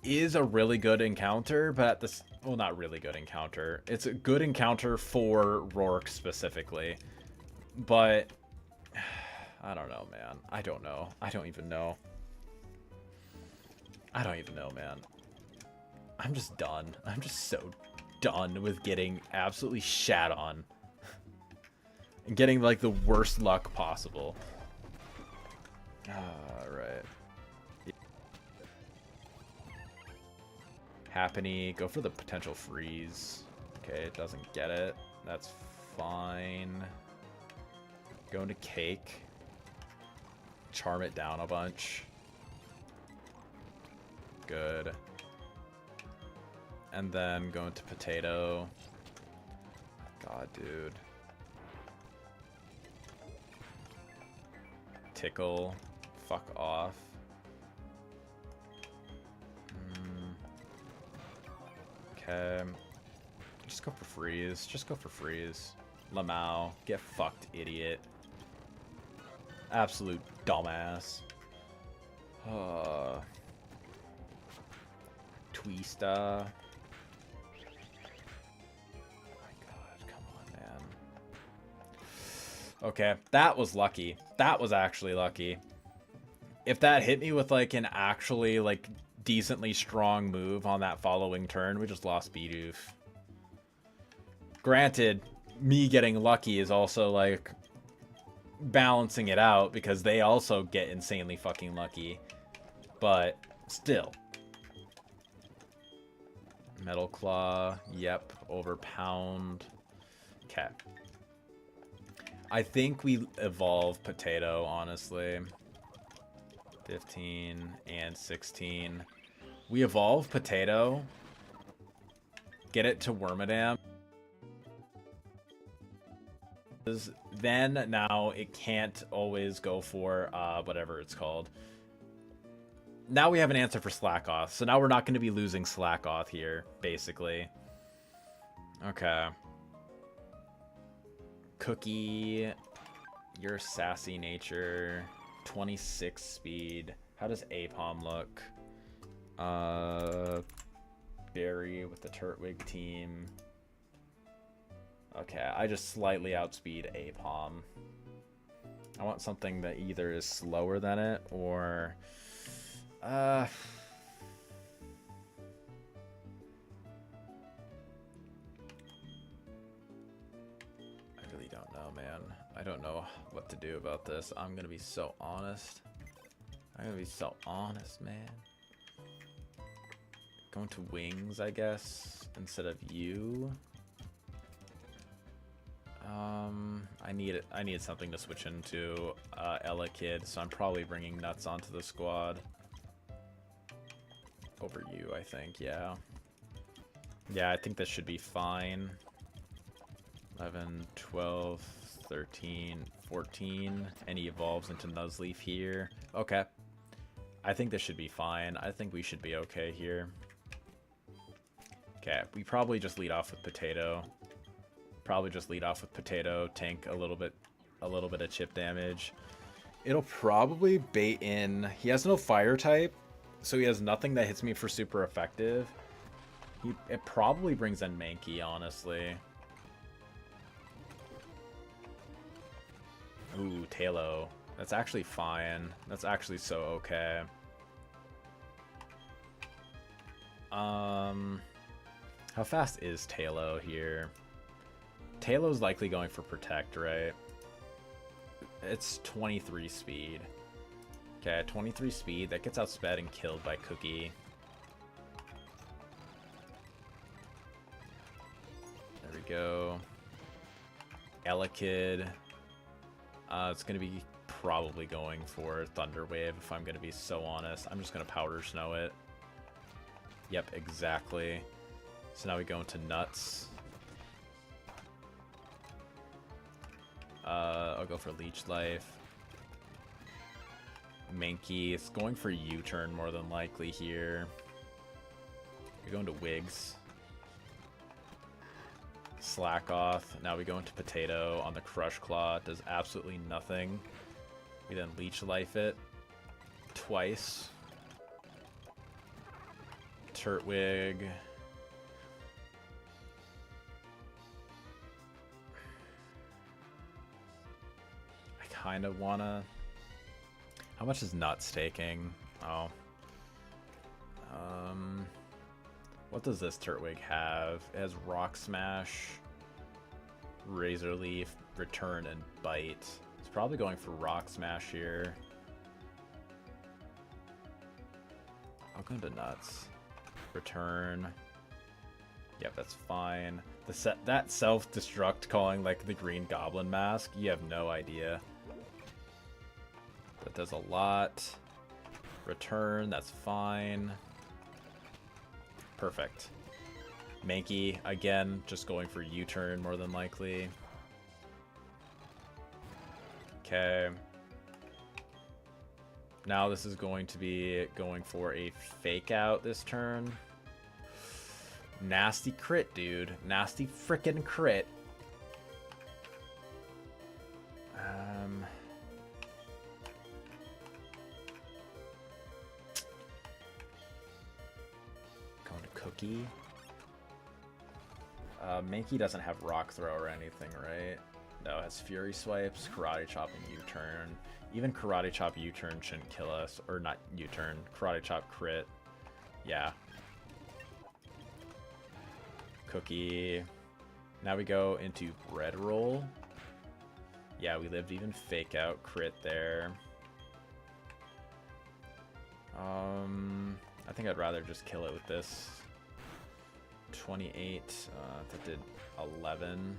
is a really good encounter, but at this, well, not really good encounter. It's a good encounter for Rourke specifically, but I don't know, man. I don't know. I don't even know. I don't even know, man. I'm just done. I'm just so done with getting absolutely shat on. And getting, like, the worst luck possible. Alright. Happiny, go for the potential freeze. Okay, it doesn't get it. That's fine. Go into Cake. Charm it down a bunch. Good. And then go into Potato. God, dude. Tickle. Fuck off. Okay. Just go for freeze. Just go for freeze. Lamau. Get fucked, idiot. Absolute dumbass. Twista. Okay, that was lucky. That was actually lucky. If that hit me with, like, an actually, like, decently strong move on that following turn, we just lost Bidoof. Granted, me getting lucky is also, like, balancing it out because they also get insanely fucking lucky. But still. Metal Claw. Yep. Overpound. Okay. I think we evolve Potato, honestly. 15 and 16. We evolve Potato. Get it to Wormadam. Then, now, it can't always go for, whatever it's called. Now we have an answer for Slackoth. So now we're not going to be losing Slackoth here, basically. Okay. Cookie, your sassy nature, 26 speed. How does Apom look? Barry with the Turtwig team. Okay, I just slightly outspeed Apom. I want something that either is slower than it or... I really don't know, man. I don't know what to do about this. I'm gonna be so honest. I'm gonna be so honest, man. Going to Wings, I guess, instead of you. I need something to switch into Ella Kid, so I'm probably bringing Nuts onto the squad. Over you, I think, yeah. Yeah, I think this should be fine. 11, 12, 13, 14, and he evolves into Nuzleaf here. Okay. I think this should be fine. I think we should be okay here. Okay, we probably just lead off with Potato. Probably just lead off with Potato, tank a little bit of chip damage. It'll probably bait in. He has no fire type, so he has nothing that hits me for super effective. It probably brings in Mankey, honestly. Ooh, Talo. That's actually fine. That's actually so okay. How fast is Talo here? Talo's likely going for Protect, right? It's 23 speed. Okay, 23 speed. That gets outsped and killed by Cookie. There we go. Ella Kid. It's going to be probably going for Thunder Wave, if I'm going to be so honest. I'm just going to Powder Snow it. Yep, exactly. So now we go into Nuts. I'll go for Leech Life. Mankey, it's going for U-turn more than likely here. We're going to Wigs. Slack Off. Now we go into Potato on the Crush Claw. Does absolutely nothing. We then Leech Life it twice. Turtwig. I kind of wanna... How much is Nuts taking? Oh. What does this Turtwig have? It has Rock Smash, Razor Leaf, Return, and Bite. It's probably going for Rock Smash here. I'll go into Nuts. Return. Yep, that's fine. That self-destruct calling like the Green Goblin Mask, you have no idea. That does a lot. Return, that's fine. Perfect. Mankey, again, just going for U-turn more than likely. Okay. Now this is going to be going for a Fake Out this turn. Nasty crit, dude. Nasty frickin' crit. Going to Cookie. Mankey doesn't have Rock Throw or anything, right? No, it has Fury Swipes, Karate Chop, and U-turn. Even Karate Chop U-turn shouldn't kill us. Or not U-turn. Karate Chop crit. Yeah. Cookie. Now we go into Bread Roll. Yeah, we lived even Fake Out crit there. I think I'd rather just kill it with this. 28. That did 11.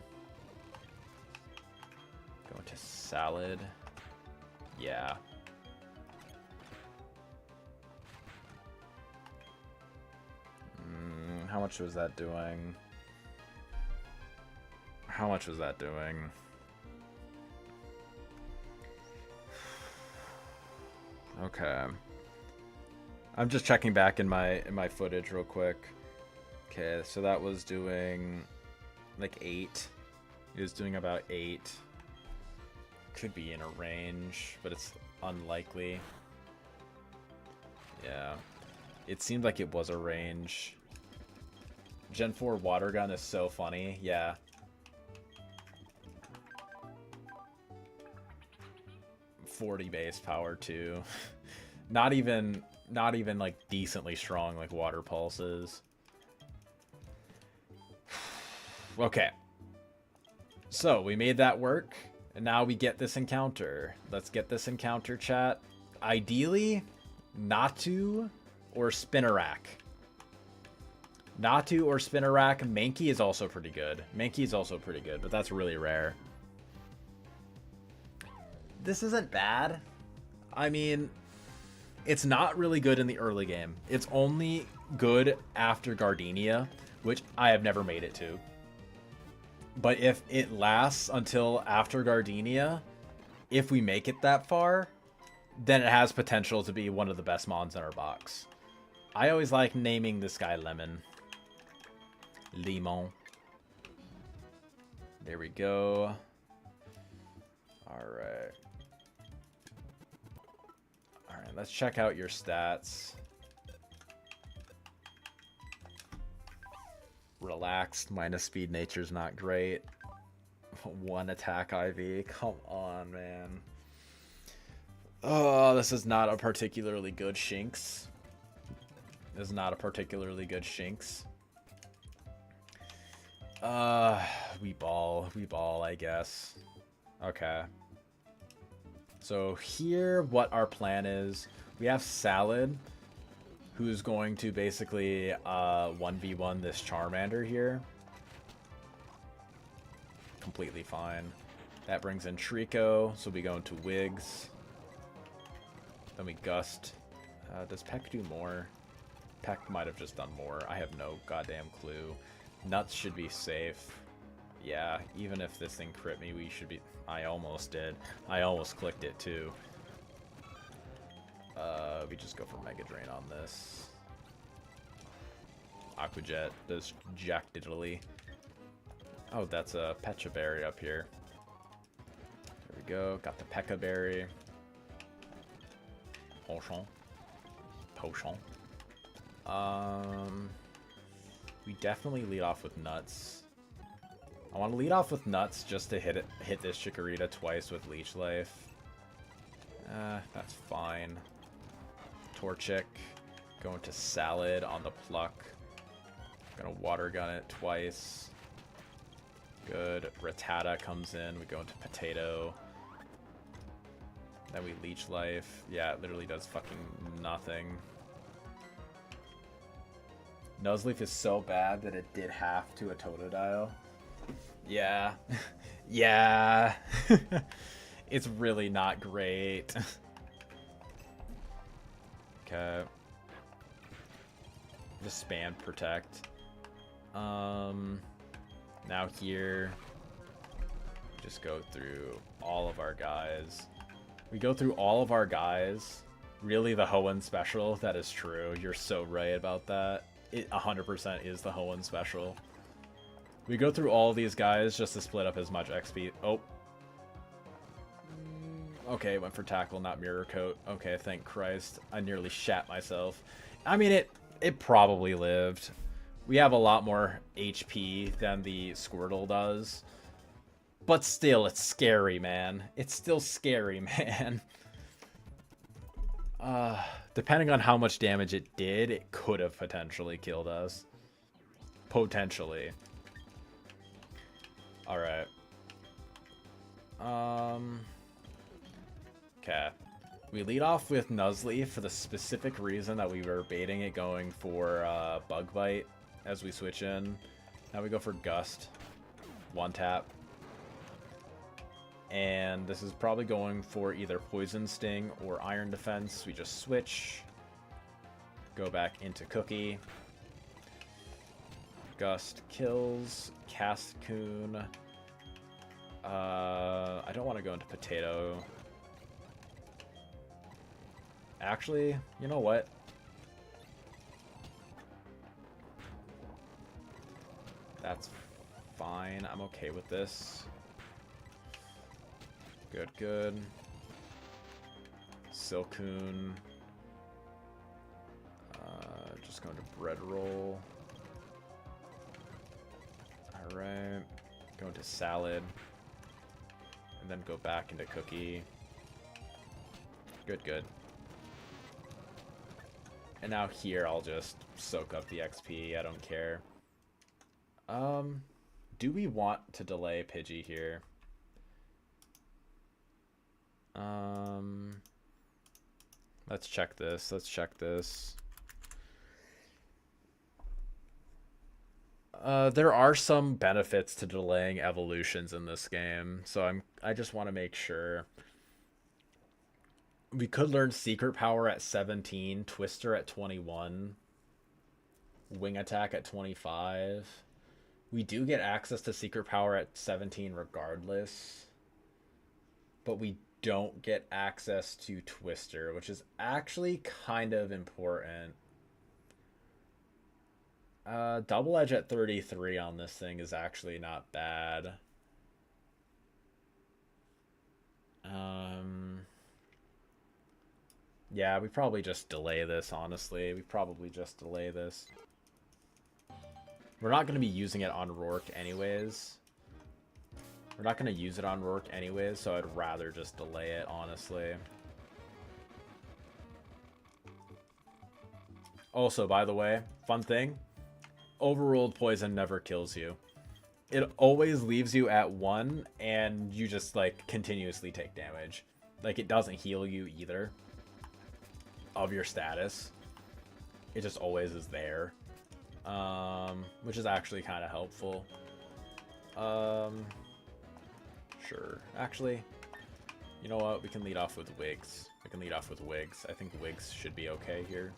Go into Salad. Yeah. How much was that doing? How much was that doing? Okay. I'm just checking back in my footage real quick. Okay, so that was doing like 8. It was doing about 8. Could be in a range, but it's unlikely. Yeah. It seemed like it was a range. Gen 4 Water Gun is so funny. Yeah. .40 base power too. Not even like decently strong like Water Pulses. Okay. So we made that work, and now we get this encounter. Let's get this encounter, chat. Ideally, Natu or Spinnerack. Natu or Spinnerack. Mankey is also pretty good. Mankey is also pretty good, but that's really rare. This isn't bad. I mean, it's not really good in the early game. It's only good after Gardenia, which I have never made it to. But if it lasts until after Gardenia, if we make it that far, then it has potential to be one of the best mons in our box. I always like naming this guy Lemon. Limon. There we go. Alright. Alright, let's check out your stats. Relaxed, minus speed, nature's not great. 1 attack IV. Come on, man. Oh, this is not a particularly good Shinx. This is not a particularly good Shinx. We ball, I guess. Okay. So here, what our plan is, we have Salad, who's going to basically 1v1 this Charmander here. Completely fine. That brings in Trico, so we go into Wigs. Then we Gust. Does Peck do more? Peck might have just done more. I have no goddamn clue. Nuts should be safe. Yeah, even if this thing crit me, we should be... I almost did. I almost clicked it too. We just go for Mega Drain on this. Aqua Jet does jack digitally. Oh, that's a Pecha Berry up here. There we go. Got the Pekka Berry. Potion. We definitely lead off with Nuts. I want to lead off with Nuts just to hit this Chikorita twice with Leech Life. That's fine. Torchic. Going to Salad on the Pluck. Gonna Water Gun it twice. Good. Rattata comes in. We go into Potato. Then we Leech Life. Yeah, it literally does fucking nothing. Nuzleaf is so bad that it did half to a Totodile. Yeah. Yeah. It's really not great. Okay. Just spam Protect. Now here, just go through all of our guys. We go through all of our guys. Really, the Hoenn special? That is true. You're so right about that. It 100% is the Hoenn special. We go through all these guys just to split up as much XP. Oh. Okay, went for Tackle, not Mirror Coat. Okay, thank Christ. I nearly shat myself. I mean, it probably lived. We have a lot more HP than the Squirtle does. But still, it's scary, man. It's still scary, man. Depending on how much damage it did, it could have potentially killed us. Potentially. Alright. Okay. We lead off with Nuzleaf for the specific reason that we were baiting it going for Bug Bite as we switch in. Now we go for Gust. One tap. And this is probably going for either Poison Sting or Iron Defense. We just switch. Go back into Cookie. Gust kills. Cascoon. I don't want to go into Potato. Actually, you know what? That's fine. I'm okay with this. Good, good. Silcoon. Just going to Bread Roll. Alright. Going to Salad. And then go back into Cookie. Good, good. And now here I'll just soak up the XP. I don't care. Do we want to delay Pidgey here? Let's check this. Let's check this. There are some benefits to delaying evolutions in this game, so I just want to make sure. We could learn Secret Power at 17, Twister at 21, Wing Attack at 25. We do get access to Secret Power at 17 regardless, but we don't get access to Twister, which is actually kind of important. Double Edge at 33 on this thing is actually not bad. Yeah, we probably just delay this, honestly. We probably just delay this. We're not going to be using it on Rourke anyways. We're not going to use it on Rourke anyways, so I'd rather just delay it, honestly. Also, by the way, fun thing. Overruled Poison never kills you. It always leaves you at 1, and you just, like, continuously take damage. Like, it doesn't heal you either of your status. It just always is there. Which is actually kind of helpful. Sure. Actually, you know what? We can lead off with Wigs. We can lead off with Wigs. I think Wigs should be okay here.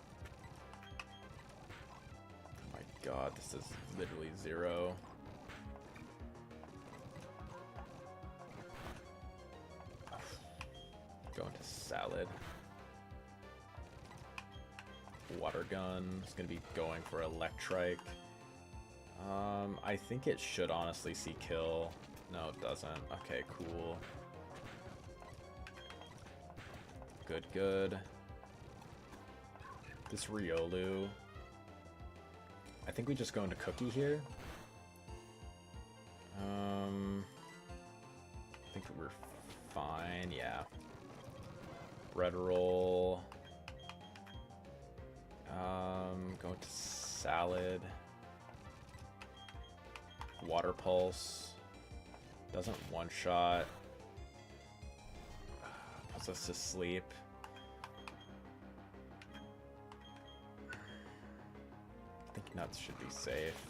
Oh my god, this is literally 0. Going to Salad. Water Gun. It's going to be going for Electrike. I think it should honestly see kill. No, it doesn't. Okay, cool. Good, good. This Riolu. I think we just go into Cookie here. I think we're fine, yeah. Bread Roll. Go to Salad. Water Pulse. Doesn't one-shot. Puts us to sleep. I think Nuts should be safe.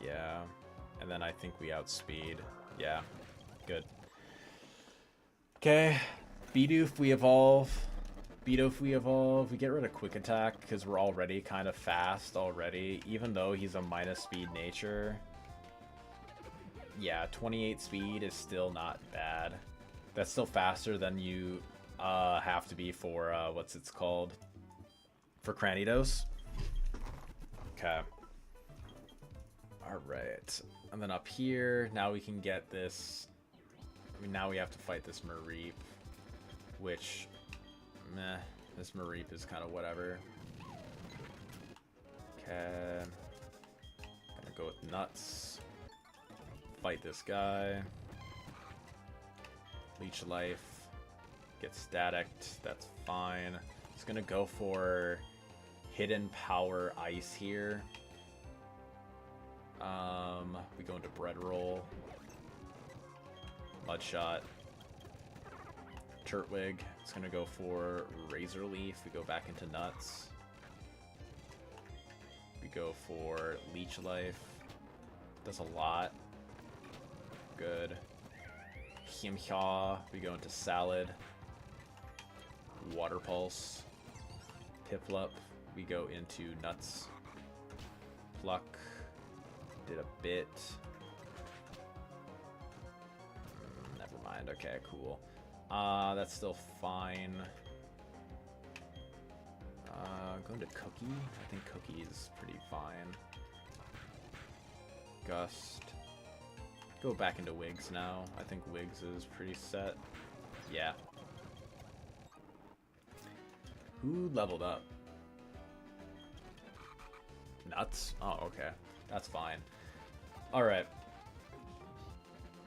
Yeah. And then I think we outspeed. Yeah. Good. Okay. Bidoof, we evolve. Bidoof, we evolve. We get rid of Quick Attack because we're already kind of fast already. Even though he's a minus speed nature. Yeah, 28 speed is still not bad. That's still faster than you have to be for, what's it's called? For Cranidos. Okay. Alright. And then up here, now we can get this. I mean, now we have to fight this Mareep. Which, meh. This Mareep is kind of whatever. Okay. Gonna go with Nuts. Fight this guy. Leech Life. Get staticked. That's fine. Just gonna go for Hidden Power Ice here. We go into Bread Roll. Mudshot. Turtwig. It's gonna go for Razor Leaf. We go back into Nuts. We go for Leech Life. Does a lot. Good. Himhya. We go into Salad. Water Pulse. Piplup. We go into Nuts. Pluck. Did a bit. Never mind. Okay, cool. That's still fine. Going to Cookie. I think Cookie is pretty fine. Gust. Go back into Wigs now. I think Wigs is pretty set. Yeah. Who leveled up? Nuts? Oh, okay. That's fine. Alright.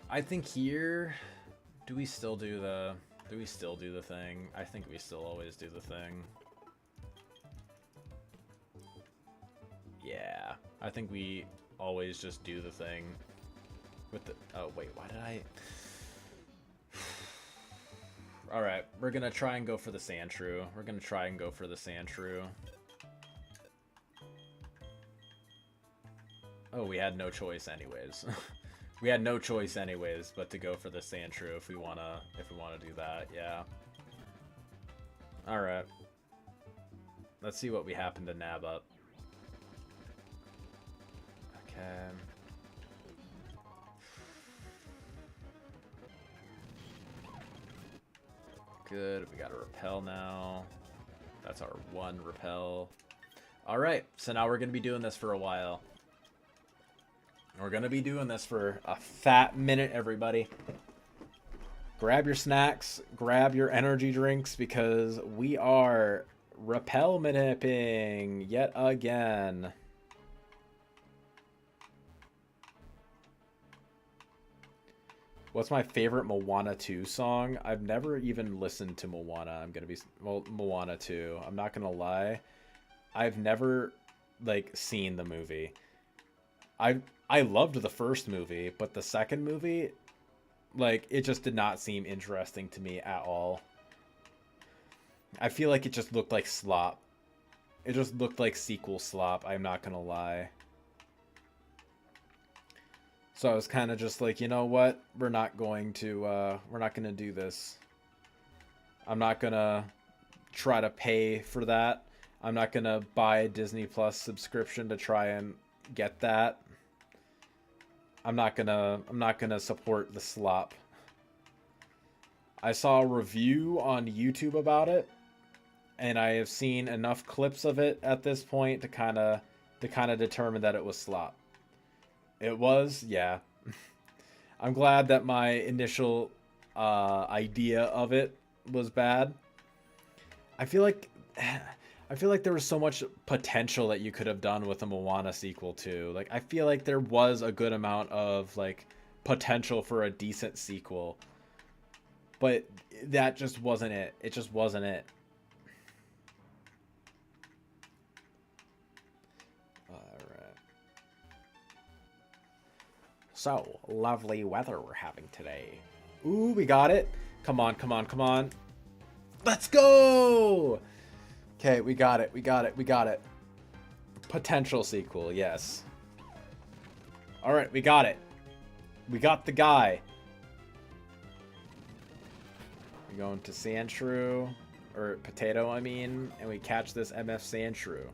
I think here... Do we still do the thing? I think we still always do the thing. Yeah. I think we always just do the thing. With the... Oh, wait. Why did I... Alright. We're gonna try and go for the Sandshrew. Oh, we had no choice anyways. We had no choice anyways but to go for the Sandshrew if we wanna do that, yeah. Alright. Let's see what we happen to nab up. Okay. Good, we got a repel now. That's our one repel. Alright, so now we're gonna be doing this for a while. We're gonna be doing this for a fat minute, everybody. Grab your snacks, grab your energy drinks, because we are repel manipping yet again. What's my favorite Moana 2 song? I've never even listened to Moana. Well, Moana 2. I'm not gonna lie. I've never, like, seen the movie. I loved the first movie, but the second movie, like, it just did not seem interesting to me at all. I feel like it just looked like slop. It just looked like sequel slop, I'm not gonna lie. So I was kind of just like, you know what? We're not going to do this. I'm not gonna try to pay for that. I'm not gonna buy a Disney Plus subscription to try and get that. I'm not gonna support the slop. I saw a review on YouTube about it, and I have seen enough clips of it at this point to kind of determine that it was slop. It was, yeah. I'm glad that my initial idea of it was bad. I feel like there was so much potential that you could have done with a Moana sequel too. Like I feel like there was a good amount of like potential for a decent sequel. But that just wasn't it. It just wasn't it. Alright. So, lovely weather we're having today. Ooh, we got it. Come on, come on, come on. Let's go! Okay, we got it, we got it, we got it. Potential sequel, yes. Alright, we got it. We got the guy. We're going to Sandshrew, or Potato, I mean, and we catch this MF Sandshrew.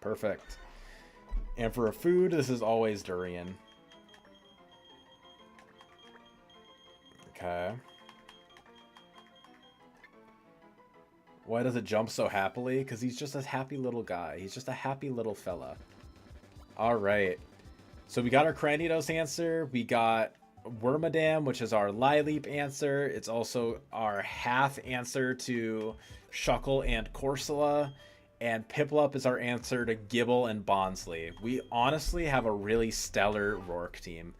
Perfect. And for a food, this is always durian. Okay. Why does it jump so happily? Because he's just a happy little guy. He's just a happy little fella. Alright. So we got our Cranidos answer. We got Wormadam, which is our Lileap answer. It's also our half answer to Shuckle and Corsola. And Piplup is our answer to Gibble and Bonsly. We honestly have a really stellar Rourke team.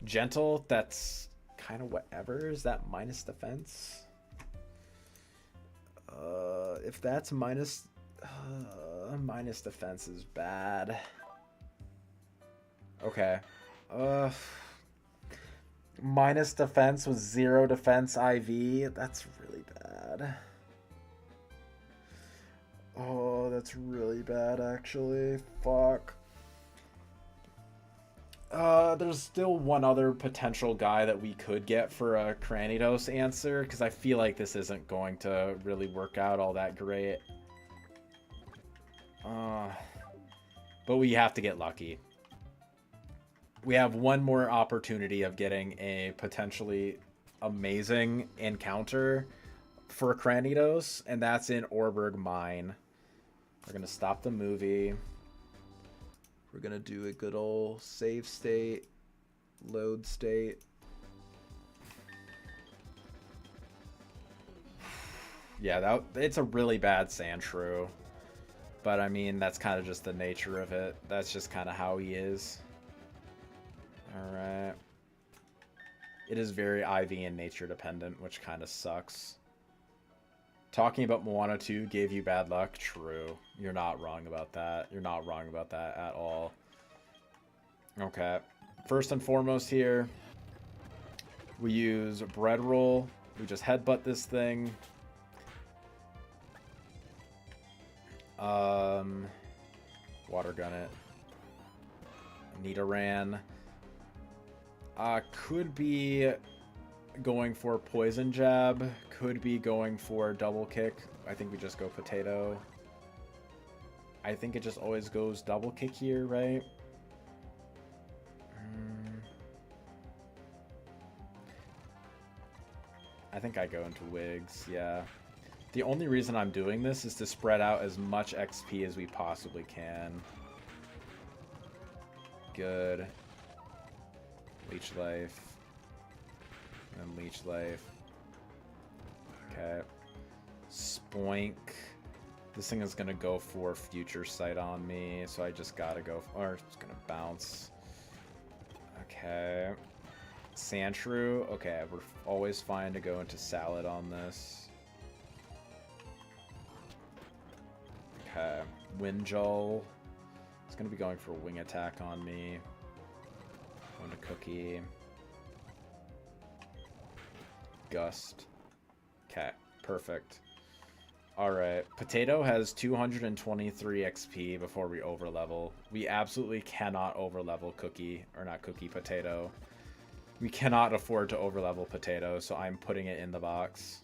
Gentle, that's kind of whatever. Is that minus defense? If that's minus defense is bad. Okay. Minus defense with 0 defense IV. That's really bad. Oh, that's really bad, actually. Fuck. There's still one other potential guy that we could get for a Cranidos answer, because I feel like this isn't going to really work out all that great. But we have to get lucky. We have one more opportunity of getting a potentially amazing encounter for Cranidos, and that's in Orberg Mine. We're going to stop the movie. We're going to do a good old save state, load state. Yeah, it's a really bad Sandshrew. But I mean, that's kind of just the nature of it. That's just kind of how he is. Alright. It is very IV and nature dependent, which kind of sucks. Talking about Moana 2 gave you bad luck? True. You're not wrong about that. You're not wrong about that at all. Okay. First and foremost here, we use Bread Roll. We just headbutt this thing. Water Gun it. Nidoran. Could be going for Poison Jab. Could be going for Double Kick. I think we just go Potato. I think it just always goes Double Kick here, right? I think I go into Wigs, yeah. The only reason I'm doing this is to spread out as much XP as we possibly can. Good. Leech Life. And Leech Life. Okay. Spoink. This thing is gonna go for Future Sight on me, so I just gotta go, or it's gonna bounce. Okay. Sandshrew. Okay, we're always fine to go into Salad on this. Okay. Windjull. It's gonna be going for Wing Attack on me. Going to Cookie. Gust. Okay, perfect. Alright, Potato has 223 XP before we overlevel. We absolutely cannot overlevel Cookie, or not Cookie, Potato. We cannot afford to overlevel Potato, so I'm putting it in the box.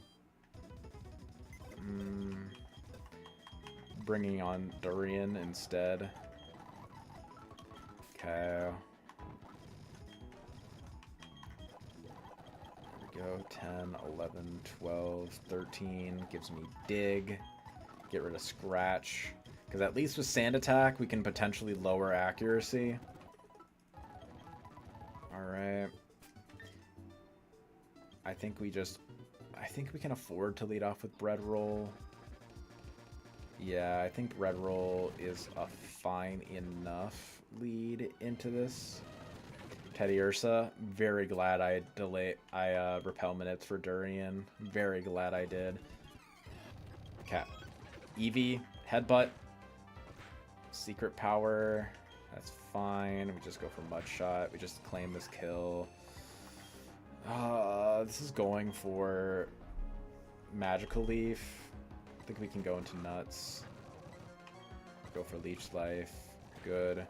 Bringing on Durian instead. Okay. There we go. 10, 11, 12, 13. Gives me Dig. Get rid of Scratch. Because at least with Sand Attack, we can potentially lower accuracy. Alright. I think we can afford to lead off with Bread Roll. Yeah, I think Bread Roll is a fine enough lead into this. Teddy Ursa, very glad I repel minutes for Durian. Very glad I did. Okay. Eevee, Headbutt. Secret Power. That's fine. We just go for Mud Shot. We just claim this kill. This is going for Magical Leaf. I think we can go into Nuts. Go for Leech Life. Good.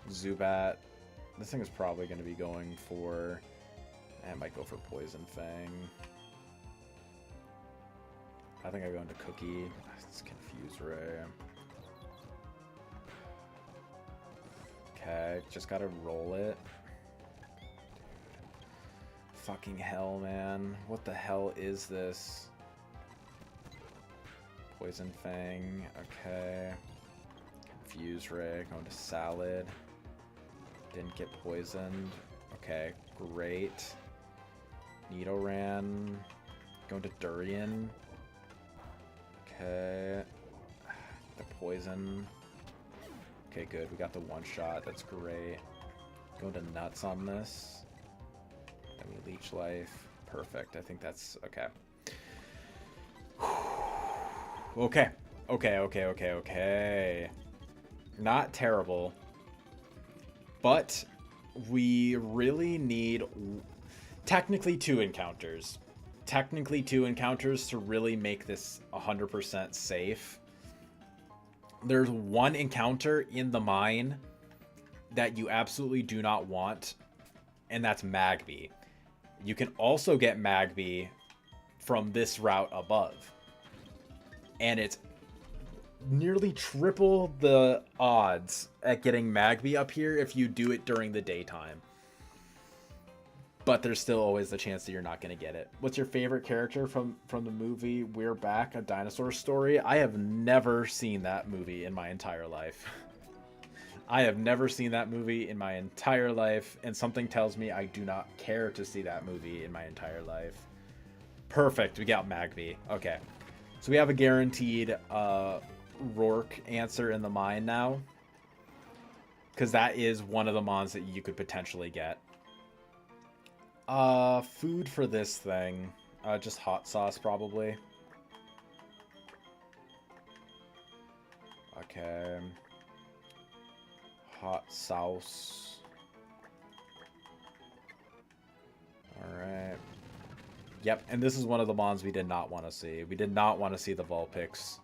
Zubat. This thing is probably going to be going for... I might go for Poison Fang. I think I go into Cookie. It's Confuse Ray. Okay, just gotta roll it. Fucking hell, man. What the hell is this? Poison Fang. Okay. Confuse Ray. Going to Salad. Didn't get poisoned. Okay, great. Nidoran. Going to Durian. Okay. The poison. Okay, good. We got the one shot. That's great. Going to Nuts on this. Then we Leech Life. Perfect. I think that's okay. Okay. Not terrible. But we really need technically two encounters. Technically two encounters to really make this 100% safe. There's one encounter in the mine that you absolutely do not want, and that's Magby. You can also get Magby from this route above. And it's nearly triple the odds at getting Magby up here if you do it during the daytime. But there's still always the chance that you're not going to get it. What's your favorite character from the movie We're Back, A Dinosaur Story? I have never seen that movie in my entire life. I have never seen that movie in my entire life, and something tells me I do not care to see that movie in my entire life. Perfect, we got Magby. Okay, so we have a guaranteed Rourke answer in the mine now, because that is one of the mons that you could potentially get. Food for this thing. Just hot sauce, probably. Okay. Hot sauce. Alright. Yep, and this is one of the mons we did not want to see. We did not want to see the Vulpix.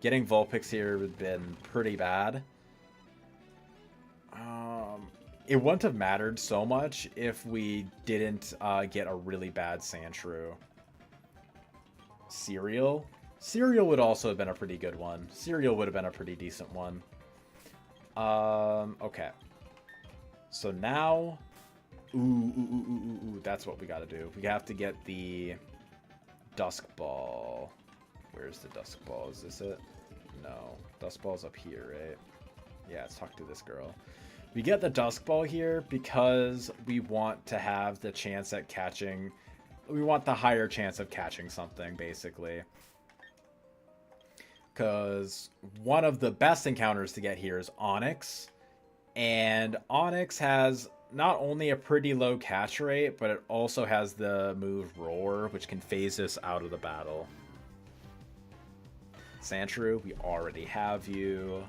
Getting Vulpix here would have been pretty bad. It wouldn't have mattered so much if we didn't get a really bad Sandshrew. Cereal? Cereal would also have been a pretty good one. Cereal would have been a pretty decent one. Okay. So now... Ooh, that's what we gotta do. We have to get the Dusk Ball. Where's the Dusk Ball? Is this it? No. Dusk Ball's up here, right? Yeah, let's talk to this girl. We get the Dusk Ball here because we want to have the chance at catching... We want the higher chance of catching something, basically. Because one of the best encounters to get here is Onyx. And Onyx has not only a pretty low catch rate, but it also has the move Roar, which can phase us out of the battle. Sandshrew, we already have you.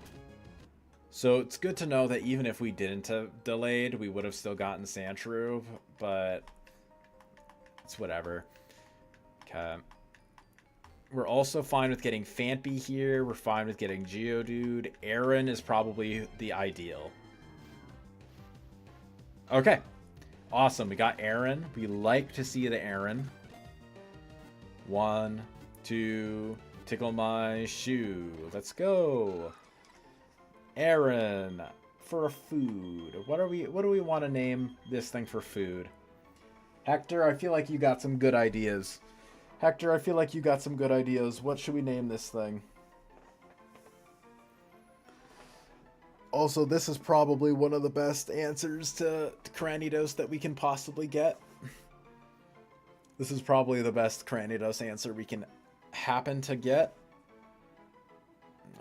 So it's good to know that even if we didn't have delayed, we would have still gotten Sandshrew, but it's whatever. Okay. We're also fine with getting Fampy here. We're fine with getting Geodude. Aaron is probably the ideal. Okay. Awesome. We got Aaron. We like to see the Aaron. 1, 2, tickle my shoe. Let's go. Aaron for a food. What do we want to name this thing for food? Hector, I feel like you got some good ideas. Hector, I feel like you got some good ideas. What should we name this thing? Also, this is probably one of the best answers to Cranidos that we can possibly get. This is probably the best Cranidos answer we can happen to get.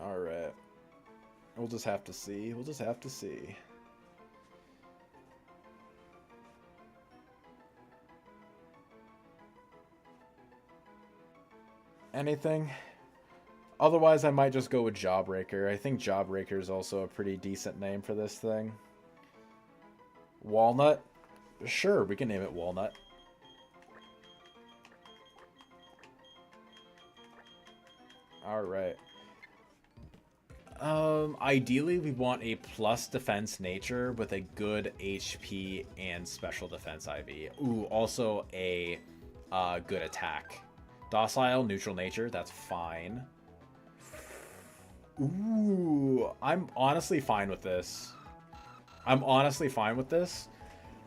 Alright. We'll just have to see. We'll just have to see. Anything? Otherwise, I might just go with Jawbreaker. I think Jawbreaker is also a pretty decent name for this thing. Walnut? Sure, we can name it Walnut. Alright. Ideally, we want a plus defense nature with a good HP and special defense IV. Ooh, also a good attack. Docile, neutral nature, that's fine. Ooh, I'm honestly fine with this. I'm honestly fine with this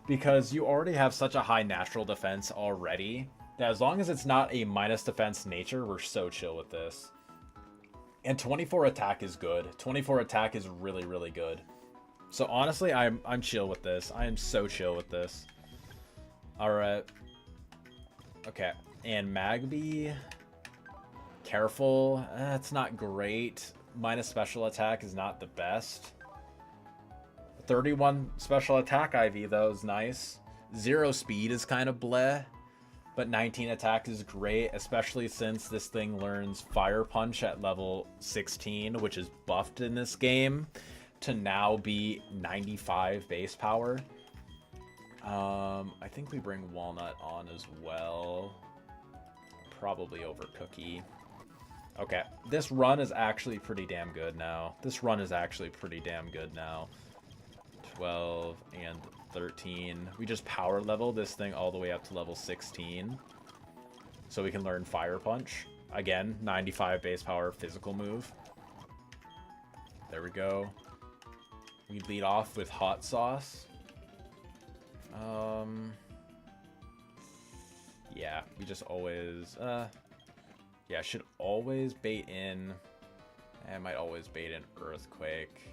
because you already have such a high natural defense already that as long as it's not a minus defense nature, we're so chill with this. And 24 attack is good. 24 attack is really, really good. So honestly, I'm chill with this. I am so chill with this. Alright. Okay. And Magby. Careful. It's not great. Minus special attack is not the best. 31 special attack IV though is nice. 0 speed is kind of bleh. But 19 attack is great, especially since this thing learns Fire Punch at level 16, which is buffed in this game, to now be 95 base power. I think we bring Walnut on as well. Probably over Cookie. Okay, this run is actually pretty damn good now. 12 and 13. We just power level this thing all the way up to level 16. So we can learn Fire Punch. Again, 95 base power physical move. There we go. We lead off with Hot Sauce. Yeah, we just always... yeah, should always bait in... I might always bait in Earthquake.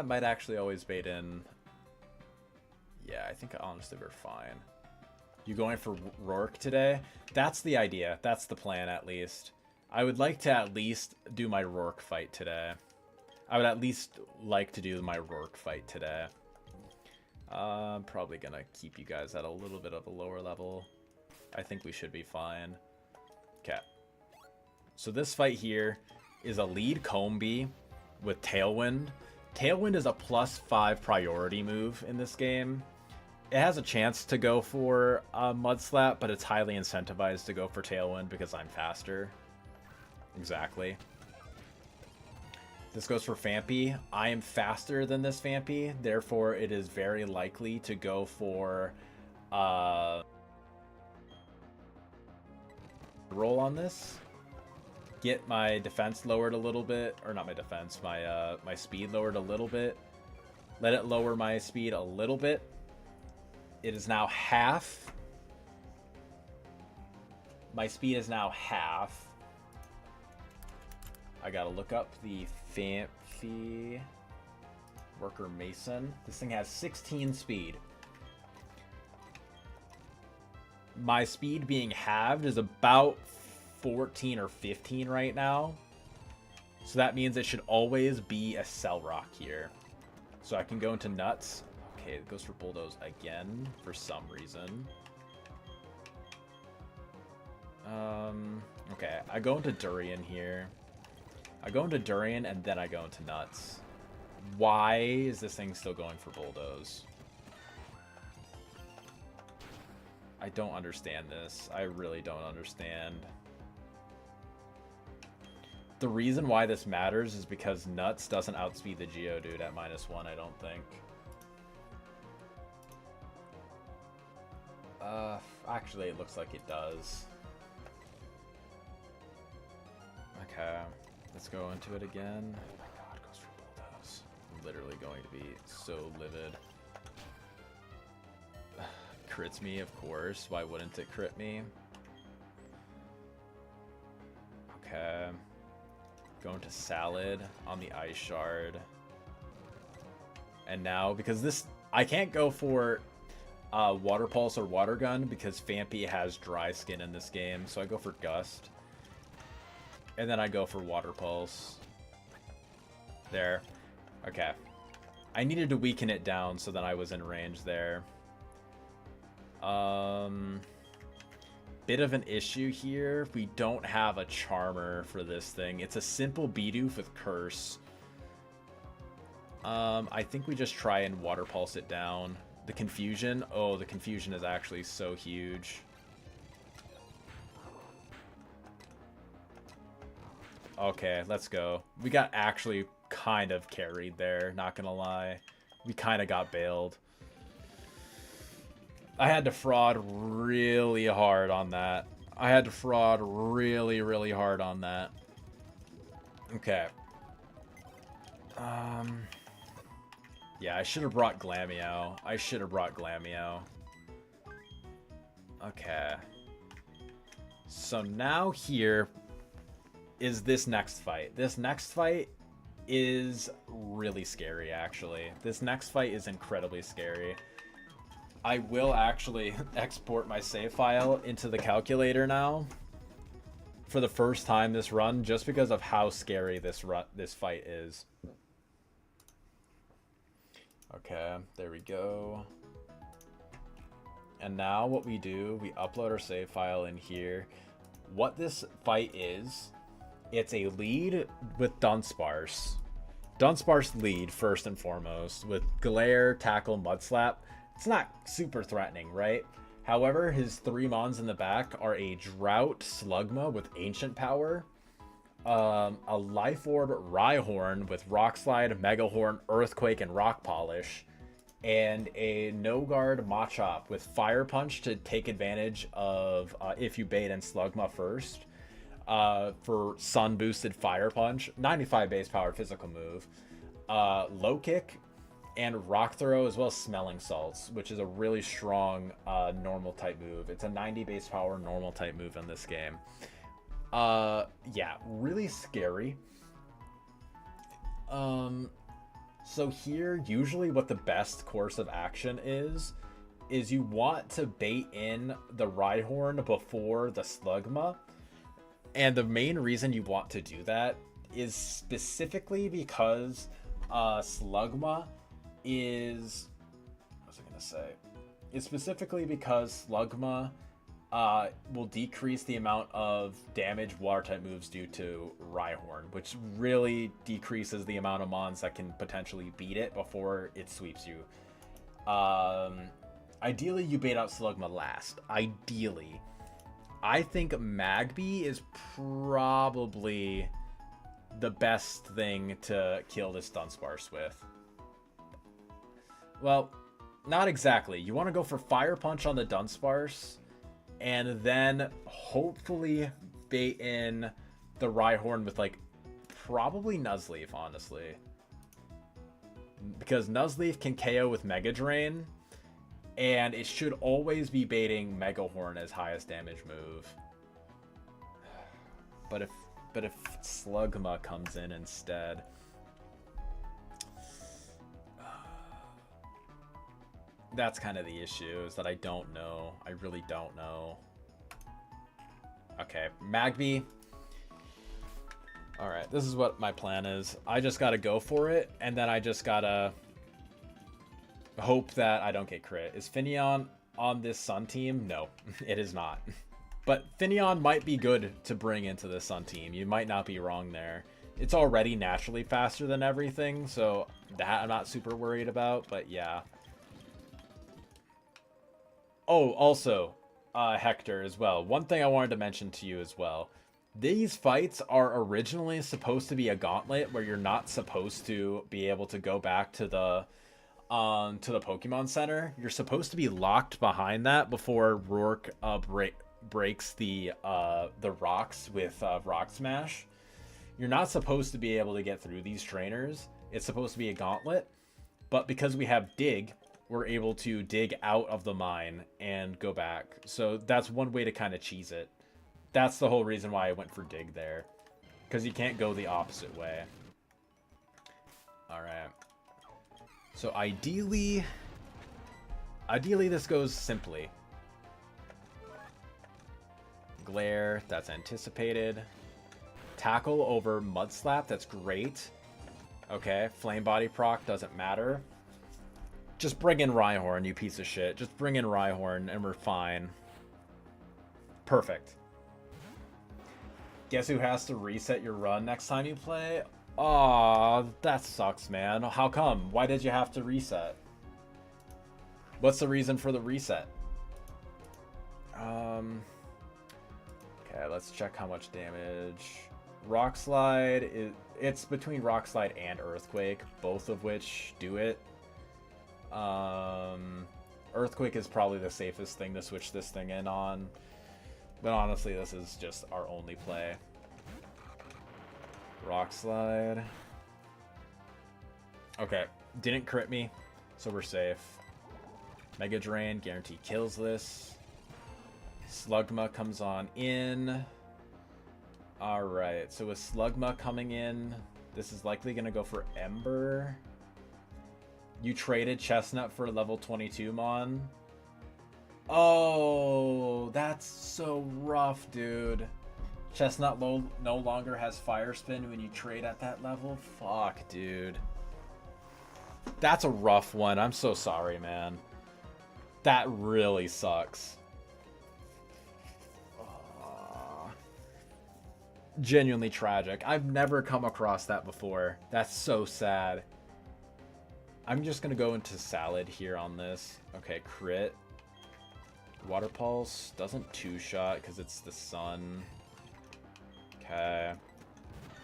Might actually always bait in. Yeah, I think honestly we're fine. You going for Rourke today? That's the idea. That's the plan, at least. I would like to at least do my Rourke fight today. I'm probably gonna keep you guys at a little bit of a lower level. I think we should be fine. Okay. So this fight here is a lead Combi with Tailwind. Tailwind is a +5 priority move in this game. It has a chance to go for Mud Slap, but it's highly incentivized to go for Tailwind because I'm faster. Exactly. This goes for Fampy. I am faster than this Fampy, therefore it is very likely to go for roll on this. Get my defense lowered a little bit, or not my defense, my speed lowered a little bit. Let it lower my speed a little bit. It is now half. My speed is now half. I gotta look up the Fampy Worker Mason. This thing has 16 speed. My speed being halved is about 14 or 15 right now. So that means it should always be a Cell Rock here. So I can go into Nuts. Okay, it goes for Bulldoze again for some reason. Okay, I go into Durian here. I go into Durian and then I go into Nuts. Why is this thing still going for Bulldoze? I don't understand this. I really don't understand. The reason why this matters is because Nuts doesn't outspeed the Geodude at -1, I don't think. Actually, it looks like it does. Okay, let's go into it again. Oh my god, goes for Bulldoze. I'm literally going to be so livid. Crits me, of course. Why wouldn't it crit me? Okay. Going to Salad on the Ice Shard. And now, because this... I can't go for Water Pulse or Water Gun because Fampy has Dry Skin in this game. So I go for Gust. And then I go for Water Pulse. There. Okay. I needed to weaken it down so that I was in range there. Bit of an issue here. We don't have a Charmer for this thing. It's a simple Bidoof with Curse. I think we just try and Water Pulse it down. The Confusion. Oh, the Confusion is actually so huge. Okay, let's go. We got actually kind of carried there, not gonna lie. We kind of got bailed. I had to fraud really hard on that. I had to fraud really, really hard on that. Okay. Yeah, I should have brought Glameow. I should have brought Glameow. Okay. So now here is this next fight. This next fight is really scary, actually. This next fight is incredibly scary. I will actually export my save file into the calculator now for the first time this run, just because of how scary this fight is. Okay, there we go. And now what we do, we upload our save file in here. What this fight is, it's a lead with Dunsparce. Dunsparce lead, first and foremost, with Glare, Tackle, Mudslap. It's not super threatening, right? However, his 3 mons in the back are a Drought Slugma with Ancient Power, a Life Orb Rhyhorn with Rock Slide, Mega Horn, Earthquake, and Rock Polish, and a No Guard Machop with Fire Punch to take advantage of if you bait in Slugma first, for Sun Boosted Fire Punch, 95 base power physical move, Low Kick, and Rock Throw, as well as Smelling Salts, which is a really strong normal type move. It's a 90 base power normal type move in this game. Yeah, really scary. So here, usually what the best course of action is you want to bait in the Rhyhorn before the Slugma. And the main reason you want to do that is specifically because Slugma is... what was I going to say? It's specifically because Slugma will decrease the amount of damage water-type moves do to Rhyhorn, which really decreases the amount of mons that can potentially beat it before it sweeps you. Ideally, you bait out Slugma last. Ideally. I think Magby is probably the best thing to kill this Dunsparce with. Well, not exactly. You want to go for Fire Punch on the Dunsparce, and then hopefully bait in the Rhyhorn with, like, probably Nuzleaf, honestly. Because Nuzleaf can KO with Mega Drain, and it should always be baiting Mega Horn as highest damage move. But if Slugma comes in instead... that's kind of the issue, is that I don't know. I really don't know. Okay, Magby. Alright, this is what my plan is. I just gotta go for it, and then I just gotta hope that I don't get crit. Is Finneon on this Sun team? No, it is not. But Finneon might be good to bring into the Sun team. You might not be wrong there. It's already naturally faster than everything, so that I'm not super worried about, but yeah. Oh, also, Hector as well. One thing I wanted to mention to you as well. These fights are originally supposed to be a gauntlet where you're not supposed to be able to go back to the Pokemon Center. You're supposed to be locked behind that before Rourke breaks the rocks with Rock Smash. You're not supposed to be able to get through these trainers. It's supposed to be a gauntlet, but because we have Dig, we're able to dig out of the mine and go back. So that's one way to kind of cheese it. That's the whole reason why I went for Dig there, because you can't go the opposite way. All right. So ideally this goes simply. Glare, that's anticipated. Tackle over Mud Slap, that's great. Okay, Flame Body proc doesn't matter. Just bring in Rhyhorn, you piece of shit. Just bring in Rhyhorn and we're fine. Perfect. Guess who has to reset your run next time you play? Aw, that sucks, man. How come? Why did you have to reset? What's the reason for the reset? Okay, let's check how much damage. Rock Slide, it's between Rock Slide and Earthquake, both of which do it. Earthquake is probably the safest thing to switch this thing in on. But honestly, this is just our only play. Rock Slide. Okay, didn't crit me, so we're safe. Mega Drain, guarantee kills this. Slugma comes on in. Alright, so with Slugma coming in, this is likely going to go for Ember. You traded Chestnut for level 22 Mon. Oh, that's so rough, dude. Chestnut no longer has Fire Spin when you trade at that level. Fuck, dude. That's a rough one. I'm so sorry, man. That really sucks. Genuinely tragic. I've never come across that before. That's so sad. I'm just gonna go into Salad here on this. Okay, crit. Water Pulse doesn't two-shot because it's the sun. Okay.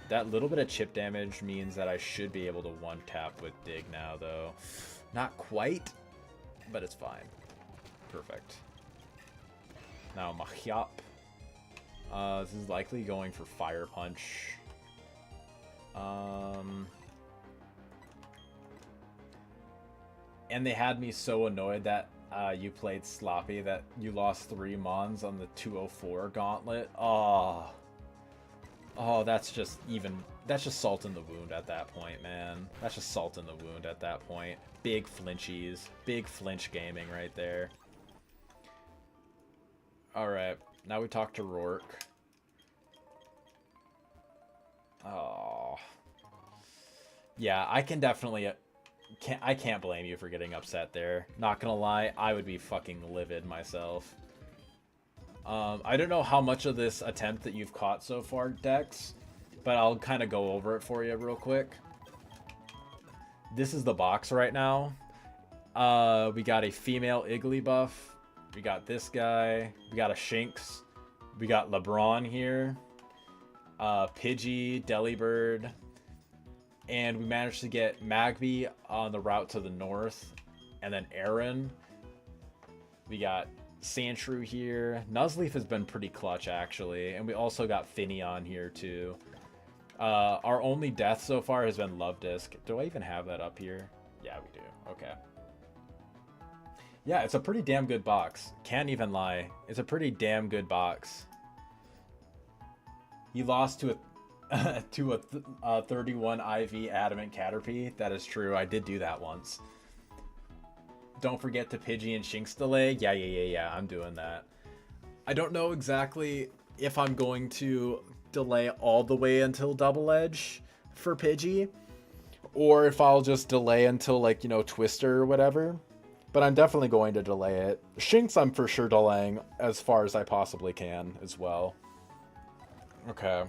That little bit of chip damage means that I should be able to one-tap with Dig now, though. Not quite, but it's fine. Perfect. Now Mahyop. This is likely going for Fire Punch. And they had me so annoyed that you played sloppy that you lost 3 Mons on the 204 gauntlet. Oh, that's just salt in the wound at that point, man. That's just salt in the wound at that point. Big flinchies. Big flinch gaming right there. Alright, now we talk to Rourke. Oh. Yeah, I can definitely... I can't blame you for getting upset there. Not gonna lie, I would be fucking livid myself. I don't know how much of this attempt that you've caught so far, Dex, but I'll kind of go over it for you real quick. This is the box right now. We got a female Igglybuff. We got this guy. We got a Shinx. We got LeBron here. Pidgey, Delibird. And we managed to get Magby on the route to the north. And then Aaron. We got Sandshrew here. Nuzleaf has been pretty clutch, actually. And we also got Finneon here, too. Our only death so far has been Love Disc. Do I even have that up here? Yeah, we do. Okay. Yeah, it's a pretty damn good box. Can't even lie. It's a pretty damn good box. He lost to a 31 IV Adamant Caterpie. That is true. I did do that once. Don't forget to Pidgey and Shinx delay. Yeah. I'm doing that. I don't know exactly if I'm going to delay all the way until Double Edge for Pidgey, or if I'll just delay until, like, you know, Twister or whatever. But I'm definitely going to delay it. Shinx I'm for sure delaying as far as I possibly can as well. Okay.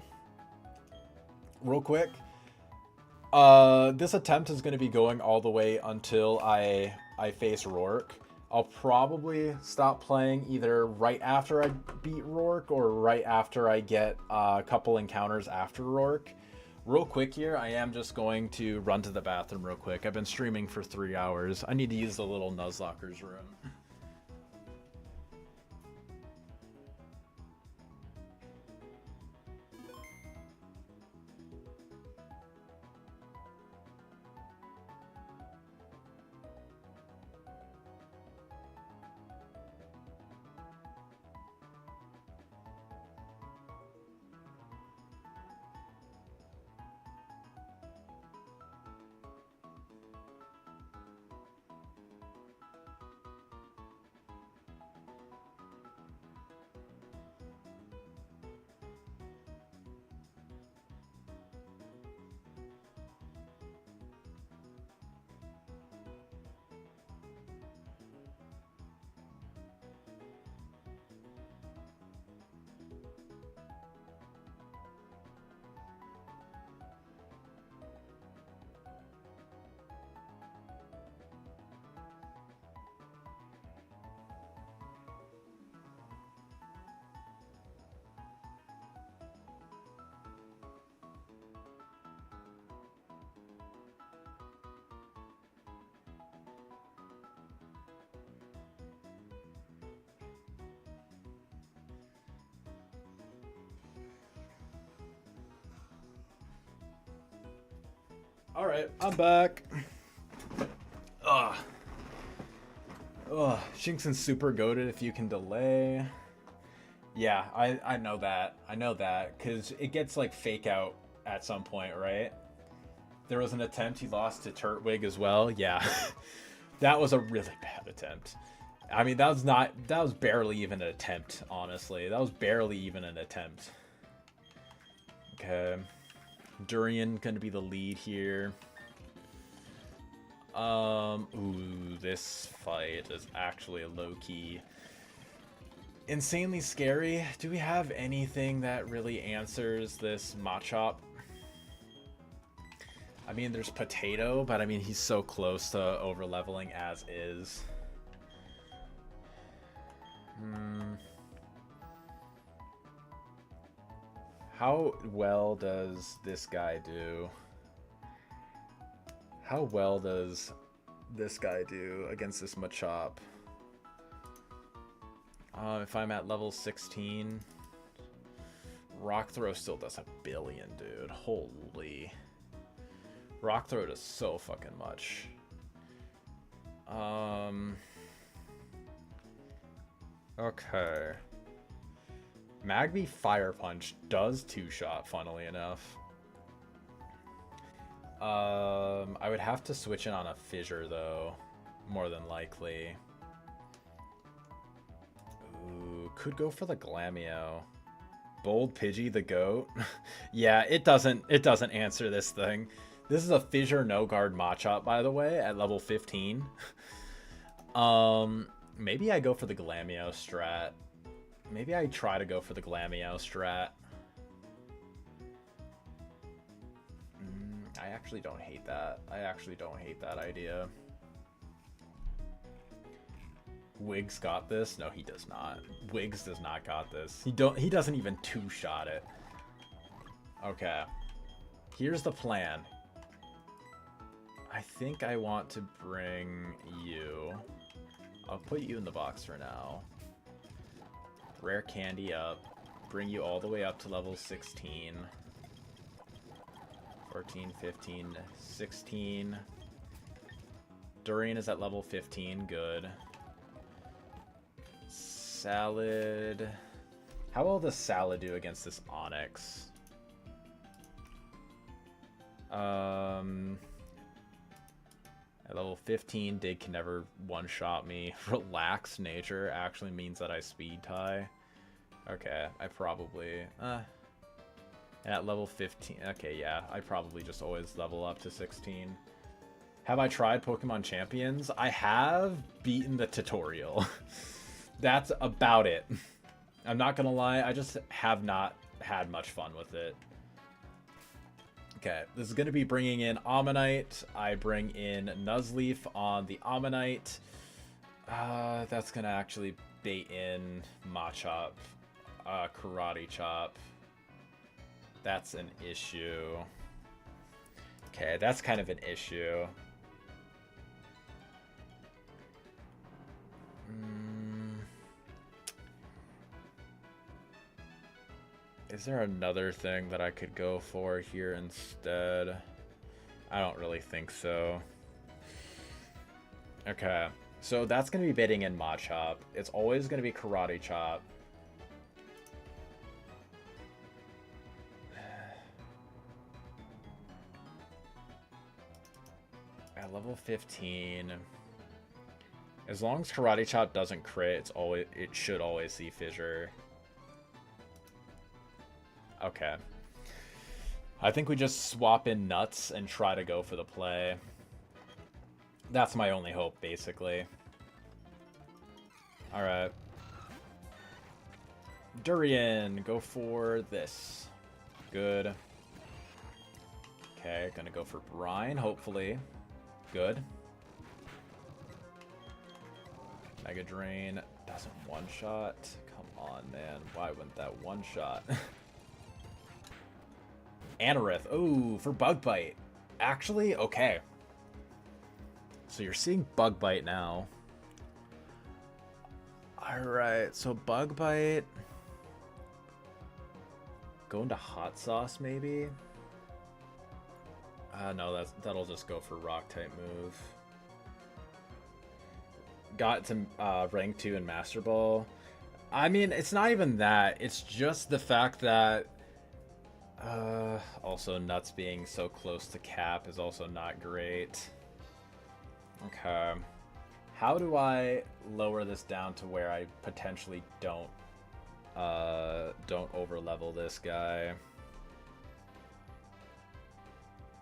Real quick. This attempt is going to be going all the way until I face Rourke. I'll probably stop playing either right after I beat Rourke or right after I get a couple encounters after Rourke. Real quick here, I am just going to run to the bathroom real quick. I've been streaming for 3 hours. I need to use the little Nuzlocker's room. Alright, I'm back. Ugh. Ugh. Shinxon's super goated if you can delay. Yeah, I know that. I know that. Because it gets like fake out at some point, right? There was an attempt he lost to Turtwig as well. Yeah. That was a really bad attempt. I mean, that was barely even an attempt, honestly. That was barely even an attempt. Okay. Durian gonna be the lead here. Ooh, this fight is actually a low-key insanely scary. Do we have anything that really answers this Machop? I mean, there's Potato, but I mean, he's so close to over-leveling as is. How well does this guy do? How well does this guy do against this Machop? If I'm at level 16, Rock Throw still does a billion, dude. Holy. Rock Throw does so fucking much. Okay. Magby Fire Punch does two-shot, funnily enough. I would have to switch in on a Fissure, though. More than likely. Ooh, could go for the Glamio. Bold Pidgey the GOAT? Yeah, it doesn't answer this thing. This is a Fissure no-guard Machop, by the way, at level 15. Maybe I go for the Glamio strat. Maybe I try to go for the Glamio strat. I actually don't hate that. I actually don't hate that idea. Wiggs got this? No, he does not. Wiggs does not got this. He doesn't even two-shot it. Okay. Here's the plan. I think I want to bring you. I'll put you in the box for now. Rare Candy up. Bring you all the way up to level 16. 14, 15, 16. Durian is at level 15. Good. Salad. How well does Salad do against this Onyx? At level 15, Dig can never one-shot me. Relaxed nature actually means that I speed tie. Okay, I probably... at level 15... Okay, yeah, I probably just always level up to 16. Have I tried Pokemon Champions? I have beaten the tutorial. That's about it. I'm not gonna lie, I just have not had much fun with it. Okay, this is going to be bringing in Ammonite. I bring in Nuzleaf on the Ammonite. That's gonna actually bait in Machop, Karate Chop. That's an issue. Okay, that's kind of an issue. Is there another thing that I could go for here instead? I don't really think so. Okay, so that's going to be bidding in Machop. It's always going to be Karate Chop. At level 15, as long as Karate Chop doesn't crit, it should always see Fissure. Okay. I think we just swap in Nuts and try to go for the play. That's my only hope, basically. Alright. Durian, go for this. Good. Okay, gonna go for Brine, hopefully. Good. Mega Drain doesn't one-shot. Come on, man. Why wouldn't that one-shot? Anorith. Ooh, for Bug Bite. Actually, okay. So you're seeing Bug Bite now. Alright, so Bug Bite. Go into Hot Sauce, maybe? No, that'll just go for Rock-type move. Got to rank 2 in Master Ball. I mean, it's not even that. It's just the fact that also Nuts being so close to cap is also not great. Okay. How do I lower this down to where I potentially don't overlevel this guy?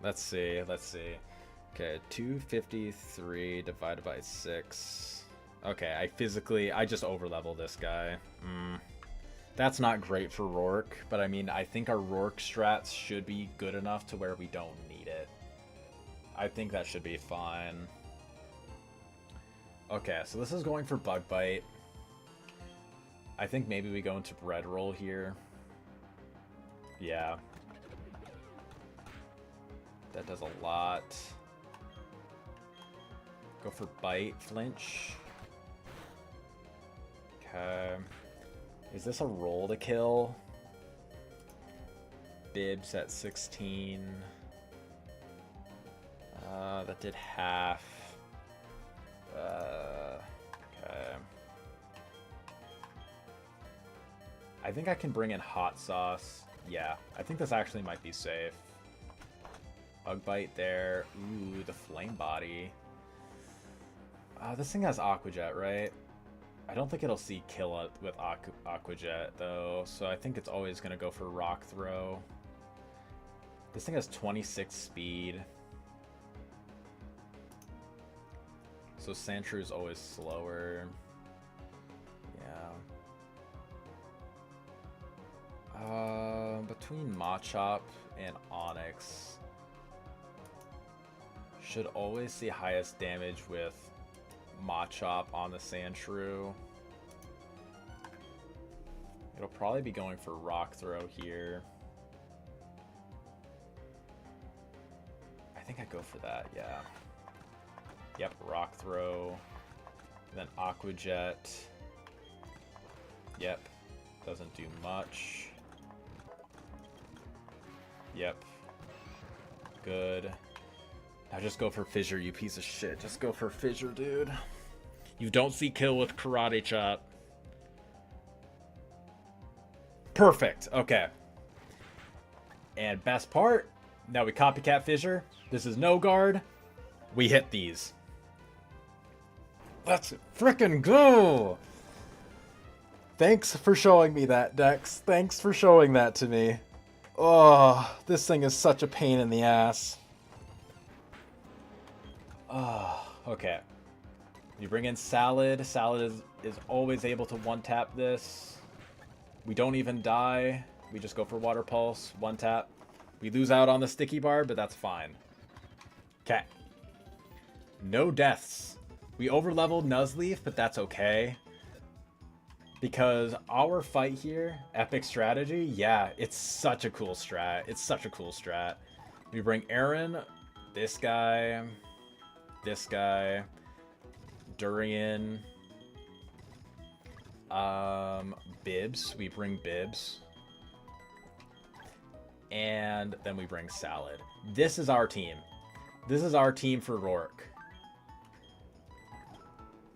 Let's see. Okay, 253 divided by 6. Okay, I just overlevel this guy. That's not great for Rourke, but I mean, I think our Rourke strats should be good enough to where we don't need it. I think that should be fine. Okay, so this is going for Bug Bite. I think maybe we go into Bread Roll here. Yeah. That does a lot. Go for Bite, Flinch. Okay. Is this a roll to kill? Bibs at 16. That did half. Okay. I think I can bring in Hot Sauce. Yeah, I think this actually might be safe. Bug Bite there. Ooh, the Flame Body. This thing has Aqua Jet, right? I don't think it'll see kill it with Aqua Jet, though, so I think it's always going to go for Rock Throw. This thing has 26 speed. So Sandshrew is always slower. Yeah. Between Machop and Onyx, should always see highest damage with Machop on the Sandshrew. It'll probably be going for Rock Throw here. I think I go for that, yeah. Yep, Rock Throw. Then Aqua Jet. Yep, doesn't do much. Yep. Good. Now just go for Fissure, you piece of shit. Just go for Fissure, dude. You don't see kill with Karate Chop. Perfect. Okay. And best part, now we copycat Fissure. This is no guard. We hit these. Let's frickin' go! Thanks for showing me that, Dex. Thanks for showing that to me. Oh, this thing is such a pain in the ass. Oh, okay. You bring in Salad. Salad is always able to one-tap this. We don't even die. We just go for Water Pulse, one-tap. We lose out on the Sticky Bar, but that's fine. Okay. No deaths. We overleveled Nuzleaf, but that's okay. Because our fight here, Epic Strategy, yeah, it's such a cool strat. It's such a cool strat. We bring Aaron, this guy, Durian, Bibs. We bring Bibs. And then we bring Salad. This is our team. This is our team for Rourke.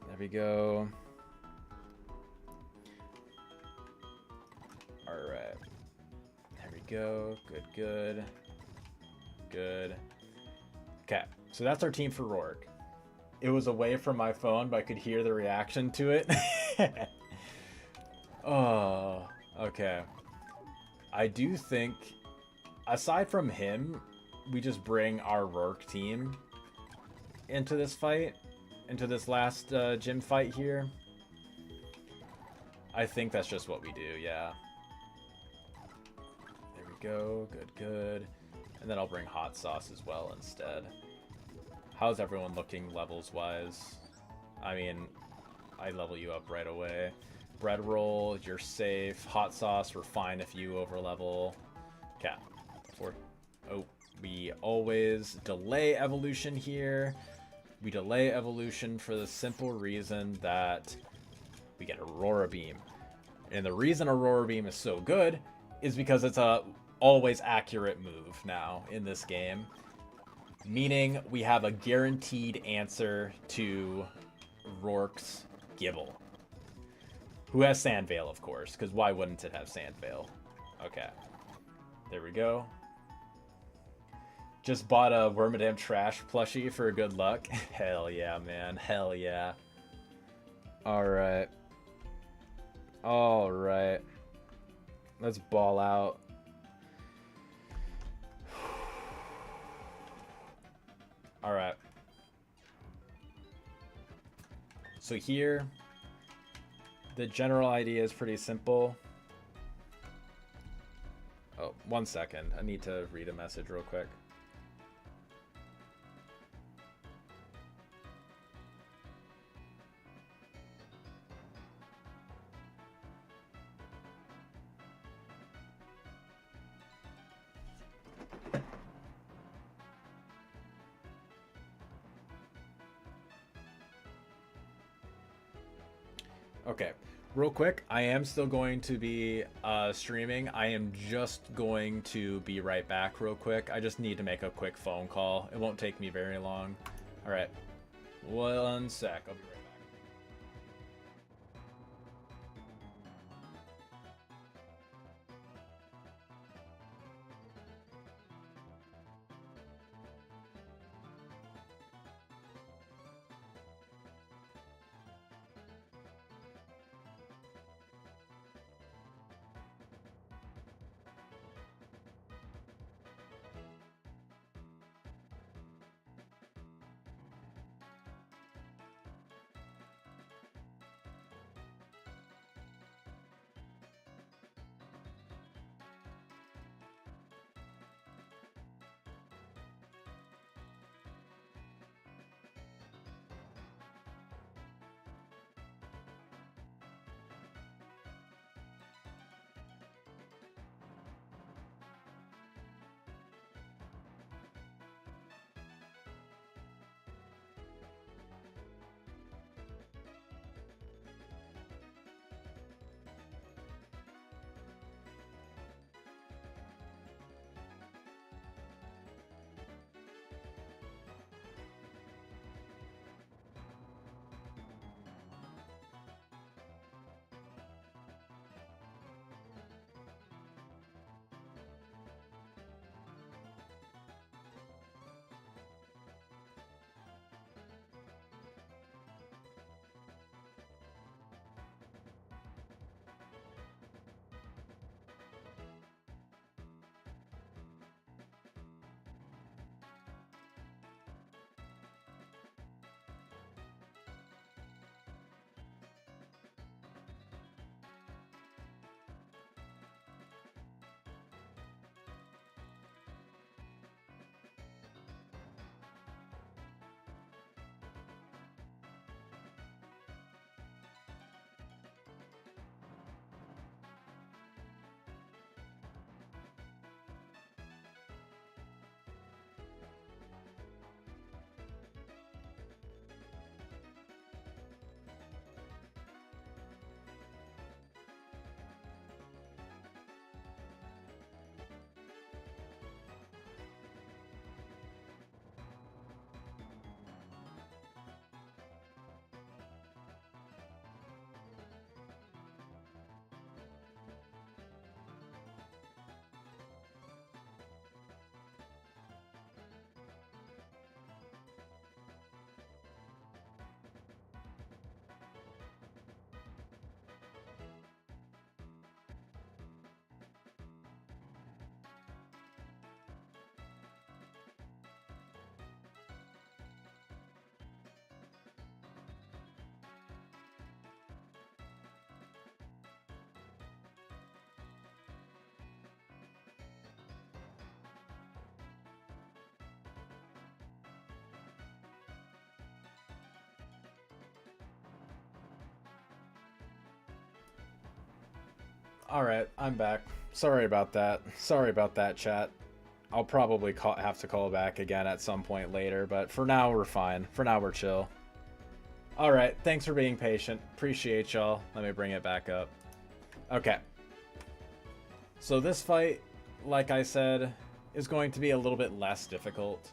There we go. Alright. There we go. Good. Okay, so that's our team for Rourke. It was away from my phone, but I could hear the reaction to it. Oh, okay. I do think, aside from him, we just bring our Rourke team into this fight, into this last gym fight here. I think that's just what we do, yeah. There we go, good. And then I'll bring hot sauce as well instead. How's everyone looking levels-wise? I mean, I level you up right away. Bread roll, you're safe. Hot sauce, we're fine if you overlevel. Okay. Oh, we always delay evolution here. We delay evolution for the simple reason that we get Aurora Beam. And the reason Aurora Beam is so good is because it's a always accurate move now in this game. Meaning we have a guaranteed answer to Rourke's Gibble. Who has Sand Veil, of course, because why wouldn't it have Sand Veil? Okay. There we go. Just bought a Wormadam Trash plushie for good luck. Hell yeah, man. Hell yeah. Alright. Alright. Let's ball out. Alright. So here, the general idea is pretty simple. Oh, 1 second. I need to read a message real quick. Okay, real quick, I am still going to be streaming. I am just going to be right back real quick. I just need to make a quick phone call. It won't take me very long. All right, 1 sec. I'll be right back. Alright, I'm back. Sorry about that. Sorry about that, chat. I'll probably have to call back again at some point later, but for now we're fine. For now we're chill. Alright, thanks for being patient. Appreciate y'all. Let me bring it back up. Okay. So this fight, like I said, is going to be a little bit less difficult.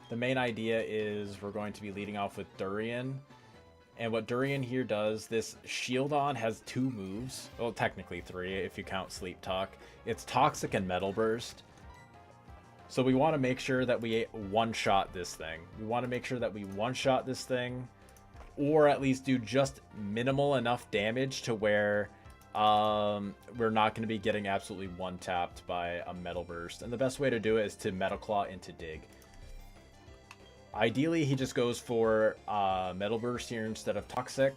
The main idea is we're going to be leading off with Durian. And what Durian here does, this Shieldon has 2 moves. Well, technically 3 if you count Sleep Talk. It's Toxic and Metal Burst. So we want to make sure that we one-shot this thing. We want to make sure that we one-shot this thing, or at least do just minimal enough damage to where we're not going to be getting absolutely one-tapped by a Metal Burst. And the best way to do it is to Metal Claw into Dig. Ideally, he just goes for Metal Burst here instead of Toxic.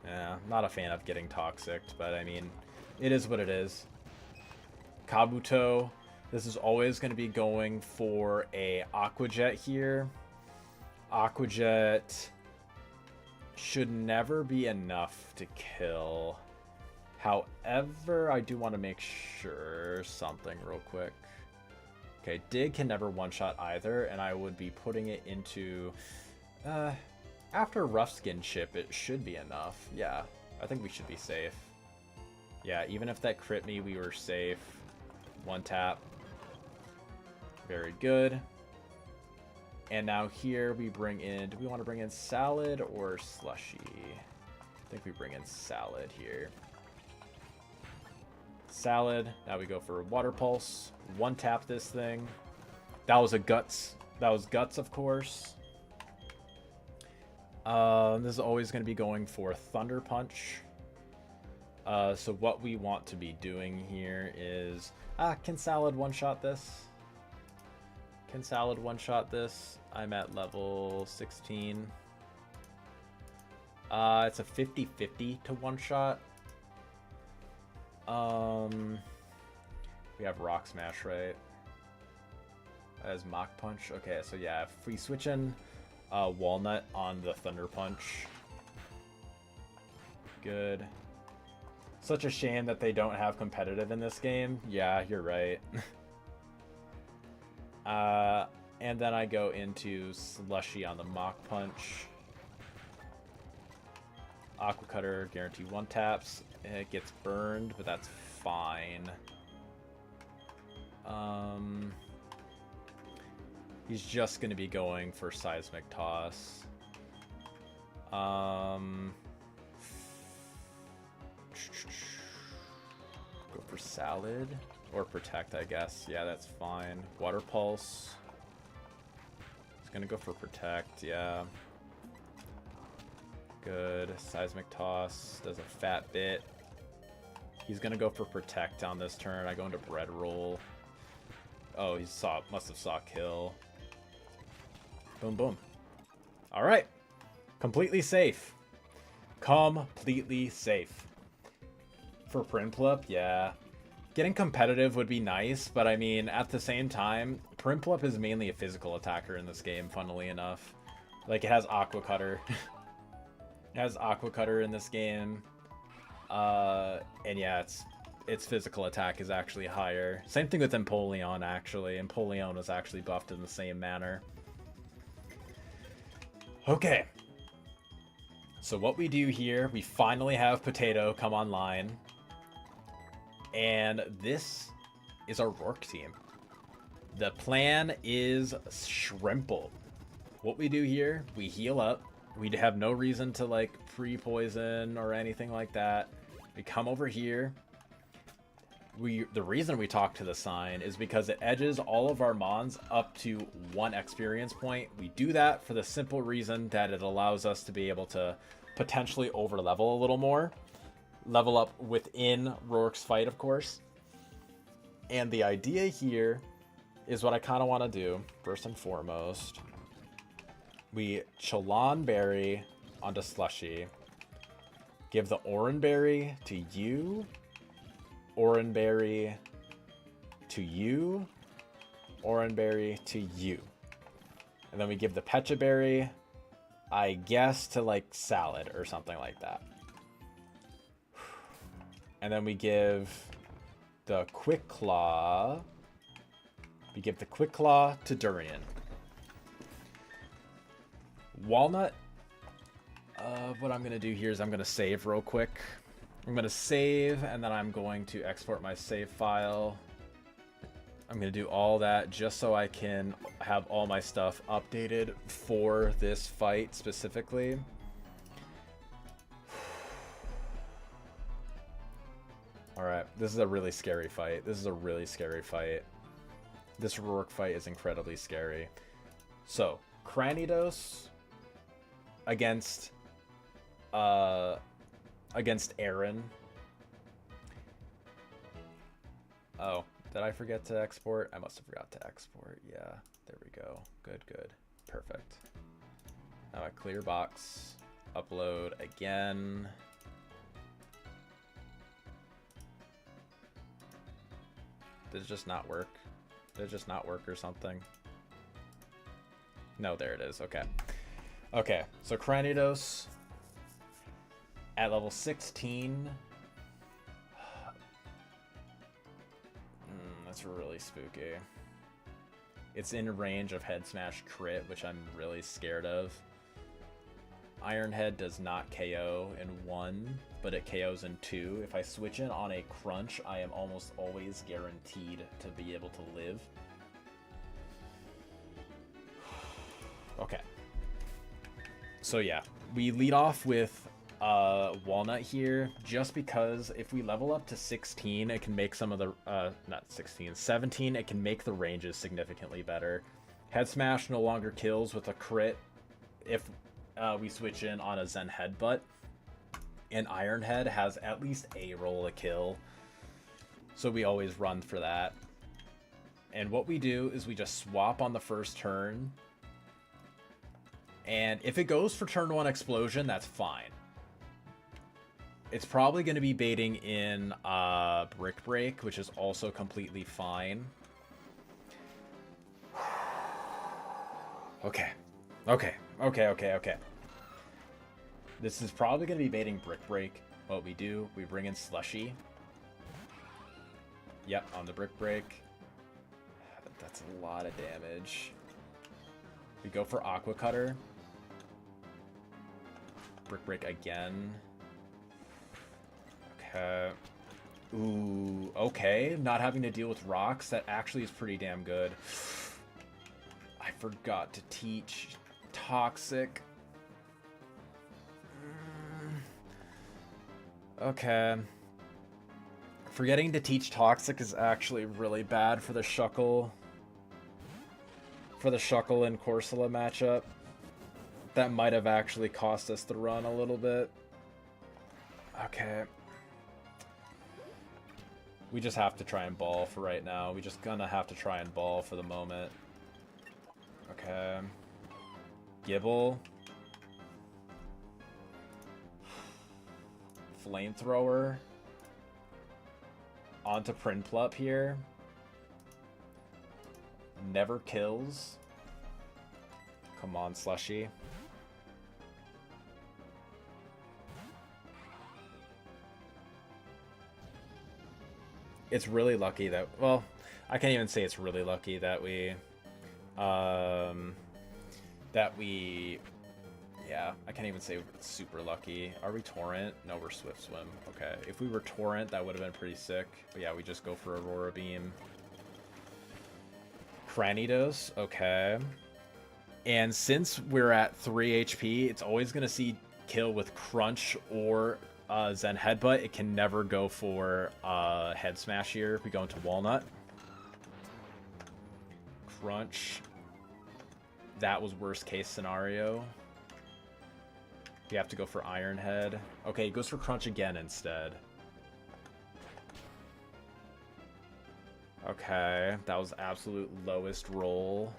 Yeah, not a fan of getting Toxic, but I mean, it is what it is. Kabuto, this is always going to be going for a Aqua Jet here. Aqua Jet should never be enough to kill. However, I do want to make sure something real quick. Okay, Dig can never one-shot either, and I would be putting it into... after Rough Skin Chip, it should be enough. Yeah, I think we should be safe. Yeah, even if that crit me, we were safe. 1 tap. Very good. And now here we bring in... Do we want to bring in Salad or Slushy? I think we bring in Salad here. Salad. Now we go for Water Pulse. 1 tap this thing. That was a Guts. That was Guts, of course. This is always going to be going for Thunder Punch. So what we want to be doing here is... can Salad one-shot this? Can Salad one-shot this? I'm at level 16. It's a 50-50 to one-shot. We have Rock Smash, right? As Mach Punch. Okay, so yeah, if we switch in Walnut on the Thunder Punch. Good. Such a shame that they don't have competitive in this game. Yeah, you're right. And then I go into Slushy on the Mach Punch. Aqua Cutter, guarantee 1 taps. It gets burned, but that's fine. He's just going to be going for Seismic Toss. Go for Salad or Protect, I guess. Yeah, that's fine. Water Pulse. He's going to go for Protect, yeah. Good. Seismic Toss does a fat bit. He's going to go for Protect on this turn. I go into Bread Roll. Oh, he must have saw Kill. Boom, boom. All right. Completely safe. Completely safe. For Prinplup, yeah. Getting competitive would be nice, but I mean, at the same time, Prinplup is mainly a physical attacker in this game, funnily enough. Like, it has Aqua Cutter. It has Aqua Cutter in this game. And yeah, its physical attack is actually higher. Same thing with Empoleon, actually. Empoleon was actually buffed in the same manner. Okay. So what we do here, we finally have Potato come online. And this is our Rourke team. The plan is Shrimple. What we do here, we heal up. We have no reason to like pre-poison or anything like that. We come over here. The reason we talk to the sign is because it edges all of our mons up to 1 experience point. We do that for the simple reason that it allows us to be able to potentially over-level a little more. Level up within Rourke's fight, of course. And the idea here is what I kind of want to do, first and foremost. We Chalon Berry onto Slushy. Give the Oran Berry to you. Oran Berry to you. Oran Berry to you. And then we give the Pecha Berry, I guess, to like Salad or something like that. And then we give the Quick Claw. We give the Quick Claw to Durian. Walnut. What I'm going to do here is I'm going to save real quick. I'm going to save, and then I'm going to export my save file. I'm going to do all that just so I can have all my stuff updated for this fight specifically. Alright, this is a really scary fight. This is a really scary fight. This Rourke fight is incredibly scary. So, Cranidos against Aaron. Oh, did I forget to export? I must have forgot to export. Yeah, there we go. Good, good. Perfect. Now a clear box. Upload again. Did it just not work? Did it just not work or something? No, there it is. Okay. Okay, so Cranidos at level 16. That's really spooky. It's in range of Head Smash crit, which I'm really scared of. Ironhead does not KO in 1, but it KOs in 2. If I switch in on a crunch, I am almost always guaranteed to be able to live. Okay. So yeah, we lead off with Walnut here, just because if we level up to 16, it can make some of the, not 16, 17, it can make the ranges significantly better. Head Smash no longer kills with a crit if we switch in on a Zen Headbutt, and Ironhead has at least a roll to kill, so we always run for that. And what we do is we just swap on the first turn, and if it goes for turn 1 explosion, that's fine. It's probably going to be baiting in Brick Break, which is also completely fine. Okay. Okay. This is probably going to be baiting Brick Break. What we do, we bring in Slushy. Yep, on the Brick Break. That's a lot of damage. We go for Aqua Cutter. Brick Break again. Okay. Ooh, okay. Not having to deal with rocks, that actually is pretty damn good. I forgot to teach Toxic. Okay. Forgetting to teach Toxic is actually really bad for the Shuckle. For the Shuckle and Corsola matchup. That might have actually cost us the run a little bit. Okay. We just have to try and ball for right now. We just gonna have to try and ball for the moment. Okay. Gibble. Flamethrower. Onto Prinplup here. Never kills. Come on, Slushy. It's really lucky that, well, I can't even say it's really lucky that we, yeah, I can't even say it's super lucky. Are we Torrent? No, we're Swift Swim. Okay, if we were Torrent, that would have been pretty sick. But yeah, we just go for Aurora Beam. Cranidos, okay. And since we're at 3 HP, it's always going to see kill with Crunch or Zen Headbutt. It can never go for Head Smash here. We go into Walnut. Crunch. That was worst case scenario. You have to go for Iron Head. Okay, he goes for Crunch again instead. Okay, that was absolute lowest roll.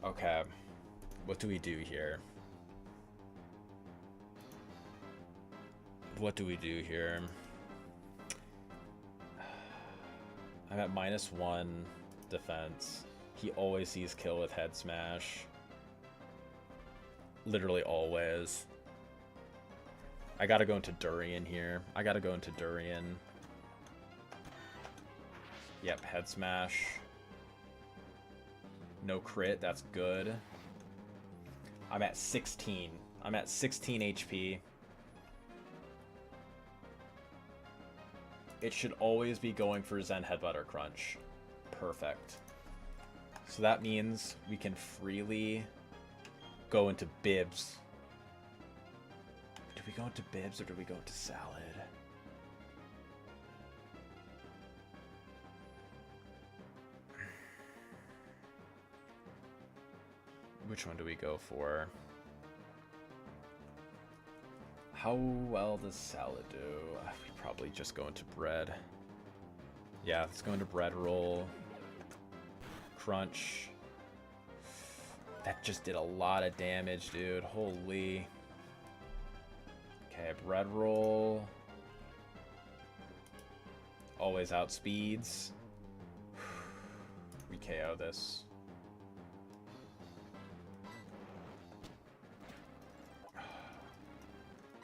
Okay, what do we do here? What do we do here? I'm at -1 defense. He always sees kill with Head Smash. literally always. I gotta go into Durian here. I gotta go into Durian. Yep, head smash. No crit, that's good. I'm at 16. I'm at 16 HP. It should always be going for Zen Headbutt or Crunch. Perfect. So that means we can freely go into Bibs. Do we go into Bibs or do we go into Salad? Which one do we go for? How well does Salad do? We probably just go into Bread. Yeah, let's go into Bread Roll. Crunch. That just did a lot of damage, dude. Holy. Okay, Bread Roll. Always outspeeds. We KO this.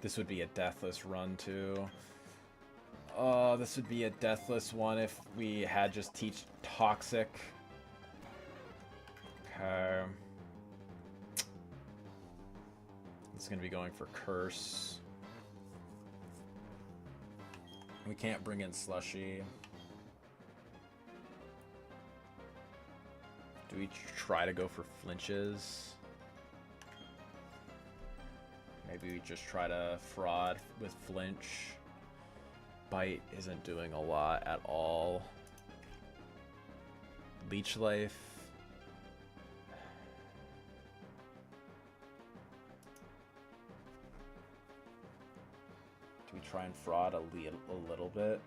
This would be a deathless run, too. Oh, this would be a deathless one if we had just Teach Toxic. Okay. It's going to be going for Curse. We can't bring in Slushy. Do we try to go for Flinches? Maybe we just try to fraud with Flinch. Bite isn't doing a lot at all. Leech Life. Do we try and fraud a little bit?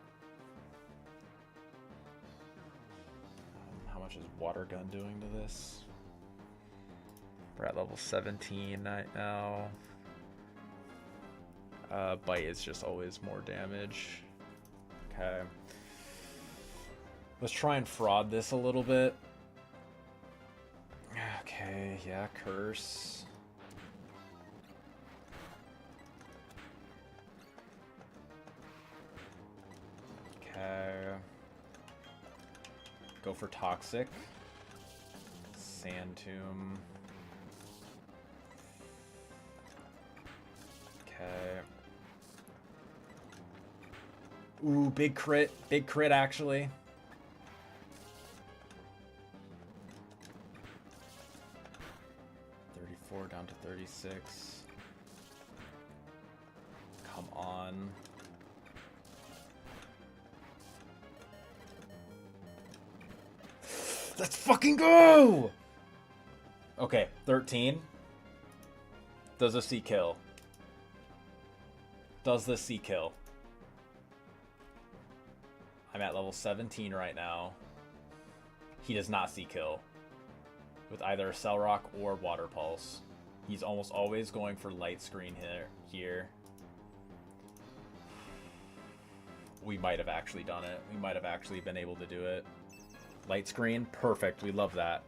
How much is Water Gun doing to this? We're at level 17 right now. Bite is just always more damage. Okay. Let's try and fraud this a little bit. Okay, yeah, Curse. Okay. Go for Toxic. Sand Tomb. Okay. Ooh, big crit. Big crit, actually. $34 down to 36. Come on. Let's fucking go! Okay, 13. Does a C kill? Does this C kill? I'm at level 17 right now. He does not see kill with either Cell Rock or Water Pulse. He's almost always going for Light Screen here. We might have actually done it. We might have actually been able to do it. Light Screen, perfect. We love that.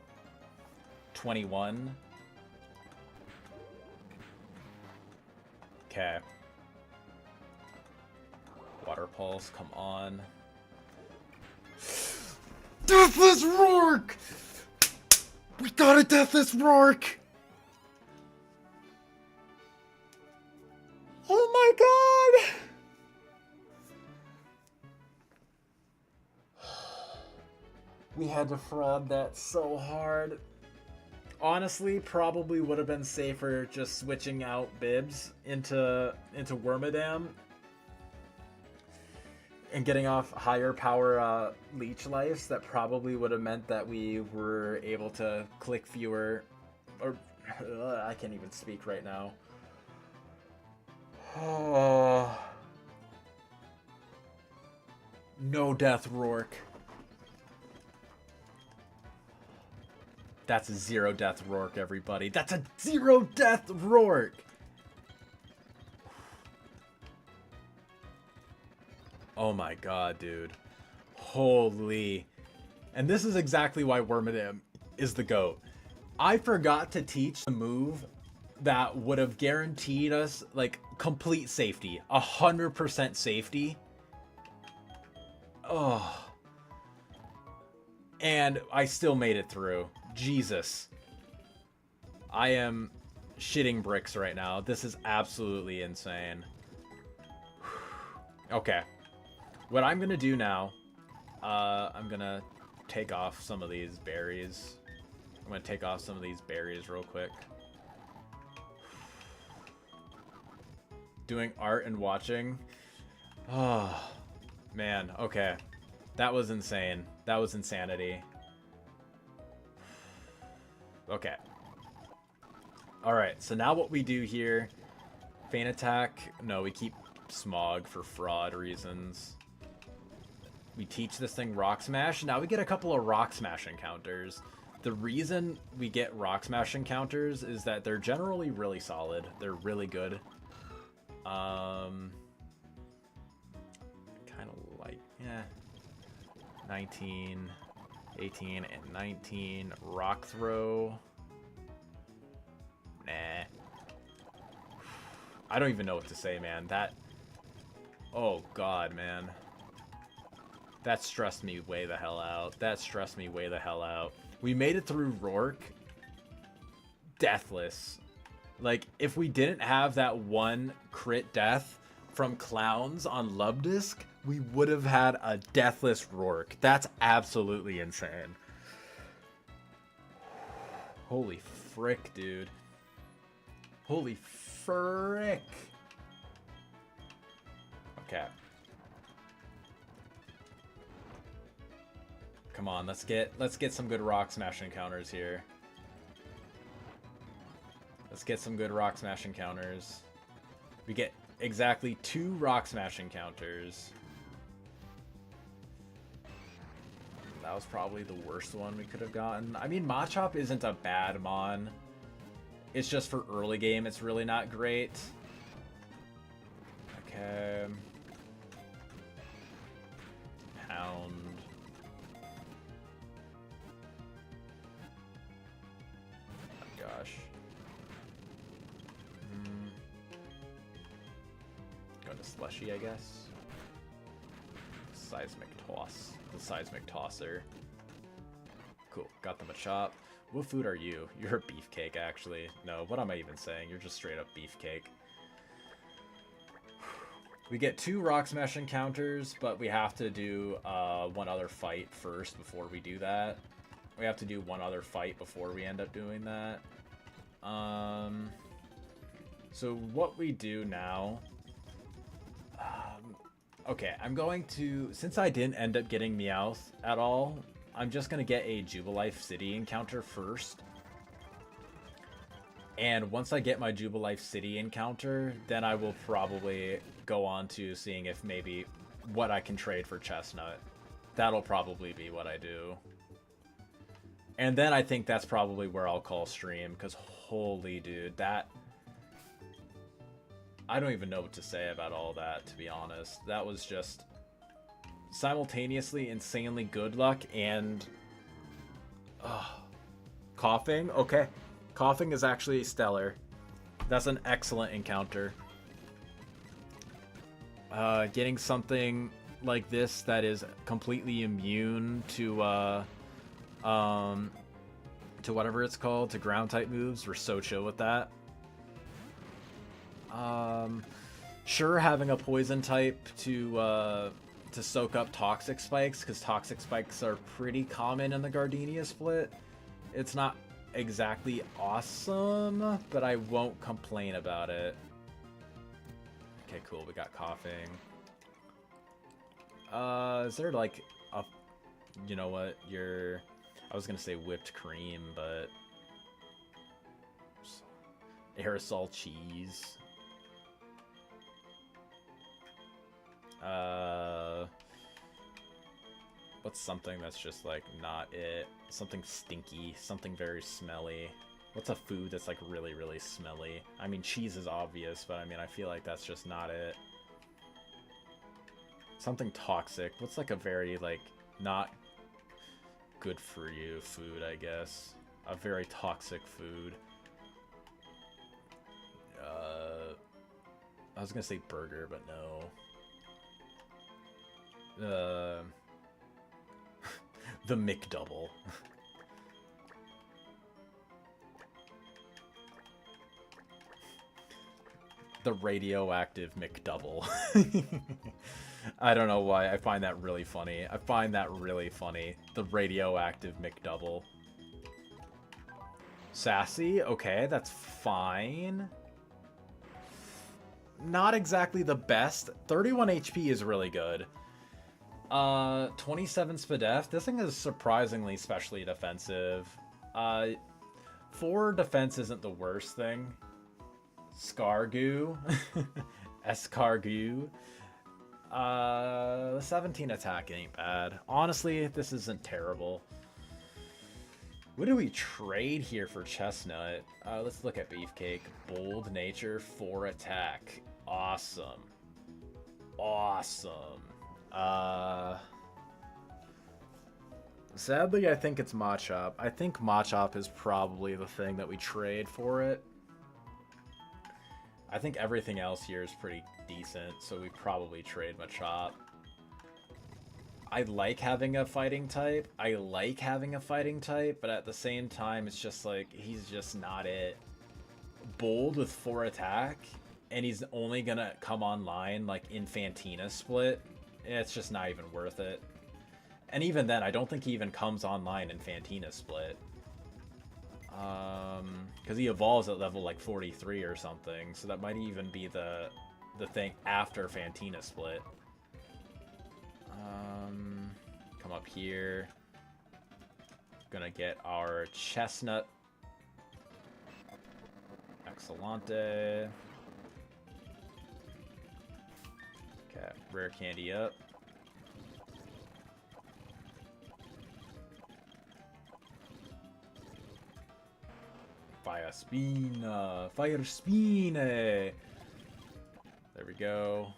21. Okay. Water Pulse, come on. Deathless Rourke! We got a Deathless Rourke! Oh my god! We had to fraud that so hard. Honestly, probably would have been safer just switching out Bibs into Wormadam and getting off higher power Leech Lives. That probably would have meant that we were able to click fewer, or I can't even speak right now. Oh. No Death Rourke. That's a 0 Death Rourke, everybody. That's a 0 Death Rourke! Oh my god, dude. Holy. And this is exactly why Wormadam is the GOAT. I forgot to teach the move that would have guaranteed us like complete safety, 100% safety. Oh, and I still made it through. Jesus, I am shitting bricks right now. This is absolutely insane. Okay, what I'm gonna do now, I'm gonna take off some of these berries. I'm gonna take off some of these berries real quick. Doing art and watching. Oh, man. Okay. That was insane. That was insanity. Okay. Alright, so now what we do here... Feint attack. No, we keep smog for fraud reasons. We teach this thing rock smash. Now we get a couple of rock smash encounters. The reason we get rock smash encounters is that they're generally really solid. They're really good. Kind of like, yeah. 19, 18, and 19. Rock throw. Nah. I don't even know what to say, man. That... Oh, God, man. That stressed me way the hell out. That stressed me way the hell out. We made it through Rourke. Deathless. Like, if we didn't have that one crit death from clowns on Lubdisk, we would have had a deathless Rourke. That's absolutely insane. Holy frick, dude. Holy frick. Okay. Come on, let's get some good rock smash encounters here. Let's get some good rock smash encounters. We get exactly 2 rock smash encounters. That was probably the worst one we could have gotten. I mean, Machop isn't a bad mon. It's just for early game, it's really not great. Okay. Pound. Gosh. Go to Slushy, I guess. Seismic Toss. The Seismic Tosser. Cool. Got them a chop. What food are you? You're a beefcake, actually. No, what am I even saying? You're just straight up beefcake. We get 2 Rock Smash encounters, but we have to do one other fight first before we do that. We have to do one other fight before we end up doing that. So what we do now... okay, I'm going to... Since I didn't end up getting Meowth at all, I'm just going to get a Jubilife City encounter first. And once I get my Jubilife City encounter, then I will probably go on to seeing if maybe what I can trade for Chestnut. That'll probably be what I do. And then I think that's probably where I'll call stream, because holy dude, that... I don't even know what to say about all that, to be honest. That was just simultaneously insanely good luck and... Coughing? Okay. Coughing is actually stellar. That's an excellent encounter. Getting something like this that is completely immune to whatever it's called, to ground type moves. We're so chill with that. Sure, having a poison type to soak up toxic spikes, because toxic spikes are pretty common in the Gardenia split. It's not exactly awesome, but I won't complain about it. Okay, cool. We got coughing. Is there like a... You know what? I was gonna say whipped cream, but... Aerosol cheese. What's something that's just like not it? Something stinky, something very smelly. What's a food that's like really, really smelly? I mean, cheese is obvious, but I mean, I feel like that's just not it. Something toxic. What's like a very like not good for you food, I guess. A very toxic food. I was gonna say burger, but no. The McDouble. The radioactive McDouble. I don't know why. I find that really funny. I find that really funny. The radioactive McDouble. Sassy? Okay, that's fine. Not exactly the best. 31 HP is really good. 27 Spadef. This thing is surprisingly specially defensive. 4 defense isn't the worst thing. Scargoo. Escargoo. 17 attack ain't bad. Honestly, this isn't terrible. What do we trade here for Chestnut? Let's look at Beefcake. Bold Nature, 4 attack. Awesome. Awesome. Sadly, I think it's Machop. I think Machop is probably the thing that we trade for it. I think everything else here is pretty decent, so we probably trade Machop. I like having a fighting type. But at the same time, it's just like, he's just not it. Bold with 4 attack, and he's only gonna come online like in Fantina split. It's just not even worth it. And even then, I don't think he even comes online in Fantina split. Because he evolves at level like 43 or something, so that might even be the thing after Fantina split. Come up here. Gonna get our Chestnut. Excellente. Okay, rare candy up. Fire Spine. There we go.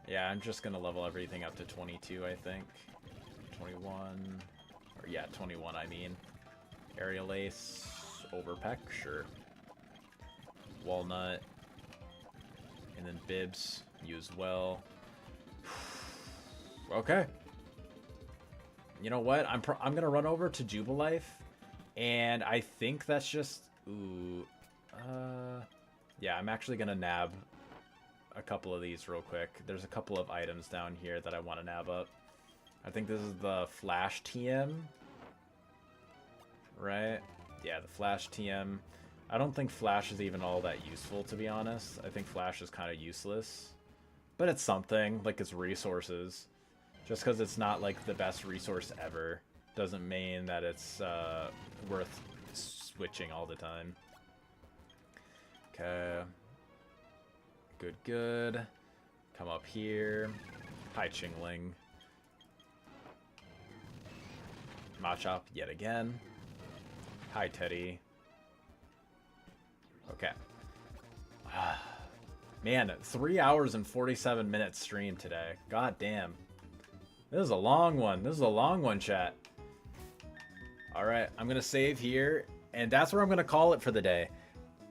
Yeah, I'm just gonna level everything up to 22, I think. 21. Or yeah, 21, I mean. Aerial Ace. Overpeck, sure. Walnut. And then Bibs. Use well. Okay. You know what? I'm gonna run over to Jubilife. And I think that's just... Ooh. Yeah, I'm actually gonna nab a couple of these real quick. There's a couple of items down here that I want to nab up. I think this is the Flash TM. Right? Yeah, the Flash TM. I don't think Flash is even all that useful, to be honest. I think Flash is kind of useless. But it's something, like its resources. Just because it's not like the best resource ever doesn't mean that it's worth switching all the time. Okay. Good. Come up here. Hi, Chingling. Machop yet again. Hi, Teddy. Okay. Man, 3 hours and 47 minutes stream today. God damn. This is a long one. Chat. Alright, I'm going to save here. And that's where I'm going to call it for the day.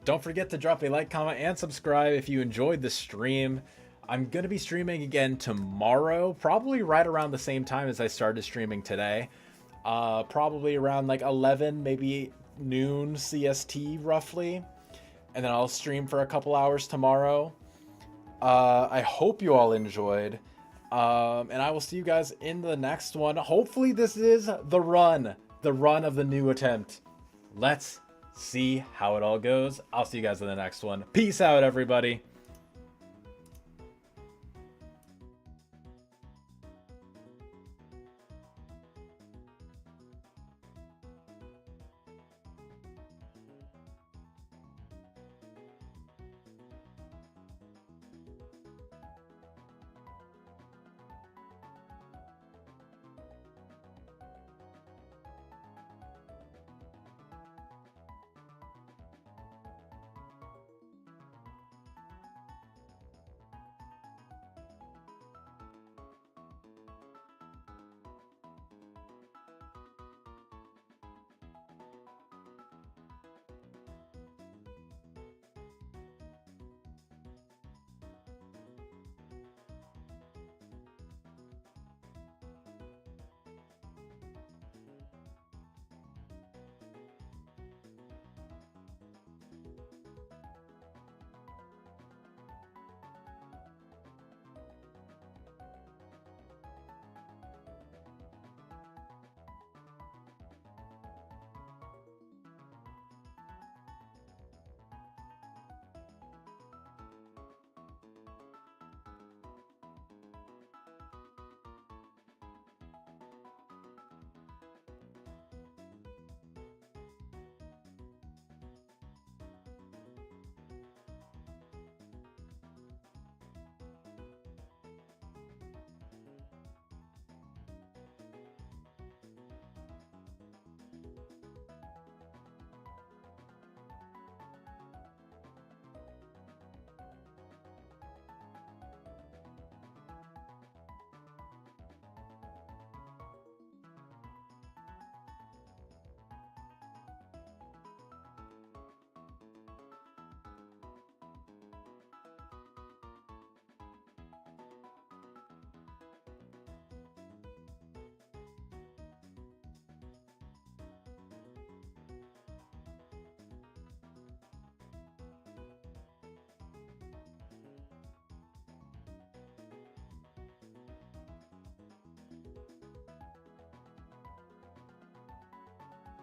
Don't forget to drop a like, comment, and subscribe if you enjoyed the stream. I'm going to be streaming again tomorrow. Probably right around the same time as I started streaming today. Probably around like 11, maybe noon CST roughly. And then I'll stream for a couple hours tomorrow. I hope you all enjoyed. And I will see you guys in the next one. Hopefully this is the run of the new attempt. Let's see how it all goes. I'll see you guys in the next one. Peace out, everybody.